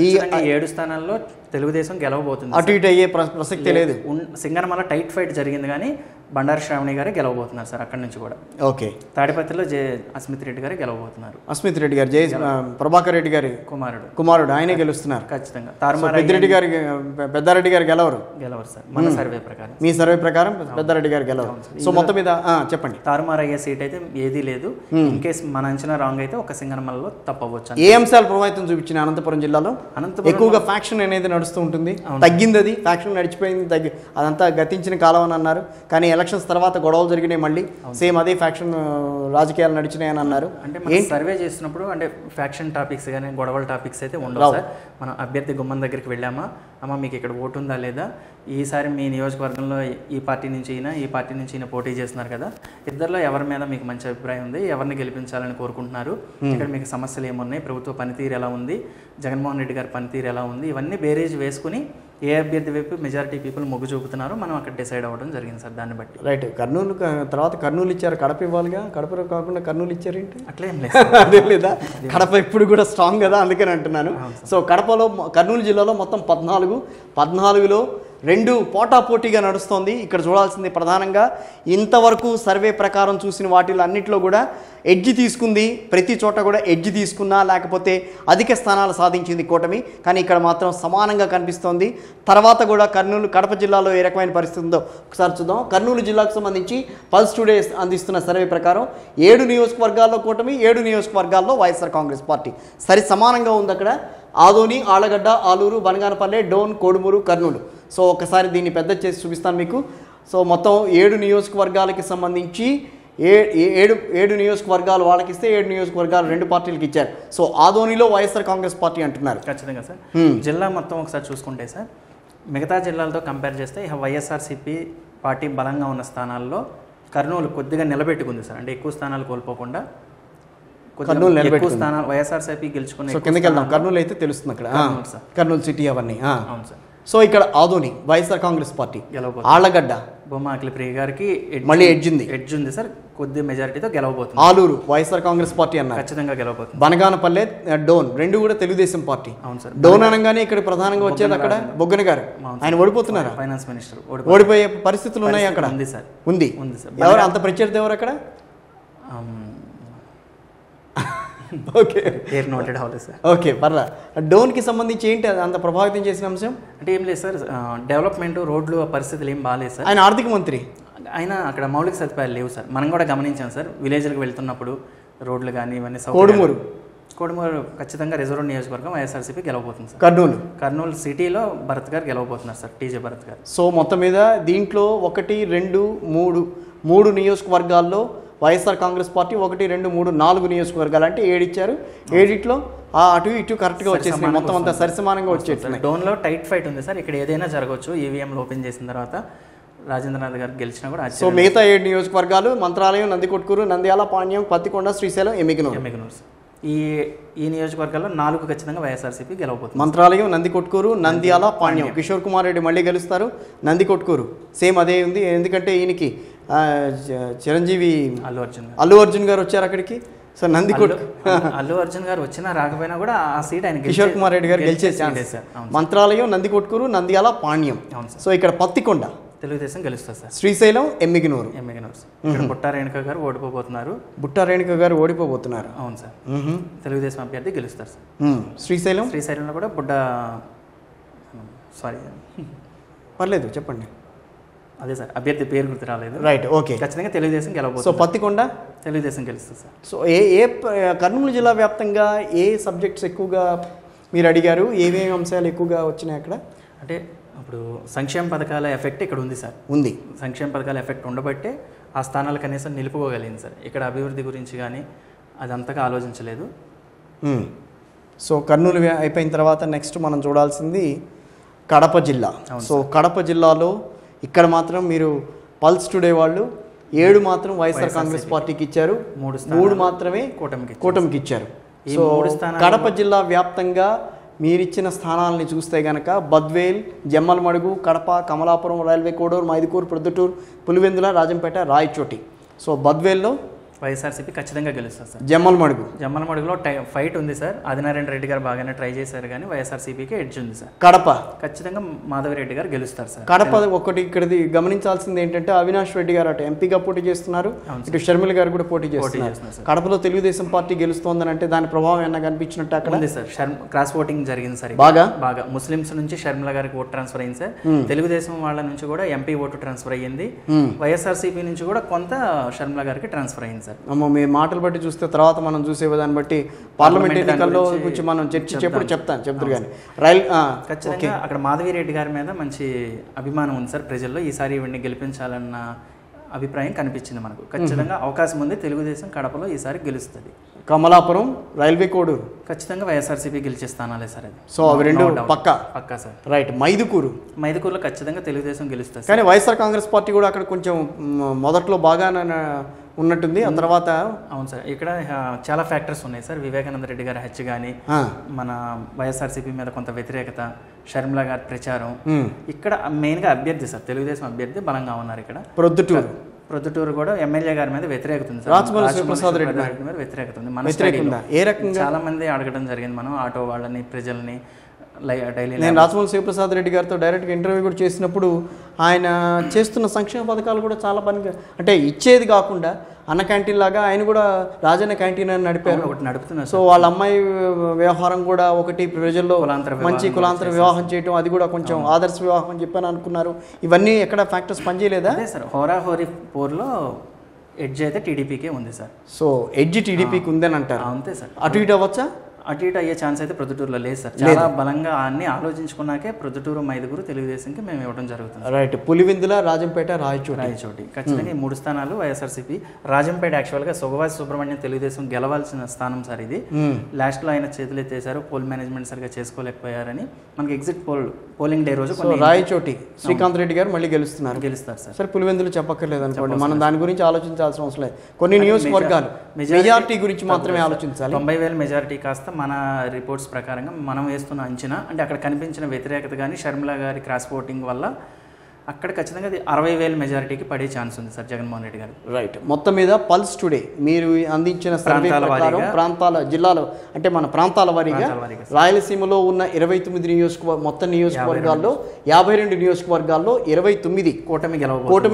Speaker 2: ఈ 7 స్థానాల్లో తెలుగుదేశం గెలవబోతుంది,
Speaker 1: అటు ఇటు అయ్యే ప్రసక్తి లేదు.
Speaker 2: సింగనమల టైట్ ఫైట్ జరిగింది కానీ బండారు శ్రావణి గారే గెలవబోతున్నారు సార్ అక్కడి నుంచి కూడా.
Speaker 1: ఓకే,
Speaker 2: తాడిపత్రిలో అస్మిత్ రెడ్డి గారే గెలవబోతున్నారు.
Speaker 1: అస్మిత్ రెడ్డి గారు ప్రభాకర్ రెడ్డి గారి కుమారుడు ఆయనే గెలుస్తున్నారు ఖచ్చితంగా. పెద్దారెడ్డి గారు గెలవరు
Speaker 2: సార్ మన సర్వే ప్రకారం.
Speaker 1: మీ సర్వే ప్రకారం పెద్దారెడ్డి గారు గెలవరు. సో మొత్తం మీద చెప్పండి,
Speaker 2: తారుమారు అయ్యే సీట్ అయితే ఏదీ లేదు. ఇన్ కేస్ మన అంచనా రాంగ్ అయితే ఒక సింగనమలలో తప్పవచ్చు.
Speaker 1: ఏ అంశాలు ప్రభావితం చూపించిన అనంతపురం జిల్లాలో? ఎక్కువగా ఫ్యాక్షన్ అనేది నడుస్తూ ఉంటుంది, తగ్గింది, అది ఫ్యాక్షన్ నడిచిపోయింది, అదంతా గతించిన కాలం అని అన్నారు. కానీ ఎలక్షన్స్ తర్వాత గొడవలు జరిగినాయి, మళ్ళీ సేమ్ అదే ఫ్యాక్షన్ రాజకీయాలు నడిచినాయి అని అన్నారు.
Speaker 2: అంటే మనం సర్వే చేస్తున్నప్పుడు అంటే ఫ్యాక్షన్ టాపిక్స్ కానీ గొడవల టాపిక్స్ అయితే ఉండవు సార్. మనం అభ్యర్థి గుమ్మం దగ్గరికి వెళ్ళామా, అమ్మ మీకు ఇక్కడ ఓటు ఉందా లేదా, ఈసారి మీ నియోజకవర్గంలో ఈ పార్టీ నుంచి ఈయన, ఈ పార్టీ నుంచి ఈయన పోటీ చేస్తున్నారు కదా, ఇద్దరిలో ఎవరి మీద మీకు మంచి అభిప్రాయం ఉంది, ఎవరిని గెలిపించాలని కోరుకుంటున్నారు, ఇక్కడ మీకు సమస్యలు ఏమున్నాయి, ప్రభుత్వ పనితీరు ఎలా ఉంది, జగన్మోహన్ రెడ్డి గారి పనితీరు ఎలా ఉంది, ఇవన్నీ బేరేజ్ వేసుకుని ఏ అభ్యర్థి వైపు మెజారిటీ పీపుల్ మొగ్గు చూపుతున్నారో మనం అక్కడ డిసైడ్ అవ్వడం జరిగింది సార్. దాన్ని బట్టి
Speaker 1: రైట్. కర్నూలు తర్వాత కర్నూలు ఇచ్చారు, కడప ఇవ్వాలిగా, కడప కాకుండా కర్నూలు ఇచ్చారేంటి?
Speaker 2: అట్లేం లేదు,
Speaker 1: అదే లేదా, కడప ఇప్పుడు కూడా స్ట్రాంగ్ కదా, అందుకని అంటున్నాను. సో కడపలో కర్నూలు జిల్లాలో మొత్తం 14లో 2 పోటాపోటీగా నడుస్తోంది. ఇక్కడ చూడాల్సింది ప్రధానంగా ఇంతవరకు సర్వే ప్రకారం చూసిన వాటిలో అన్నింటిలో కూడా ఎడ్జ్ తీసుకుంది, ప్రతి చోట కూడా ఎడ్జ్ తీసుకున్నా లేకపోతే అధిక స్థానాలు సాధించింది కూటమి. కానీ ఇక్కడ మాత్రం సమానంగా కనిపిస్తోంది. తర్వాత కూడా కడప జిల్లాలో ఏ రకమైన పరిస్థితి ఉందో ఒకసారి చూద్దాం. కర్నూలు జిల్లాకు సంబంధించి పల్స్ టుడే అందిస్తున్న సర్వే ప్రకారం 7 నియోజకవర్గాల్లో కూటమి, 7 నియోజకవర్గాల్లో వైఎస్ఆర్ కాంగ్రెస్ పార్టీ సరి సమానంగా ఉంది. అక్కడ ఆదోని, ఆళ్లగడ్డ, ఆలూరు, బనగానపల్లె, డోన్, కోడుమూరు, కర్నూలు. సో ఒకసారి దీన్ని పెద్ద చేసి చూపిస్తాను మీకు. సో మొత్తం 7 నియోజకవర్గాలకి సంబంధించి 7 నియోజకవర్గాలు వాళ్ళకి ఇస్తే 7 నియోజకవర్గాలు 2 పార్టీలకు ఇచ్చారు. సో ఆదోనిలో వైఎస్ఆర్ కాంగ్రెస్ పార్టీ అంటున్నారు.
Speaker 2: ఖచ్చితంగా సార్. జిల్లా మొత్తం ఒకసారి చూసుకుంటే సార్, మిగతా జిల్లాలతో కంపేర్ చేస్తే వైఎస్ఆర్సీపీ పార్టీ బలంగా ఉన్న స్థానాల్లో కర్నూలు కొద్దిగా నిలబెట్టుకుంది సార్. అంటే ఎక్కువ స్థానాలు కోల్పోకుండా ఎక్కువ స్థానాలు వైఎస్ఆర్సీపీ గెలుచుకుని
Speaker 1: కిందకి వెళ్దాం. కర్నూలు అయితే తెలుస్తుంది అక్కడ, కర్నూలు సిటీ అవన్నీ.
Speaker 2: అవును సార్.
Speaker 1: సో ఇక్కడ ఆదోని వైఎస్ఆర్ కాంగ్రెస్ పార్టీ, ఆళ్లగడ్డ
Speaker 2: బొమ్మ అఖిలప్రియ గారికి
Speaker 1: మళ్ళీ ఎడ్జ్ ఉంది
Speaker 2: సార్, కొద్ది మెజారిటీతో గెలవబోతుంది.
Speaker 1: ఆలూరు వైఎస్ఆర్ కాంగ్రెస్ పార్టీ అన్నారు,
Speaker 2: ఖచ్చితంగా గెలవబోతుంది.
Speaker 1: బనగానపల్లె, డోన్ 2 కూడా తెలుగుదేశం పార్టీ.
Speaker 2: అవును సార్.
Speaker 1: డోన్ అనగానే ఇక్కడ ప్రధానంగా వచ్చేది అక్కడ బొగ్గన గారు, ఆయన ఓడిపోతున్నారు,
Speaker 2: ఫైనాన్స్ మినిస్టర్
Speaker 1: ఓడిపోయే పరిస్థితులు ఉన్నాయి అక్కడ.
Speaker 2: ఉంది సార్,
Speaker 1: ఉంది సార్. ఎవరు అంత ప్రత్యర్థి ఎవరు అక్కడ? ఓకే, ఓకే, పర్లా. డోన్కి సంబంధించి ఏంటి అంత ప్రభావితం చేసిన అంశం?
Speaker 2: అంటే ఏం లేదు సార్, డెవలప్మెంట్, రోడ్లు పరిస్థితులు ఏం బాగాలేదు సార్.
Speaker 1: ఆయన ఆర్థిక మంత్రి,
Speaker 2: ఆయన అక్కడ మౌలిక సదుపాయాలు లేవు సార్. మనం కూడా గమనించాం సార్, విలేజ్లకు వెళ్తున్నప్పుడు రోడ్లు కానీ ఇవన్నీ. కోడుమూరు ఖచ్చితంగా రిజర్వ్ నియోజకవర్గం వైఎస్ఆర్సీపీ గెలవబోతుంది సార్. కర్నూలు సిటీలో భరత్ గారు గెలవబోతున్నారు సార్, టీజే భరత్ గారు.
Speaker 1: సో మొత్తం మీద దీంట్లో 1, 2, 3 నియోజకవర్గాల్లో వైఎస్ఆర్ కాంగ్రెస్ పార్టీ 1, 2, 3, 4 నియోజకవర్గాలు అంటే 7 ఇచ్చారు. 7లో అటు ఇటు కరెక్ట్గా వచ్చేసింది, మొత్తం అంతా సరిసమానంగా వచ్చేసింది.
Speaker 2: డోన్లో టైట్ ఫైట్ ఉంది సార్, ఇక్కడ ఏదైనా జరగవచ్చు. ఈవీఎంలు ఓపెన్ చేసిన తర్వాత రాజేంద్రనాథ్ గారు గెలిచినా కూడా.
Speaker 1: సో మిగతా 7 నియోజకవర్గాలు మంత్రాలయం, నందికొట్కూరు, నంద్యాల, పాణ్యం, పత్తికొండ, శ్రీశైలం, ఎమ్మిగనూరు.
Speaker 2: ఈ నియోజకవర్గాల్లో 4 ఖచ్చితంగా వైఎస్ఆర్సీపీ గెలవబోతుంది.
Speaker 1: మంత్రాలయం, నందికొట్కూరు, నంద్యాల, పాణ్యం. కిషోర్ కుమార్ రెడ్డి మళ్ళీ గెలుస్తారు. నందికొట్కూరు సేమ్ అదే ఉంది, ఎందుకంటే ఈయనకి చిరంజీవి అల్లు అర్జున్ గారు వచ్చారు అక్కడికి. సో
Speaker 2: అల్లు అర్జున్ గారు వచ్చినా రాకపోయినా కూడా ఆ సీట్ ఆయన
Speaker 1: కిషోర్ కుమార్ రెడ్డి గారు గెలిచే ఛాన్స్. మంత్రాలయం, నందికొట్కూరు, నంద్యాల, పాణ్యం. సో ఇక్కడ పత్తికొండ
Speaker 2: తెలుగుదేశం గెలుస్తారు సార్.
Speaker 1: శ్రీశైలం ఎమ్మిగనూరు
Speaker 2: ఇక్కడ బుట్టా రేణుక గారు ఓడిపోబోతున్నారు.
Speaker 1: బుట్టా రేణుక గారు ఓడిపోబోతున్నారు.
Speaker 2: అవును సార్. తెలుగుదేశం అభ్యర్థి గెలుస్తారు సార్. శ్రీశైలంలో కూడా
Speaker 1: పర్లేదు చెప్పండి.
Speaker 2: అదే సార్, అభ్యర్థి పేరు గుర్తు రాలేదు.
Speaker 1: Right, okay.
Speaker 2: ఖచ్చితంగా తెలుగుదేశం గెలవబోతుంది.
Speaker 1: సో పత్తికొండ
Speaker 2: తెలుగుదేశం గెలుస్తుంది సార్.
Speaker 1: సో కర్నూలు జిల్లా వ్యాప్తంగా ఏ సబ్జెక్ట్స్ ఎక్కువగా మీరు అడిగారు, ఏమేమి అంశాలు ఎక్కువగా వచ్చినాయి అక్కడ?
Speaker 2: అంటే ఇప్పుడు సంక్షేమ పథకాల ఎఫెక్ట్ ఇక్కడ ఉంది సార్.
Speaker 1: ఉంది.
Speaker 2: సంక్షేమ పథకాల ఎఫెక్ట్ ఉండబట్టే ఆ స్థానాలు కనీసం నిలుపుకోగలిగింది సార్. ఇక్కడ అభివృద్ధి గురించి కానీ అది అంతగా ఆలోచించలేదు.
Speaker 1: సో కర్నూలు అయిపోయిన తర్వాత నెక్స్ట్ మనం చూడాల్సింది కడప జిల్లా. సో కడప జిల్లాలో ఇక్కడ మాత్రం మీరు పల్స్ టుడే వాళ్ళు 7 మాత్రం వైఎస్ఆర్ కాంగ్రెస్ పార్టీకి ఇచ్చారు, 3 మాత్రమే కూటమికి ఇచ్చారు. సో కడప జిల్లా వ్యాప్తంగా మీరిచ్చిన స్థానాలని చూస్తే గనక బద్వేల్, జమ్మలమడుగు, కడప, కమలాపురం, రైల్వే కోడూరు, మైదుకూరు, ప్రొద్దుటూరు, పులివెందుల, రాజంపేట, రాయచోటి. సో బద్వేల్లో
Speaker 2: వైఎస్ఆర్సీపీ ఖచ్చితంగా గెలుస్తారు సార్.
Speaker 1: జమ్మలమడుగులో
Speaker 2: ఫైట్ ఉంది సార్. ఆదినారాయణ రెడ్డి గారు బాగానే ట్రై చేశారు కానీ వైఎస్ఆర్సీపీకి ఎడ్జ్ ఉంది సార్.
Speaker 1: కడప
Speaker 2: ఖచ్చితంగా మాధవిరెడ్డి గారు గెలుస్తారు సార్.
Speaker 1: కడప ఒకటి ఇక్కడది గమనించాల్సింది ఏంటంటే అవినాష్ రెడ్డి గారు అటు ఎంపీగా పోటీ చేస్తున్నారు, ఇటు షర్మిల గారు కూడా పోటీ చేస్తున్నారు. కడపలో తెలుగుదేశం పార్టీ గెలుస్తోందని అంటే దాని ప్రభావం ఏమన్నా కనిపించినట్టు అక్కడ
Speaker 2: ఉంది సార్. క్రాస్ ఓటింగ్ జరిగింది సార్. బాగా ముస్లిమ్స్ నుంచి షర్మిల గారికి ఓటు ట్రాన్స్ఫర్ అయింది సార్. తెలుగుదేశం వాళ్ళ నుంచి కూడా ఎంపీ ఓటు ట్రాన్స్ఫర్ అయ్యింది. వైఎస్ఆర్సీపీ నుంచి కూడా కొంత షర్మిల గారికి ట్రాన్స్ఫర్ అయింది సార్.
Speaker 1: మీ మాటలు బట్టి చూస్తే తర్వాత మనం చూసే దాన్ని బట్టి పార్లమెంట్ ఎన్నికల్లో గురించి మనం చెప్తారు కానీ
Speaker 2: ఖచ్చితంగా అక్కడ మాధవిరెడ్డి గారి మీద మంచి అభిమానం ఉంది సార్ ప్రజల్లో. ఈసారి ఇవన్నీ గెలిపించాలన్న అభిప్రాయం కనిపించింది మనకు. ఖచ్చితంగా అవకాశం ఉంది. తెలుగుదేశం కడపలో ఈసారి గెలుస్తుంది.
Speaker 1: కమలాపురం, రైల్వే కోడూరు
Speaker 2: ఖచ్చితంగా వైఎస్ఆర్సీపీ గెలిచే స్థానాలే సార్. అది
Speaker 1: సో అవి రెండు పక్కా సార్. రైట్. మైదుకూరులో
Speaker 2: ఖచ్చితంగా తెలుగుదేశం గెలుస్తుంది.
Speaker 1: కానీ వైఎస్ఆర్ కాంగ్రెస్ పార్టీ కూడా అక్కడ కొంచెం మొదట్లో బాగానే ఉన్నట్టుంది, ఆ తర్వాత
Speaker 2: అవును సార్. ఇక్కడ చాలా ఫ్యాక్టర్స్ ఉన్నాయి సార్. వివేకానంద రెడ్డి గారి హత్య కానీ, మన వైఎస్ఆర్సీపీ మీద కొంత వ్యతిరేకత, షర్మిల గారి ప్రచారం, ఇక్కడ మెయిన్గా అభ్యర్థి సార్, తెలుగుదేశం అభ్యర్థి బలంగా ఉన్నారు. ఇక్కడ ప్రొద్దుటూరు కూడా ఎమ్మెల్యే గారి మీద వ్యతిరేకత ఉంది సార్.
Speaker 1: రాజమౌళి
Speaker 2: మీద వ్యతిరేకత ఉంది. మన ఏ రకంగా చాలా మంది అడగడం జరిగింది, మనం ఆటో వాళ్ళని, ప్రజల్ని.
Speaker 1: నేను రాజమౌళి శివప్రసాద్ రెడ్డి గారితో డైరెక్ట్గా ఇంటర్వ్యూ కూడా చేసినప్పుడు ఆయన చేస్తున్న సంక్షేమ పథకాలు కూడా చాలా పనిగా, అంటే ఇచ్చేది కాకుండా అన్న క్యాంటీన్ లాగా ఆయన కూడా రాజన్న క్యాంటీన్ అని నడుపుతున్నారు. సో వాళ్ళ అమ్మాయి వ్యవహారం కూడా ఒకటి ప్రజల్లో మంచి కులాంతర వివాహం చేయడం, అది కూడా కొంచెం ఆదర్శ వివాహం అని చెప్పని అనుకున్నారు. ఇవన్నీ ఎక్కడ ఫ్యాక్టర్స్ పనిచేయలేదా?
Speaker 2: అదే సార్, హోరాహోరీ పోర్లో ఎడ్జ్ అయితే టీడీపీకే ఉంది సార్.
Speaker 1: సో ఎడ్జ్ టీడీపీకి ఉందని అంటారు.
Speaker 2: అంతే సార్.
Speaker 1: అటు ఇటు అవ్వచ్చా?
Speaker 2: అటు ఇటు అయ్యే ఛాన్స్ అయితే ప్రొద్దుటూరులో లేదు సార్. చాలా బలంగా అన్ని ఆలోచించుకున్నాకే ప్రొద్దుటూరు, మైదుగురు తెలుగుదేశంకి మేము ఇవ్వడం జరుగుతుంది.
Speaker 1: రైట్. పులివెందుల, రాజంపేట, రాయచోటి
Speaker 2: ఖచ్చితంగా ఈ 3 స్థానాలు వైఎస్ఆర్సీపీ. రాజంపేట యాక్చువల్గా సుగవాసి సుబ్రహ్మణ్యం తెలుగుదేశం గెలవాల్సిన స్థానం సార్. ఇది లాస్ట్లో ఆయన చేతులు ఎత్తేసారు, పోల్ మేనేజ్మెంట్ సరిగా చేసుకోలేకపోయారని మనకి ఎగ్జిట్ పోలింగ్ డే రోజు
Speaker 1: రాయచోటి శ్రీకాంత్ రెడ్డి గారు మళ్ళీ గెలుస్తారు సార్. సరే, పులివెందులు చెప్పక్కర్లేదు అనుకోండి, మనం దాని గురించి ఆలోచించాల్సిన అవసరం లేదు. కొన్ని నియోజకవర్గాలు మెజారిటీ గురించి మాత్రమే ఆలోచించాలి.
Speaker 2: 90,000 మెజారిటీ కాస్త మన రిపోర్ట్స్ ప్రకారంగా మనం వేస్తున్న అంచనా, అంటే అక్కడ కనిపించిన వ్యతిరేకత కానీ షర్మిల గారి క్రాస్ ఓటింగ్ వల్ల అక్కడ ఖచ్చితంగా అది 60,000 మెజారిటీకి పడే ఛాన్స్ ఉంది సార్ జగన్మోహన్ రెడ్డి గారు.
Speaker 1: రైట్. మొత్తం మీద పల్స్ టుడే మీరు అందించిన ప్రాంతాల జిల్లాలో, అంటే మన ప్రాంతాల వారీగా రాయలసీమలో ఉన్న 29 మొత్తం నియోజకవర్గాల్లో 52 నియోజకవర్గాల్లో 29 కూటమి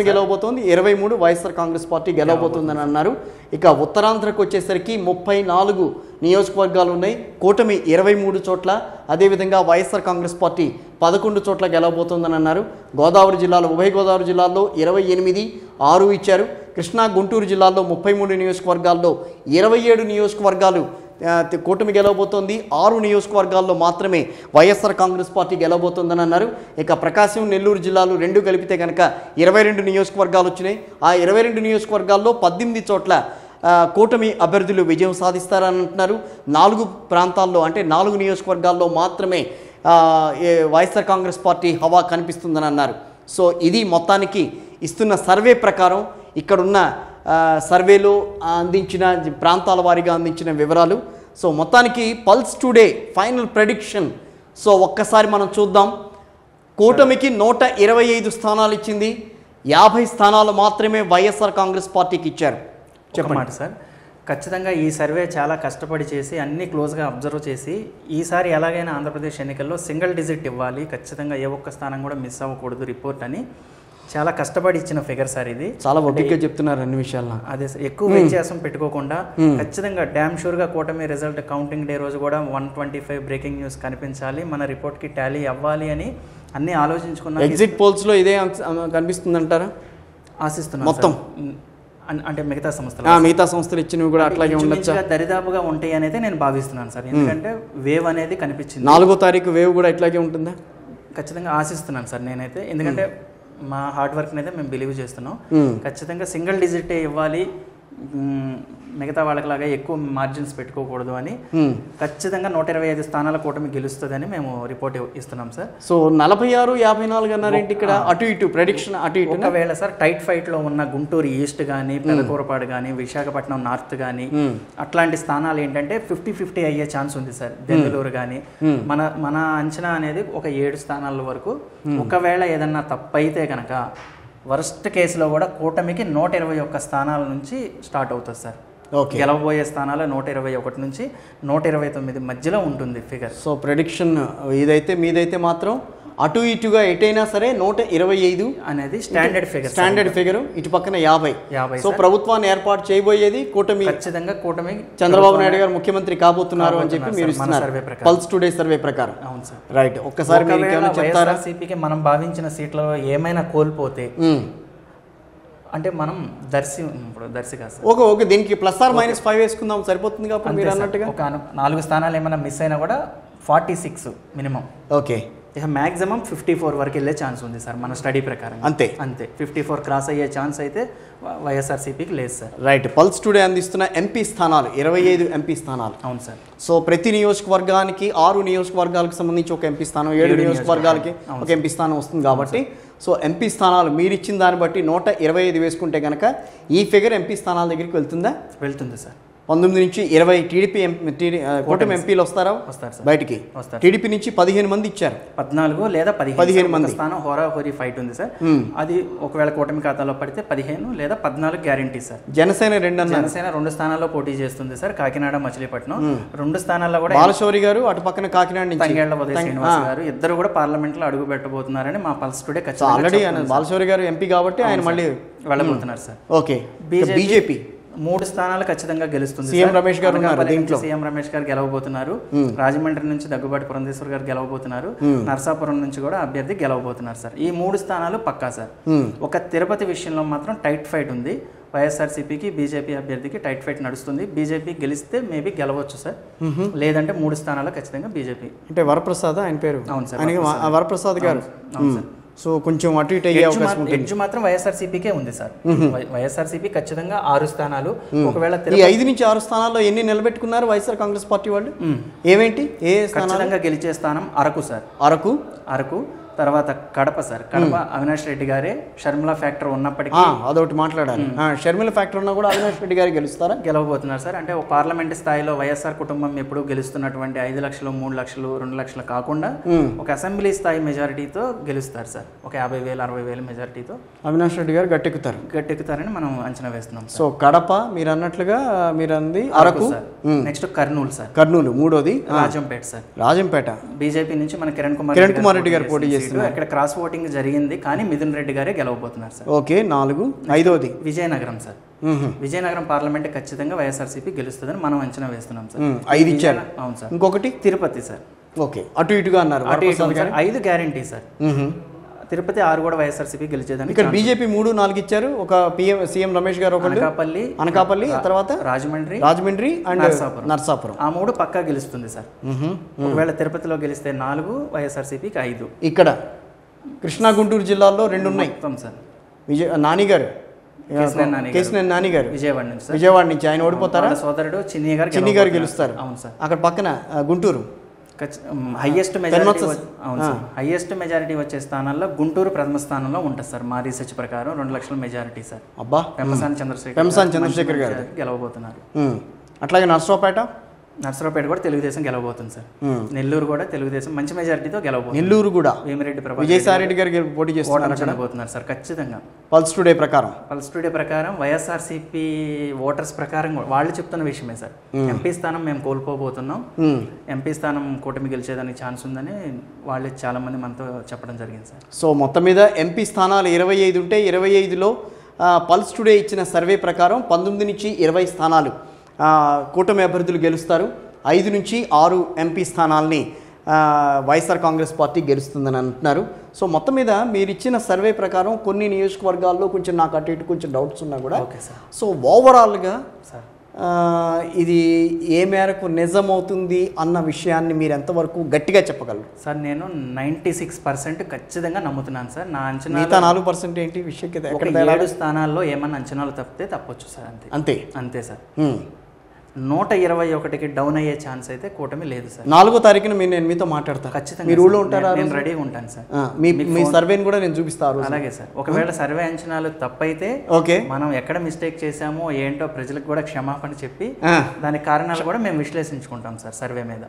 Speaker 1: గెలవబోతోంది, 23 వైఎస్ఆర్ కాంగ్రెస్ పార్టీ గెలవబోతుందని అన్నారు. ఇక ఉత్తరాంధ్రకు వచ్చేసరికి 34 నియోజకవర్గాలు ఉన్నాయి, కూటమి 23 చోట్ల, అదేవిధంగా వైఎస్ఆర్ కాంగ్రెస్ పార్టీ 11 చోట్ల గెలవబోతోందని అన్నారు. గోదావరి జిల్లాలో, ఉభయ గోదావరి జిల్లాల్లో 28, 6 ఇచ్చారు. కృష్ణా, గుంటూరు జిల్లాల్లో 33 నియోజకవర్గాల్లో 27 నియోజకవర్గాలు కూటమి గెలవబోతోంది, 6 నియోజకవర్గాల్లో మాత్రమే వైఎస్ఆర్ కాంగ్రెస్ పార్టీ గెలవబోతోందని అన్నారు. ఇక ప్రకాశం, నెల్లూరు జిల్లాలు 2 కలిపితే కనుక 22 నియోజకవర్గాలు వచ్చినాయి. ఆ 22 నియోజకవర్గాల్లో 18 చోట్ల కూటమి అభ్యర్థులు విజయం సాధిస్తారని అంటున్నారు. 4 ప్రాంతాల్లో, అంటే 4 నియోజకవర్గాల్లో మాత్రమే వైఎస్ఆర్ కాంగ్రెస్ పార్టీ హవా కనిపిస్తుందని అన్నారు. సో ఇది మొత్తానికి ఇస్తున్న సర్వే ప్రకారం, ఇక్కడున్న సర్వేలో అందించిన ప్రాంతాల వారీగా అందించిన వివరాలు. సో మొత్తానికి pulse today final prediction. So ఒక్కసారి మనం చూద్దాం. కూటమికి 125 స్థానాలు ఇచ్చింది, 50 స్థానాలు మాత్రమే వైఎస్ఆర్ కాంగ్రెస్ పార్టీకి ఇచ్చారు.
Speaker 2: చెప్పండి సార్. ఖచ్చితంగా ఈ సర్వే చాలా కష్టపడి చేసి అన్ని క్లోజ్గా అబ్జర్వ్ చేసి ఈసారి ఎలాగైనా ఆంధ్రప్రదేశ్ ఎన్నికల్లో సింగిల్ డిజిట్ ఇవ్వాలి, ఖచ్చితంగా ఏ ఒక్క స్థానం కూడా మిస్ అవ్వకూడదు రిపోర్ట్ అని చాలా కష్టపడి ఇచ్చిన ఫిగర్ సార్ ఇది.
Speaker 1: చాలా ఒడ్డుగా చెప్తున్నారు అన్ని విషయాల్లో.
Speaker 2: అదే సార్, ఎక్కువ వ్యత్యాసం పెట్టుకోకుండా ఖచ్చితంగా డ్యామ్ షూర్గా కూటమి రిజల్ట్ కౌంటింగ్ డే రోజు కూడా 125 బ్రేకింగ్ న్యూస్ కనిపించాలి, మన రిపోర్ట్కి టాలీ అవ్వాలి అని అన్నీ ఆలోచించుకున్నాం.
Speaker 1: ఎగ్జిట్ పోల్స్లో ఇదే కనిపిస్తుంది అంటారా?
Speaker 2: ఆశిస్తున్నాం మొత్తం, అంటే మిగతా సంస్థలు
Speaker 1: ఇచ్చినవి కూడా అట్లాగే ఉండొచ్చు,
Speaker 2: దరిదాపుగా ఉంటాయి అనేది నేను భావిస్తున్నాను సార్. ఎందుకంటే వేవ్ అనేది కనిపించింది.
Speaker 1: 4వ తారీఖు వేవ్ కూడా ఇట్లాగే ఉంటుందా?
Speaker 2: ఖచ్చితంగా ఆశిస్తున్నాను సార్ నేనైతే. ఎందుకంటే మా హార్డ్ వర్క్ అయితే మేము బిలీవ్ చేస్తున్నాం. ఖచ్చితంగా సింగిల్ డిజిటే ఇవ్వాలి, మిగతా వాళ్ళకిలాగా ఎక్కువ మార్జిన్స్ పెట్టుకోకూడదు అని. ఖచ్చితంగా 125 స్థానాల కూటమి గెలుస్తుందని మేము రిపోర్ట్ ఇస్తున్నాం సార్.
Speaker 1: సో 46, 54 అన్నారేంటి ఇక్కడ? అటు ఇటు ప్రెడిక్షన్ అటు ఇటు.
Speaker 2: ఒకవేళ సార్ టైట్ ఫైట్లో ఉన్న గుంటూరు ఈస్ట్ కానీ, పెదకూరపాడు కానీ, విశాఖపట్నం నార్త్ కానీ అట్లాంటి స్థానాలు ఏంటంటే 50-50 అయ్యే ఛాన్స్ ఉంది సార్. బెంగళూరు కానీ మన అంచనా అనేది ఒక 7 స్థానాల వరకు. ఒకవేళ ఏదన్నా తప్పైతే కనుక వర్స్ట్ కేసులో కూడా కూటమికి 121 స్థానాల నుంచి స్టార్ట్ అవుతుంది సార్. గెలవబోయే స్థానాలు 121 నుంచి 129 మధ్యలో ఉంటుంది ఫిగర్.
Speaker 1: సో ప్రెడిక్షన్ ఇదైతే మీదైతే మాత్రం అటు ఇటుగా ఎటైనా సరే 125
Speaker 2: అనేది స్టాండర్డ్ ఫిగర్.
Speaker 1: ఇటు పక్కన 50. సో ప్రభుత్వాన్ని ఏర్పాటు చేయబోయేది కూటమి.
Speaker 2: ఖచ్చితంగా కూటమి.
Speaker 1: చంద్రబాబు నాయుడు గారు ముఖ్యమంత్రి కాబోతున్నారు అని చెప్పి మీరు ఇస్తున్నారు పల్స్ టుడే సర్వే ప్రకారం.
Speaker 2: అవును సార్.
Speaker 1: రైట్. ఒక్కసారి
Speaker 2: వైఎస్ఆర్సీపీకి మనం భావించిన సీట్లలో ఏమైనా కోల్పోతే, అంటే మనం దర్శి కాదు సార్,
Speaker 1: ఓకే దీనికి +-5 వేసుకుందాం సరిపోతుంది కాబట్టి మీరు అన్నట్టుగా.
Speaker 2: ఒక 4 స్థానాలు ఏమైనా మిస్ అయినా కూడా 46 మినిమం.
Speaker 1: ఓకే.
Speaker 2: ఇక మ్యాక్సిమం 54 వరకు వెళ్ళే ఛాన్స్ ఉంది సార్ మన స్టడీ ప్రకారం. అంతే 54 క్రాస్ అయ్యే ఛాన్స్ అయితే వైఎస్ఆర్సీపీకి లేదు సార్.
Speaker 1: రైట్. పల్స్ టుడే అందిస్తున్న ఎంపీ స్థానాలు 25 ఎంపీ స్థానాలు.
Speaker 2: అవును సార్.
Speaker 1: సో ప్రతి నియోజకవర్గానికి 6 నియోజకవర్గాలకు సంబంధించి ఒక ఎంపీ స్థానం, 7 నియోజకవర్గాలకి ఒక ఎంపీ స్థానం వస్తుంది కాబట్టి సో ఎంపీ స్థానాలు మీరు ఇచ్చిన దాన్ని బట్టి 125 వేసుకుంటే కనుక ఈ ఫిగర్ ఎంపీ స్థానాల దగ్గరికి
Speaker 2: వెళ్తుంది సార్.
Speaker 1: 19 నుంచి 20 టీడీపీ కూటమి ఎంపీలు వస్తారు బయటికి. టీడీపీ నుంచి 15 మంది ఇచ్చారు.
Speaker 2: 14 లేదా 15 మంది స్థానం హోరాహోరీ ఫైట్ ఉంది సార్. అది ఒకవేళ కూటమి ఖాతాలో పడితే 15 లేదా 14 గ్యారంటీ సార్.
Speaker 1: జనసేన
Speaker 2: 2 స్థానాల్లో పోటీ చేస్తుంది సార్. కాకినాడ, మచిలీపట్నం 2 స్థానాల్లో కూడా
Speaker 1: బాలశౌరి గారు, అటు పక్కన కాకినాడ నుంచి
Speaker 2: తంగేళ్ల ఉదయ శ్రీనివాస్ గారు ఇద్దరు కూడా పార్లమెంట్ లో అడుగు పెట్టబోతున్నారని మా పల్స్ టుడే
Speaker 1: ఆల్రెడీ బాలశౌరి గారు ఎంపీ కాబట్టి ఆయన మళ్ళీ
Speaker 2: వెళ్ళబోతున్నారు సార్.
Speaker 1: ఓకే. బీజేపీ
Speaker 2: 3 స్థానాలు ఖచ్చితంగా గెలుస్తుంది.
Speaker 1: సీఎం రమేష్ గారు
Speaker 2: గెలవబోతున్నారు. రాజమండ్రి నుంచి దగ్గుబాటి పురంధేశ్వర్ గారు గెలవబోతున్నారు. నర్సాపురం నుంచి కూడా అభ్యర్థి గెలవబోతున్నారు సార్. ఈ 3 స్థానాలు పక్కా సార్. ఒక తిరుపతి విషయంలో మాత్రం టైట్ ఫైట్ ఉంది. వైఎస్ఆర్సీపీకి బీజేపీ అభ్యర్థికి టైట్ ఫైట్ నడుస్తుంది. బీజేపీ గెలిస్తే మేబీ గెలవచ్చు సార్, లేదంటే 3 స్థానాలు ఖచ్చితంగా బీజేపీ.
Speaker 1: అంటే వరప్రసాద్ ఆయన పేరు.
Speaker 2: అవును సార్,
Speaker 1: వరప్రసాద్ గారు. అవును సార్. సో కొంచెం అటు ఇటు అయ్యే అవకాశం ఉంటుంది.
Speaker 2: ఎడ్జ్ మాత్రం వైఎస్ఆర్సీపీకే ఉంది సార్. వైఎస్ఆర్సీపీ ఖచ్చితంగా 6 స్థానాలు. ఒకవేళ
Speaker 1: ఈ 5 నుంచి 6 స్థానాల్లో ఎన్ని నిలబెట్టుకున్నారు వైఎస్ఆర్ కాంగ్రెస్ పార్టీ వాళ్ళు? ఏవేంటి?
Speaker 2: ఖచ్చితంగా గెలిచే స్థానం అరకు సార్. అరకు తర్వాత కడప సార్. కడప అవినాష్ రెడ్డి గారే. షర్మిల ఫ్యాక్టర్ ఉన్నప్పటికీ
Speaker 1: అదొకటి మాట్లాడాలి. షర్మిల ఫ్యాక్టర్ ఉన్నా కూడా అవినాష్ రెడ్డి గారు
Speaker 2: గెలవబోతున్నారు సార్. అంటే ఒక పార్లమెంట్ స్థాయిలో వైఎస్ఆర్ కుటుంబం ఎప్పుడు గెలుస్తున్నటువంటి 5 లక్షలు, 3 లక్షలు, 2 లక్షలు కాకుండా ఒక అసెంబ్లీ స్థాయి మెజారిటీతో గెలుస్తారు సార్. ఒక 50,000, 60,000 మెజారిటీతో
Speaker 1: అవినాష్ రెడ్డి గారు గట్టెక్కుతారని
Speaker 2: మనం అంచనా వేస్తున్నాం.
Speaker 1: సో కడప మీరు అన్నట్లుగా మీరు అంది అరకు.
Speaker 2: Next Kurnool sir.
Speaker 1: మూడోది
Speaker 2: రాజంపేట సార్.
Speaker 1: రాజంపేట
Speaker 2: బీజేపీ నుంచి మన కిరణ్ కుమార్ రెడ్డి గారు పోటీ చేస్తున్నారు. ఇక్కడ క్రాస్ ఓటింగ్ జరిగింది కానీ మిథున్ రెడ్డి గారే గెలవబోతున్నారు సార్.
Speaker 1: ఓకే. 4. 5వది
Speaker 2: విజయనగరం సార్. విజయనగరం పార్లమెంట్ ఖచ్చితంగా వైఎస్ఆర్సీపీ గెలుస్తుందని మనం అంచనా వేస్తున్నాం సార్.
Speaker 1: 5 ఇచ్చారు.
Speaker 2: అవును సార్.
Speaker 1: ఇంకొకటి
Speaker 2: తిరుపతి సార్.
Speaker 1: ఓకే. అటు ఇటుగా అన్నారు.
Speaker 2: 5 గ్యారంటీ సార్. తిరుపతి 6 కూడా వైఎస్ఆర్సీపీ గెలిచేదని.
Speaker 1: ఇక్కడ బీజేపీ 3, 4 ఇచ్చారు. ఒక సీఎం రమేష్ గారు, అనకాపల్లి, తర్వాత రాజమండ్రి అండ్ నర్సాపురం.
Speaker 2: ఆ 3 పక్కా గెలుస్తుంది సార్. ఒకవేళ తిరుపతిలో గెలిస్తే 4, వైఎస్ఆర్సీపీకి 5.
Speaker 1: ఇక్కడ కృష్ణా, గుంటూరు జిల్లాల్లో 2 ఉన్నాయి
Speaker 2: సార్.
Speaker 1: నానిగారు, కేసినేని నాని గారు విజయవాడ నుంచి ఆయన ఓడిపోతారా?
Speaker 2: సోదరుడు చిన్ని
Speaker 1: గారు గెలుస్తారు.
Speaker 2: అవును సార్.
Speaker 1: అక్కడ పక్కన గుంటూరు
Speaker 2: హైయెస్ట్ మెజారిటీ వచ్చే స్థానాల్లో గుంటూరు ప్రథమ స్థానంలో ఉంటుంది సార్. మా రీసెర్చ్ ప్రకారం 2 లక్షల మెజారిటీ సార్.
Speaker 1: పెమ్మసాని చంద్రశేఖర్ గారు
Speaker 2: గెలవబోతున్నారు.
Speaker 1: అట్లాగే
Speaker 2: నర్సరావుపేట కూడా తెలుగుదేశం గెలవబోతుంది సార్. నెల్లూరు కూడా తెలుగుదేశం మంచి మెజారిటీతో గెలవబోతుంది.
Speaker 1: నెల్లూరు కూడా
Speaker 2: వేమిరెడ్డి
Speaker 1: విజయసాయిరెడ్డి గారు పోటీ
Speaker 2: చేస్తున్నారు సార్ ఖచ్చితంగా.
Speaker 1: పల్స్ టుడే ప్రకారం
Speaker 2: వైఎస్ఆర్సీపీ ఓటర్స్ ప్రకారం వాళ్ళు చెప్తున్న విషయమే సార్. ఎంపీ స్థానం మేము కోల్పోబోతున్నాం, ఎంపీ స్థానం కూటమి గెలిచేదానికి ఛాన్స్ ఉందని వాళ్ళే చాలా మంది మనతో చెప్పడం జరిగింది సార్.
Speaker 1: సో మొత్తం మీద ఎంపీ స్థానాలు 25 ఉంటే 25లో పల్స్ టుడే ఇచ్చిన సర్వే ప్రకారం 19 నుంచి 20 స్థానాలు కూటమి అభ్యర్థులు గెలుస్తారు. 5 నుంచి 6 ఎంపీ స్థానాల్ని వైఎస్ఆర్ కాంగ్రెస్ పార్టీ గెలుస్తుందని అంటున్నారు. సో మొత్తం మీద మీరు ఇచ్చిన సర్వే ప్రకారం కొన్ని నియోజకవర్గాల్లో కొంచెం నాకు అటు ఇటు కొంచెం డౌట్స్ ఉన్నా కూడా సో ఓవరాల్గా ఇది ఏ మేరకు నిజమవుతుంది అన్న విషయాన్ని మీరు ఎంతవరకు గట్టిగా చెప్పగలరు
Speaker 2: సార్? నేను 96% ఖచ్చితంగా నమ్ముతున్నాను సార్. నా అంచనా
Speaker 1: మిగతా 4% ఏంటి విషయం?
Speaker 2: 7 స్థానాల్లో ఏమన్నా అంచనాలు తప్పితే తప్పొచ్చు సార్. అంతే సార్. 121కి డౌన్ అయ్యే ఛాన్స్ అయితే కూటమి లేదు సార్.
Speaker 1: 4వ తారీఖున నేను మీతో మాట్లాడతాను.
Speaker 2: ఖచ్చితంగా
Speaker 1: మీరు ఊళ్ళో ఉంటారా?
Speaker 2: నేను రెడీగా ఉంటాను సార్.
Speaker 1: మీ సర్వేని కూడా నేను చూపిస్తాను.
Speaker 2: అలాగే సార్. ఒకవేళ సర్వే అంచనాలు తప్పైతే మనం ఎక్కడ మిస్టేక్ చేశామో ఏంటో ప్రజలకు కూడా క్షమాపణ చెప్పి దాని కారణాలు కూడా మేము విశ్లేషించుకుంటాం సార్ సర్వే మీద.